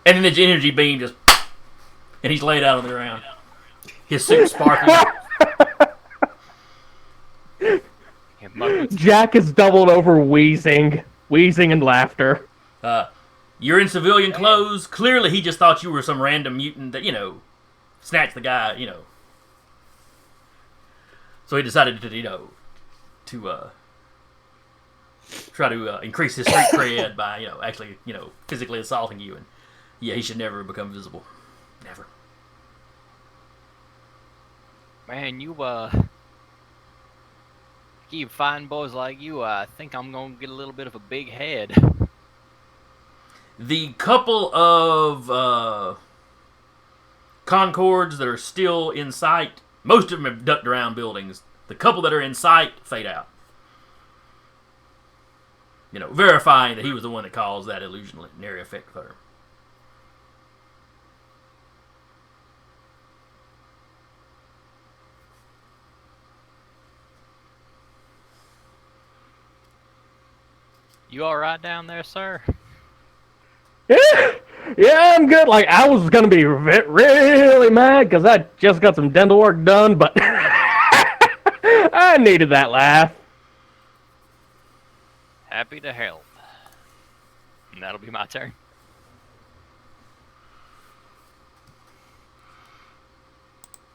and then the energy beam just, and he's laid out on the ground. His suit sparkling. And Mugwort Jack is doubled over wheezing and laughter. You're in civilian clothes. Clearly, he just thought you were some random mutant that, snatched the guy, So he decided to try to increase his street cred by, actually, physically assaulting you. And yeah, he should never become visible. Never. Man, you keep fine boys like you, I think I'm gonna get a little bit of a big head. The couple of Concords that are still in sight, most of them have ducked around buildings. The couple that are in sight fade out. Verifying that he was the one that caused that illusionary effect with her. You alright down there, sir? Yeah, I'm good. Like, I was gonna be really mad because I just got some dental work done, but I needed that laugh. Happy to help. And that'll be my turn.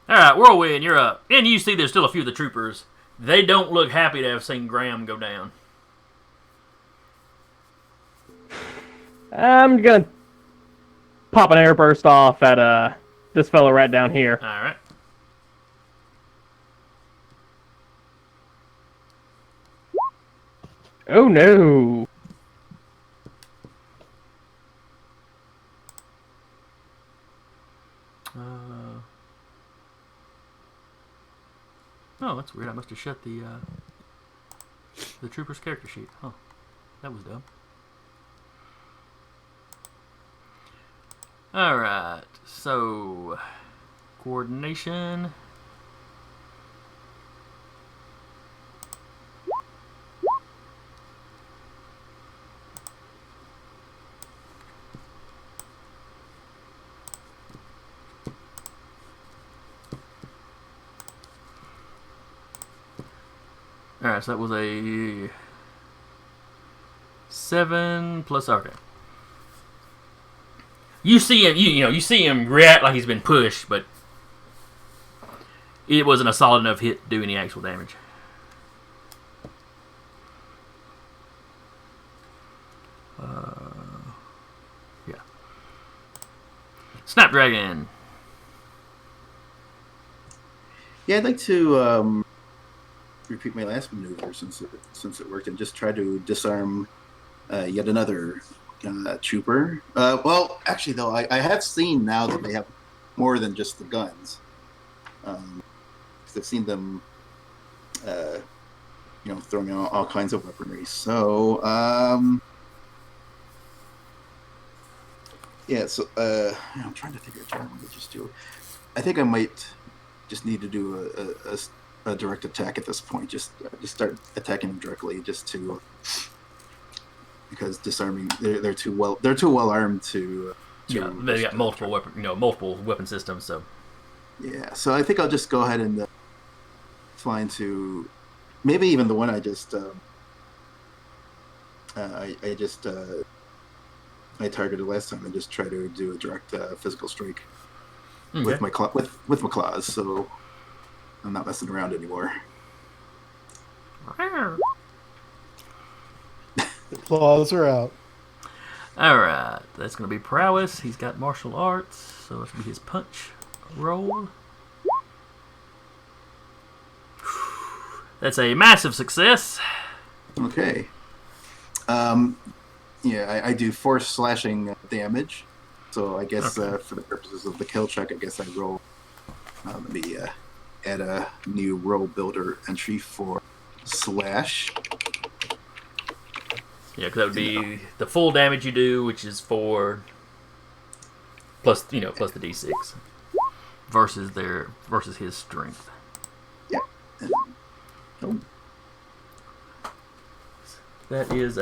Alright, Whirlwind, you're up. And you see there's still a few of the troopers. They don't look happy to have seen Graham go down. I'm gonna pop an airburst off at this fellow right down here. Alright. Oh no! Oh, that's weird. I must have shut the trooper's character sheet. Oh, that was dumb. Alright, so coordination. Alright, so that was a 7 plus. Okay. You see him. You see him react like he's been pushed, but it wasn't a solid enough hit to do any actual damage. Yeah. Snapdragon. Yeah, I'd like to repeat my last maneuver since it worked and just try to disarm yet another trooper. Well, actually, though, I have seen now that they have more than just the guns. Because I've seen them, throwing out all kinds of weaponry. So, yeah. So, I'm trying to think of what I want to just do. I think I might just need to do a direct attack at this point. Just start attacking them directly, just to because disarming they're too well armed to. Yeah, they got multiple weapon systems. So yeah, so I think I'll just go ahead and fly into maybe even the one I just I targeted last time and just try to do a direct physical strike with my claws. So I'm not messing around anymore. The claws are out. Alright, that's going to be prowess. He's got martial arts, so it's going to be his punch roll. That's a massive success. Okay. Yeah, I do force slashing damage. So I guess for the purposes of the kill check, I guess I roll. Let me add a new roll builder entry for slash. Yeah, because that would be the full damage you do, which is 4 plus the d6 versus his strength. Yeah. That is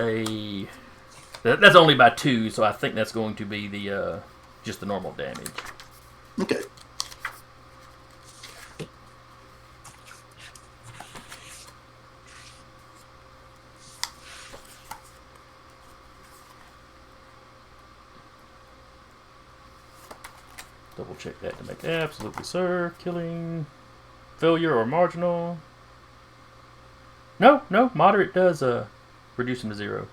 that's only by 2, so I think that's going to be the just the normal damage. Okay. Double check that to make absolutely sir. Killing, failure, or marginal. No, moderate does reduce him to 0.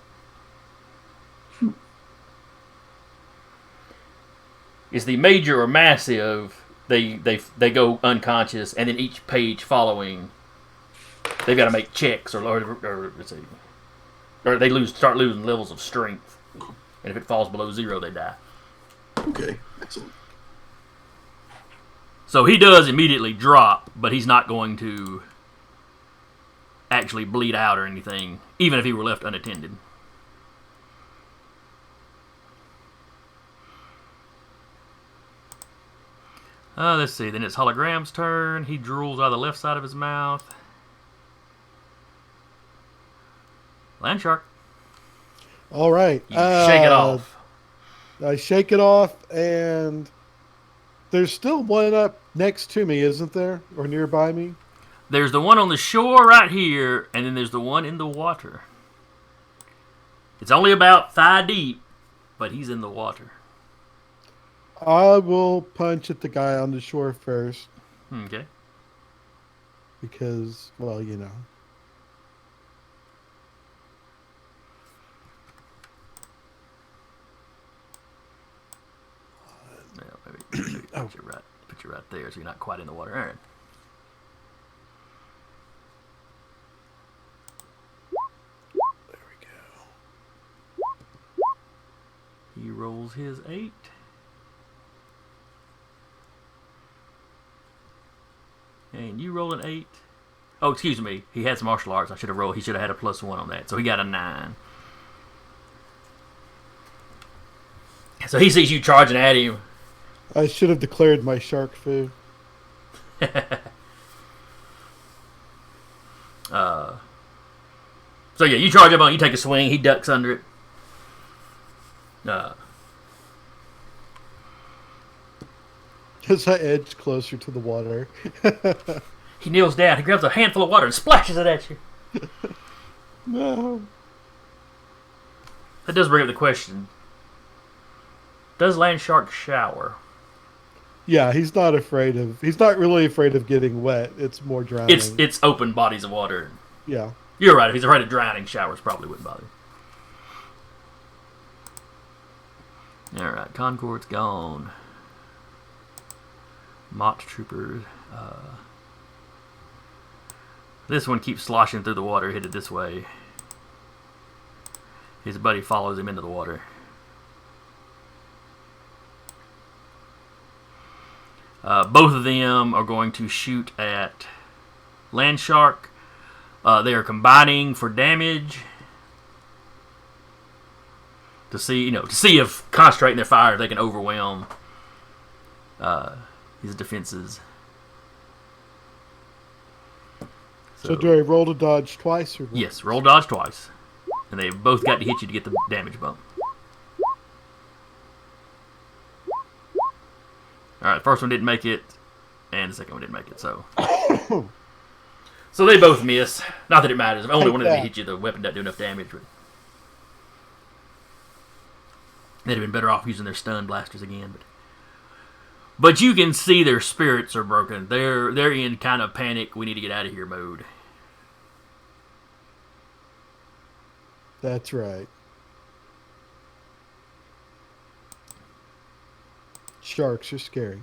Is the major or massive? They go unconscious, and then each page following, they've got to make checks or let's see, or they start losing levels of strength, and if it falls below 0, they die. Okay. Excellent. So he does immediately drop, but he's not going to actually bleed out or anything, even if he were left unattended. Let's see. Then it's Hologram's turn. He drools out of the left side of his mouth. Landshark. All right. You shake it off. I shake it off, and there's still one up next to me, isn't there? Or nearby me? There's the one on the shore right here, and then there's the one in the water. It's only about thigh deep, but he's in the water. I will punch at the guy on the shore first. Okay. Because, well, you know. Well, maybe put you right there, so you're not quite in the water. All right. There we go. He rolls his 8. And you roll an 8. Oh, excuse me. He has martial arts. He should have had a +1 on that. So he got a 9. So he sees you charging at him. I should have declared my shark food. So yeah, you charge up on it, you take a swing, he ducks under it. As I edge closer to the water. He kneels down, he grabs a handful of water and splashes it at you. No. That does bring up the question: does land shark shower? Yeah, he's not really afraid of getting wet. It's more drowning. It's open bodies of water. Yeah. You're right. If he's afraid of drowning, showers probably wouldn't bother him. All right, Concord's gone. Mott troopers. This one keeps sloshing through the water, headed this way. His buddy follows him into the water. Both of them are going to shoot at Land Shark. They are combining for damage to see if concentrating their fire they can overwhelm his defenses. So do I roll to dodge twice or what? Yes, roll dodge twice, and they've both got to hit you to get the damage bump. All right, the first one didn't make it, and the second one didn't make it. So they both miss. Not that it matters. If only one of them hit you, the weapon doesn't do enough damage. But they'd have been better off using their stun blasters again. But you can see their spirits are broken. They're in kind of panic. We need to get out of here mode. That's right. Sharks are scary.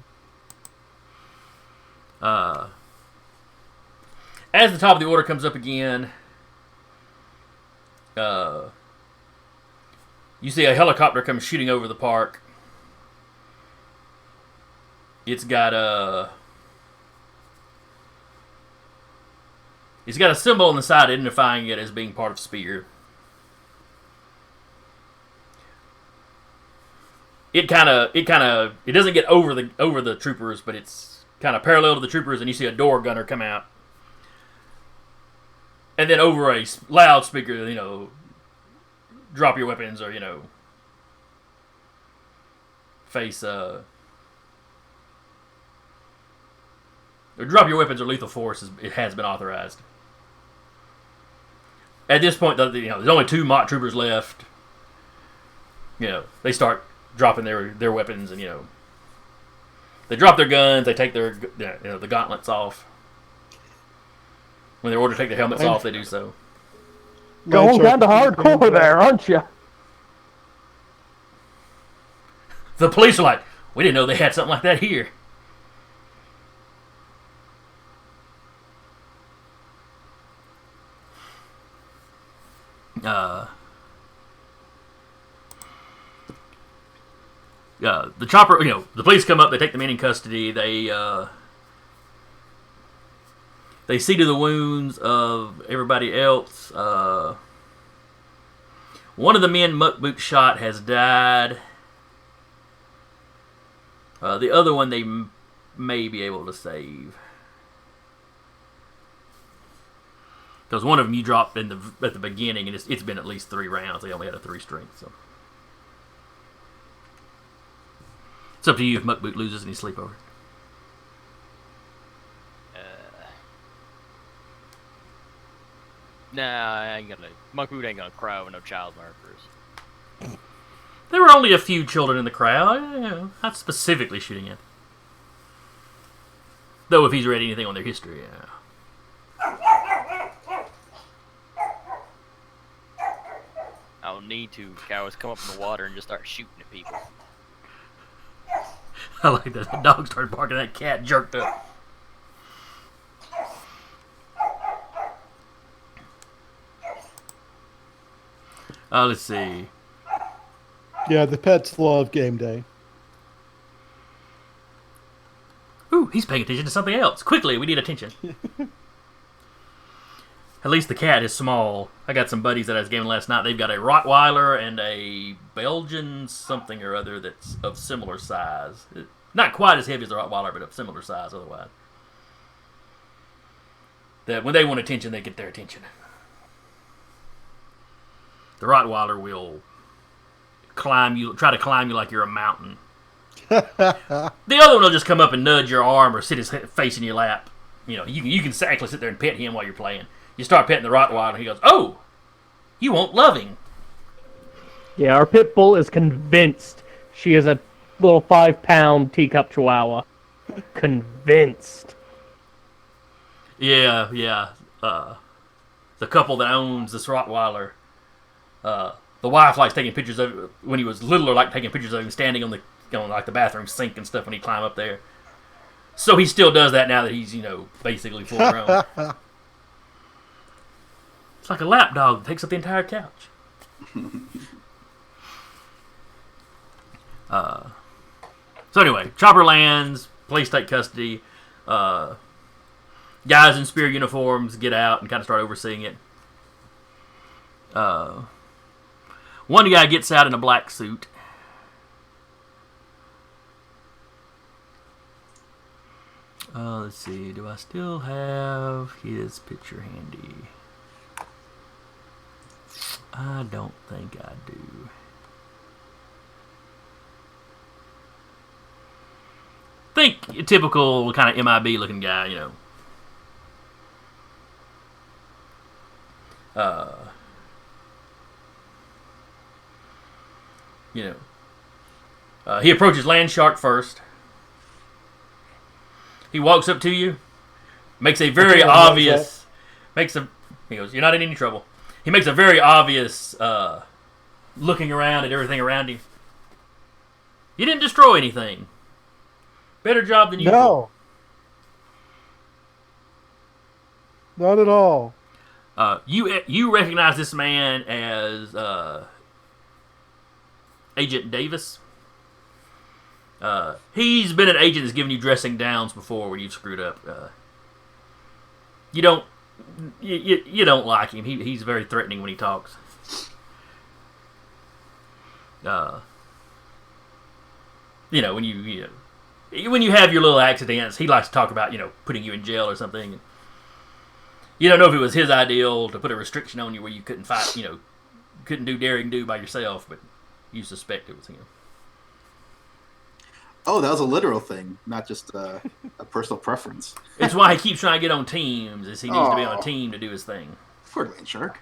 As the top of the order comes up again, you see a helicopter come shooting over the park. It's got a symbol on the side identifying it as being part of Spear. It doesn't get over the troopers, but it's kind of parallel to the troopers, and you see a door gunner come out. And then over a loudspeaker, drop your weapons or, face, or drop your weapons or lethal force it has been authorized. At this point, there's only 2 Mott troopers left. They start dropping their weapons and, they drop their guns, they take their, the gauntlets off. When they're ordered to take their helmets off, they do so. Going down to hardcore there, aren't you? The police are like, we didn't know they had something like that here. The chopper, the police come up, they take the men in custody, they see to the wounds of everybody else. One of the men Muckboot shot has died. The other one they may be able to save. Because one of them you dropped at the beginning, and it's been at least 3 rounds. They only had a 3 strength, so. It's up to you if Muckboot loses any sleepover. Nah, Muckboot ain't gonna cry over no child murderers. There were only a few children in the crowd. Not specifically shooting at. Though if he's read anything on their history, I don't need to. Cowards come up in the water and just start shooting at people. I like that. The dog started barking. That cat jerked up. Let's see. Yeah, the pets love game day. Ooh, he's paying attention to something else. Quickly, we need attention. At least the cat is small. I got some buddies that I was gaming last night. They've got a Rottweiler and a Belgian something or other that's of similar size. Not quite as heavy as the Rottweiler, but of similar size otherwise. That when they want attention, they get their attention. The Rottweiler will try to climb you like you're a mountain. The other one will just come up and nudge your arm or sit his face in your lap. You can actually sit there and pet him while you're playing. You start petting the Rottweiler, and he goes, "Oh, you want loving." Yeah, our pit bull is convinced she is a little 5-pound teacup chihuahua. Convinced. Yeah, yeah. The couple that owns this Rottweiler, the wife likes taking pictures of when he was littler, like taking pictures of him standing on like the bathroom sink and stuff when he climb up there. So he still does that now that he's basically full grown. It's like a lap dog that takes up the entire couch. So anyway, Chopper lands, police take custody. Guys in Spear uniforms get out and kind of start overseeing it. One guy gets out in a black suit. Let's see. Do I still have his picture handy? I don't think I do. Think a typical kind of MIB looking guy, he approaches Landshark first. He walks up to you, makes a very obvious, he goes, "You're not in any trouble." He makes a very obvious looking around at everything around him. You didn't destroy anything. Better job than usual. No. Not at all. You recognize this man as Agent Davis. He's been an agent that's given you dressing downs before when you've screwed up. You don't like him. He's very threatening when he talks. When you have your little accidents, he likes to talk about putting you in jail or something. You don't know if it was his ideal to put a restriction on you where you couldn't fight, couldn't do daring do by yourself, but you suspect it was him. Oh, that was a literal thing, not just a personal preference. It's why he keeps trying to get on teams, is he needs to be on a team to do his thing. Poor Landshark.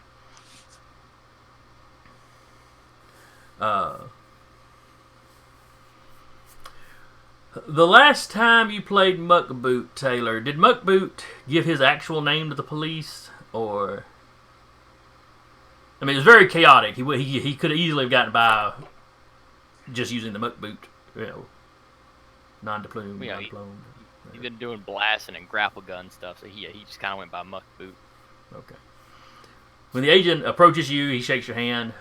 The last time you played Muckboot, Taylor, did Muckboot give his actual name to the police, or? I mean, it was very chaotic. He could have easily have gotten by just using the Muckboot, non-deplume, Yeah, non-deplume. He's been doing blasting and grapple gun stuff, so he just kind of went by Muck Boot. Okay. When the agent approaches you, he shakes your hand.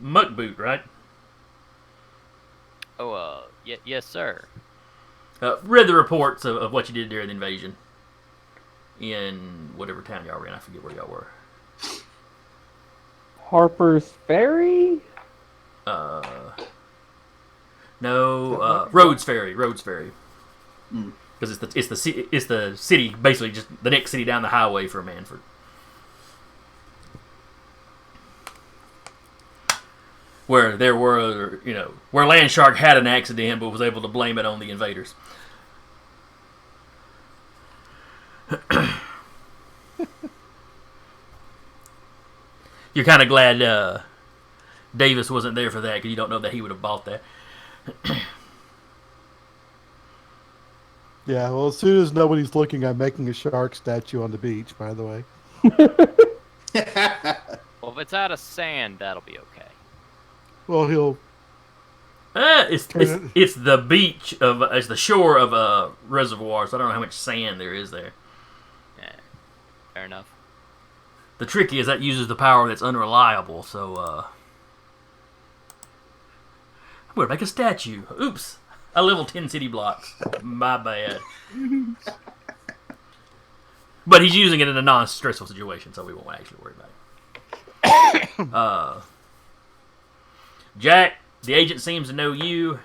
Muckboot, right? Oh, yes, sir. Read the reports of what you did during the invasion in whatever town y'all were in. I forget where y'all were. Harper's Ferry? No, Rhodes Ferry. Because it's the city, basically just the next city down the highway from Manford. Where there were, where Landshark had an accident but was able to blame it on the invaders. You're kind of glad Davis wasn't there for that, because you don't know that he would have bought that. Yeah, well, as soon as nobody's looking, I'm making a shark statue on the beach, by the way. Well, if it's out of sand, that'll be okay. Well, he'll... It's the beach it's the shore of a reservoir, so I don't know how much sand there is there. Yeah, fair enough. The trick is that uses the power that's unreliable, so I'm gonna make a statue. Oops. I leveled 10 city blocks. My bad. But he's using it in a non-stressful situation, so we won't actually worry about it. Jack, the agent seems to know you.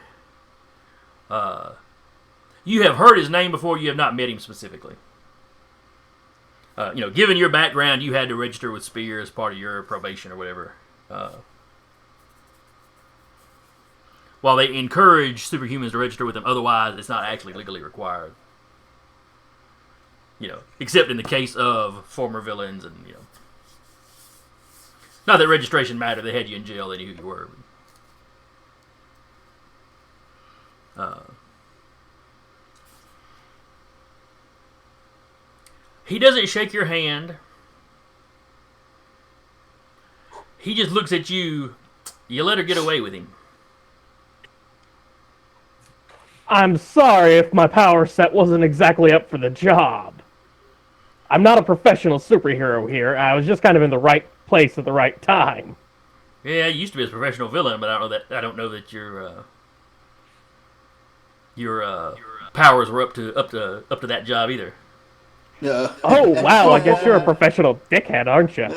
You have heard his name before. You have not met him specifically. Given your background, you had to register with Spear as part of your probation or whatever. While they encourage superhumans to register with them, otherwise it's not actually legally required. Except in the case of former villains and, Not that registration mattered. They had you in jail. They knew who you were. He doesn't shake your hand. He just looks at you. You let her get away with him. I'm sorry if my power set wasn't exactly up for the job. I'm not a professional superhero here. I was just kind of in the right place at the right time. Yeah, you used to be a professional villain, but I don't know that your powers were up to that job either. Yeah. Oh, wow, I guess you're a professional dickhead, aren't you?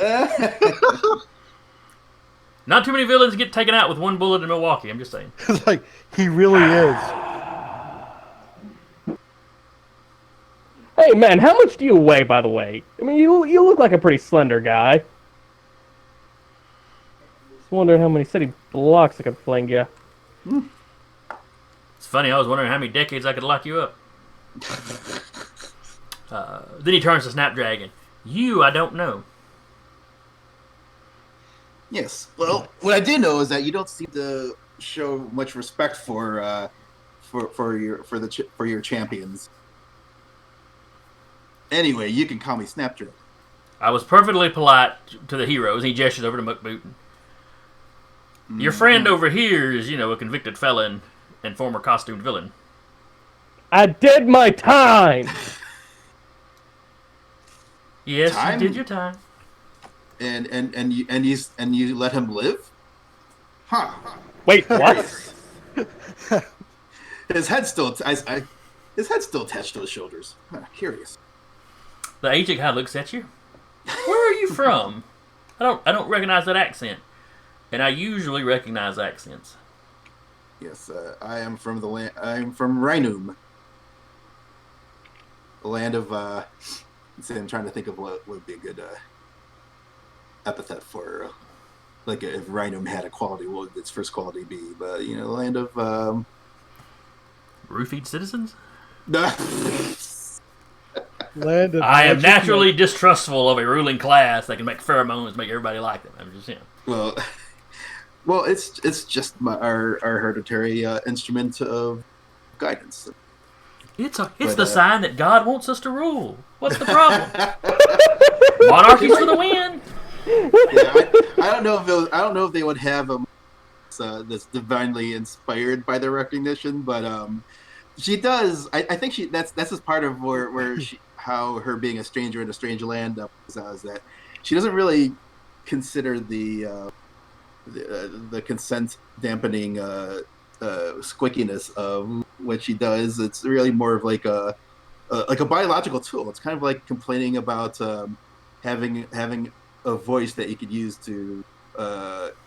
Not too many villains get taken out with one bullet in Milwaukee. I'm just saying. It's like he really is. Hey, man, how much do you weigh, by the way? I mean, you look like a pretty slender guy. Just wondering how many city blocks I could fling you. It's funny. I was wondering how many decades I could lock you up. Then he turns to Snapdragon. You, I don't know. Yes. Well, what I do know is that you don't seem to show much respect for your champions. Anyway, you can call me Snapdragon. I was perfectly polite to the heroes. He gestures over to Mukboot. Your friend over here is, a convicted felon and former costumed villain. I did my time! Yes, Time? you did your time. And you let him live? Huh. Wait, what? His head's still attached to his shoulders. Huh, curious. The agent guy looks at you. Where are you from? I don't recognize that accent, and I usually recognize accents. Yes, I am from the land. I am from Rhinum, the land of. I'm trying to think of what would be a good epithet for, like, if Rhinum had a quality, what would its first quality be? But the land of. Roofied citizens? Land of I am magic. naturally distrustful of a ruling class that can make pheromones make everybody like them. I'm just Well, it's just our hereditary instrument of guidance. It's But, the sign that God wants us to rule. What's the problem? Monarchies for the win. Yeah, I don't know if they would have that's divinely inspired by their recognition, but she does. I think that's just part of where how her being a stranger in a strange land is that she doesn't really consider the consent dampening squickiness of what she does. It's really more of like a biological tool. It's kind of like complaining about having a voice that you could use to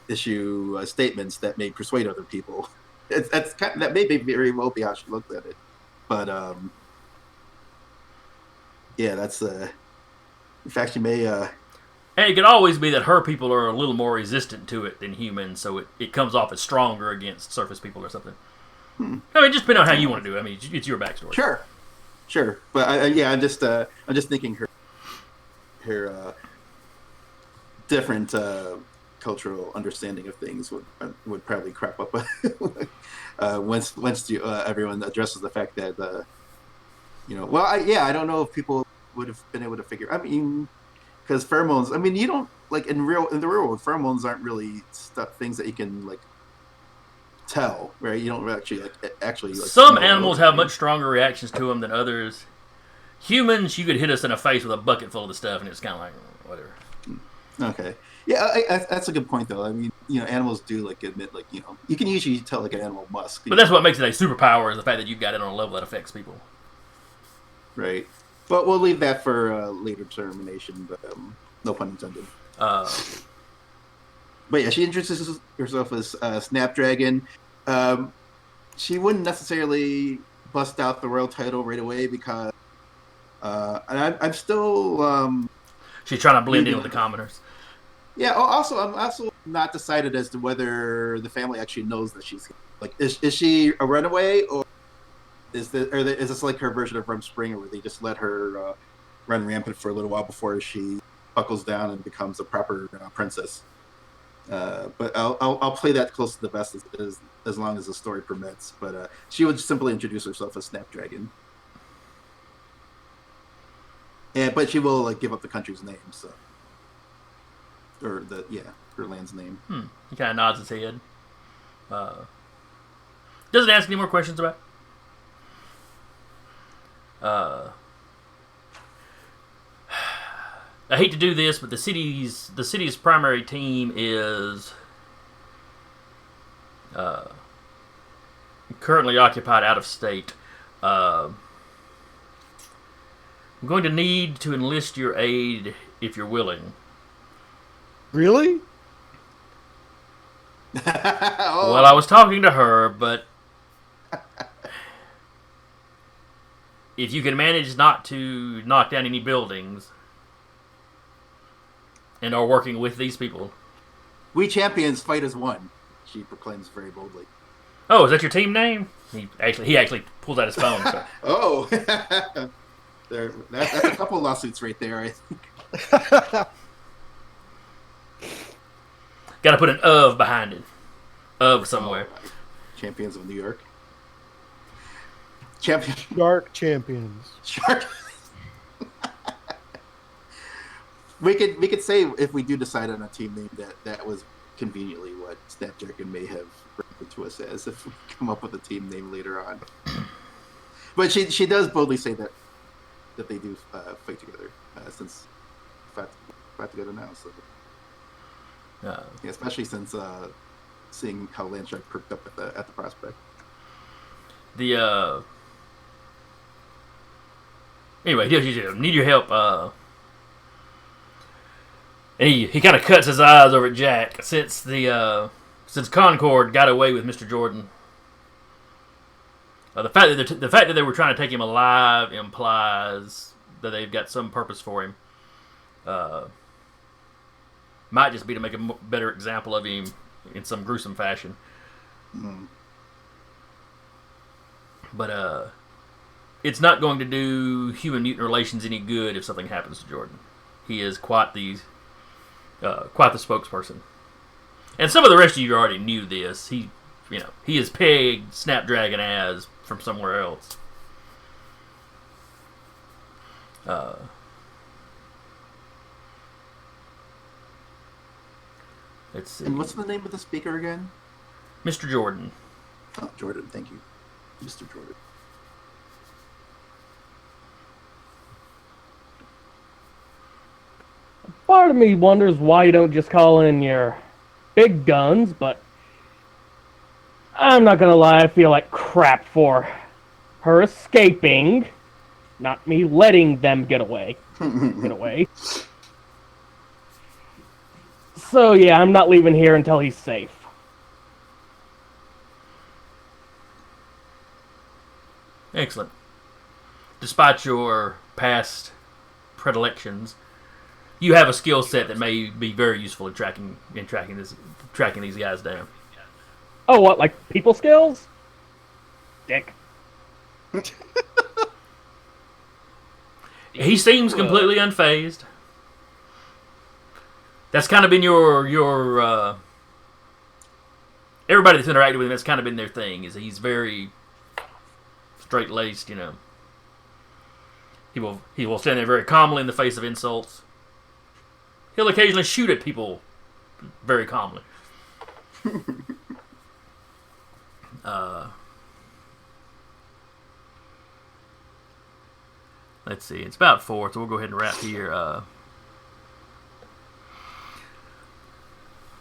issue statements that may persuade other people. That may be very well be how she looked at it, but yeah, that's in fact she may. And it could always be that her people are a little more resistant to it than humans, so it comes off as stronger against surface people or something. I mean, just depending on how you want to do it. I mean, it's your backstory. Sure, but I'm just thinking her different cultural understanding of things would probably crop up once everyone addresses the fact that I don't know if people would have been able to figure. I mean, because pheromones. I mean, you don't in the real world. Pheromones aren't really things that you can tell, right? You don't actually. Some animals have much stronger reactions to them than others. Humans, you could hit us in the face with a bucket full of the stuff, and it's kind of like whatever. Okay. Yeah, that's a good point, though. I mean, animals do admit, you can usually tell an animal musk. But that's what makes it a superpower, is the fact that you've got it on a level that affects people. Right. But we'll leave that for later determination. But no pun intended. But yeah, she introduces herself as Snapdragon. She wouldn't necessarily bust out the royal title right away because, and I'm still. She's trying to blend in with the commoners. Yeah. Also, I'm also not decided as to whether the family actually knows that she's is she a runaway, or is this like her version of Rumspringa, where they just let her run rampant for a little while before she buckles down and becomes a proper princess? But I'll play that close to the vest as long as the story permits. But she would simply introduce herself as Snapdragon. But she will give up the country's name, so her land's name. He kind of nods his head. Doesn't ask any more questions about. I hate to do this, but the city's primary team is currently occupied out of state. I'm going to need to enlist your aid if you're willing. Really? Well, I was talking to her, but if you can manage not to knock down any buildings and are working with these people. We champions fight as one, she proclaims very boldly. Oh, is that your team name? He actually pulls out his phone. So. Oh, that's a couple lawsuits right there, I think. Got to put an of behind it. Of somewhere. Oh, champions of New York. Shark champions. Shark. We could say if we do decide on a team name that was conveniently what Snapdragon may have referred to us as if we come up with a team name later on. But she does boldly say that they do fight together since fight together now. So yeah, especially since seeing how Landshark perked up at the prospect. Anyway, he need your help. And he kind of cuts his eyes over at Jack since Concord got away with Mr. Jordan. The fact that they were trying to take him alive implies that they've got some purpose for him. Might just be to make a better example of him in some gruesome fashion. Mm. But it's not going to do human mutant relations any good if something happens to Jordan. He is quite the spokesperson. And some of the rest of you already knew this. He is pegged Snapdragon as from somewhere else. Let's see. And what's the name of the speaker again? Mr. Jordan. Oh, Jordan, thank you. Mr. Jordan. Part of me wonders why you don't just call in your big guns, but I'm not gonna lie, I feel like crap for her escaping, not me letting them get away. So yeah, I'm not leaving here until he's safe. Excellent. Despite your past predilections, you have a skill set that may be very useful in tracking these guys down. Oh, what, like people skills? Dick. He seems completely unfazed. That's kind of been your everybody that's interacted with him. That's kind of been their thing. Is he's very straight laced. He will stand there very calmly in the face of insults. He'll occasionally shoot at people very calmly. Let's see. It's about 4, so we'll go ahead and wrap here.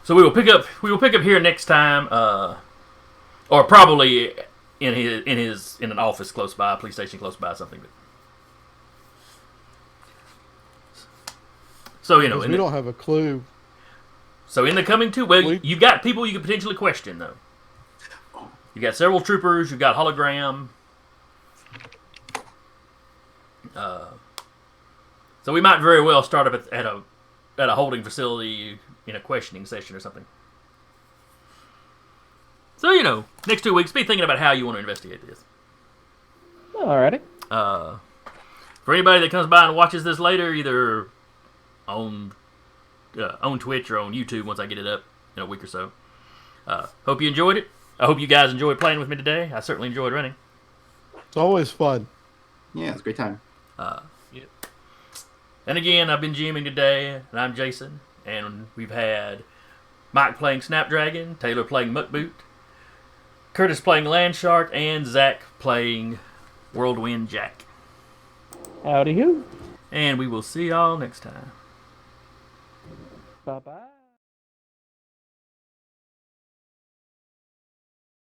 So we will pick up here next time, or probably in an office close by, a police station close by, something. So We don't have a clue. So in the coming 2 weeks, you've got people you could potentially question, though. You got several troopers. You've got hologram. So we might very well start up at a holding facility in a questioning session or something. So next 2 weeks, be thinking about how you want to investigate this. Alrighty. For anybody that comes by and watches this later, either on Twitch or on YouTube once I get it up, in a week or so. Hope you enjoyed it. I hope you guys enjoyed playing with me today. I certainly enjoyed running. It's always fun. Yeah, it's a great time. And again, I've been GMing today, and I'm Jason, and we've had Mike playing Snapdragon, Taylor playing Muckboot, Curtis playing Landshark, and Zach playing Whirlwind Jack. Howdy who. And we will see y'all next time. Bye bye.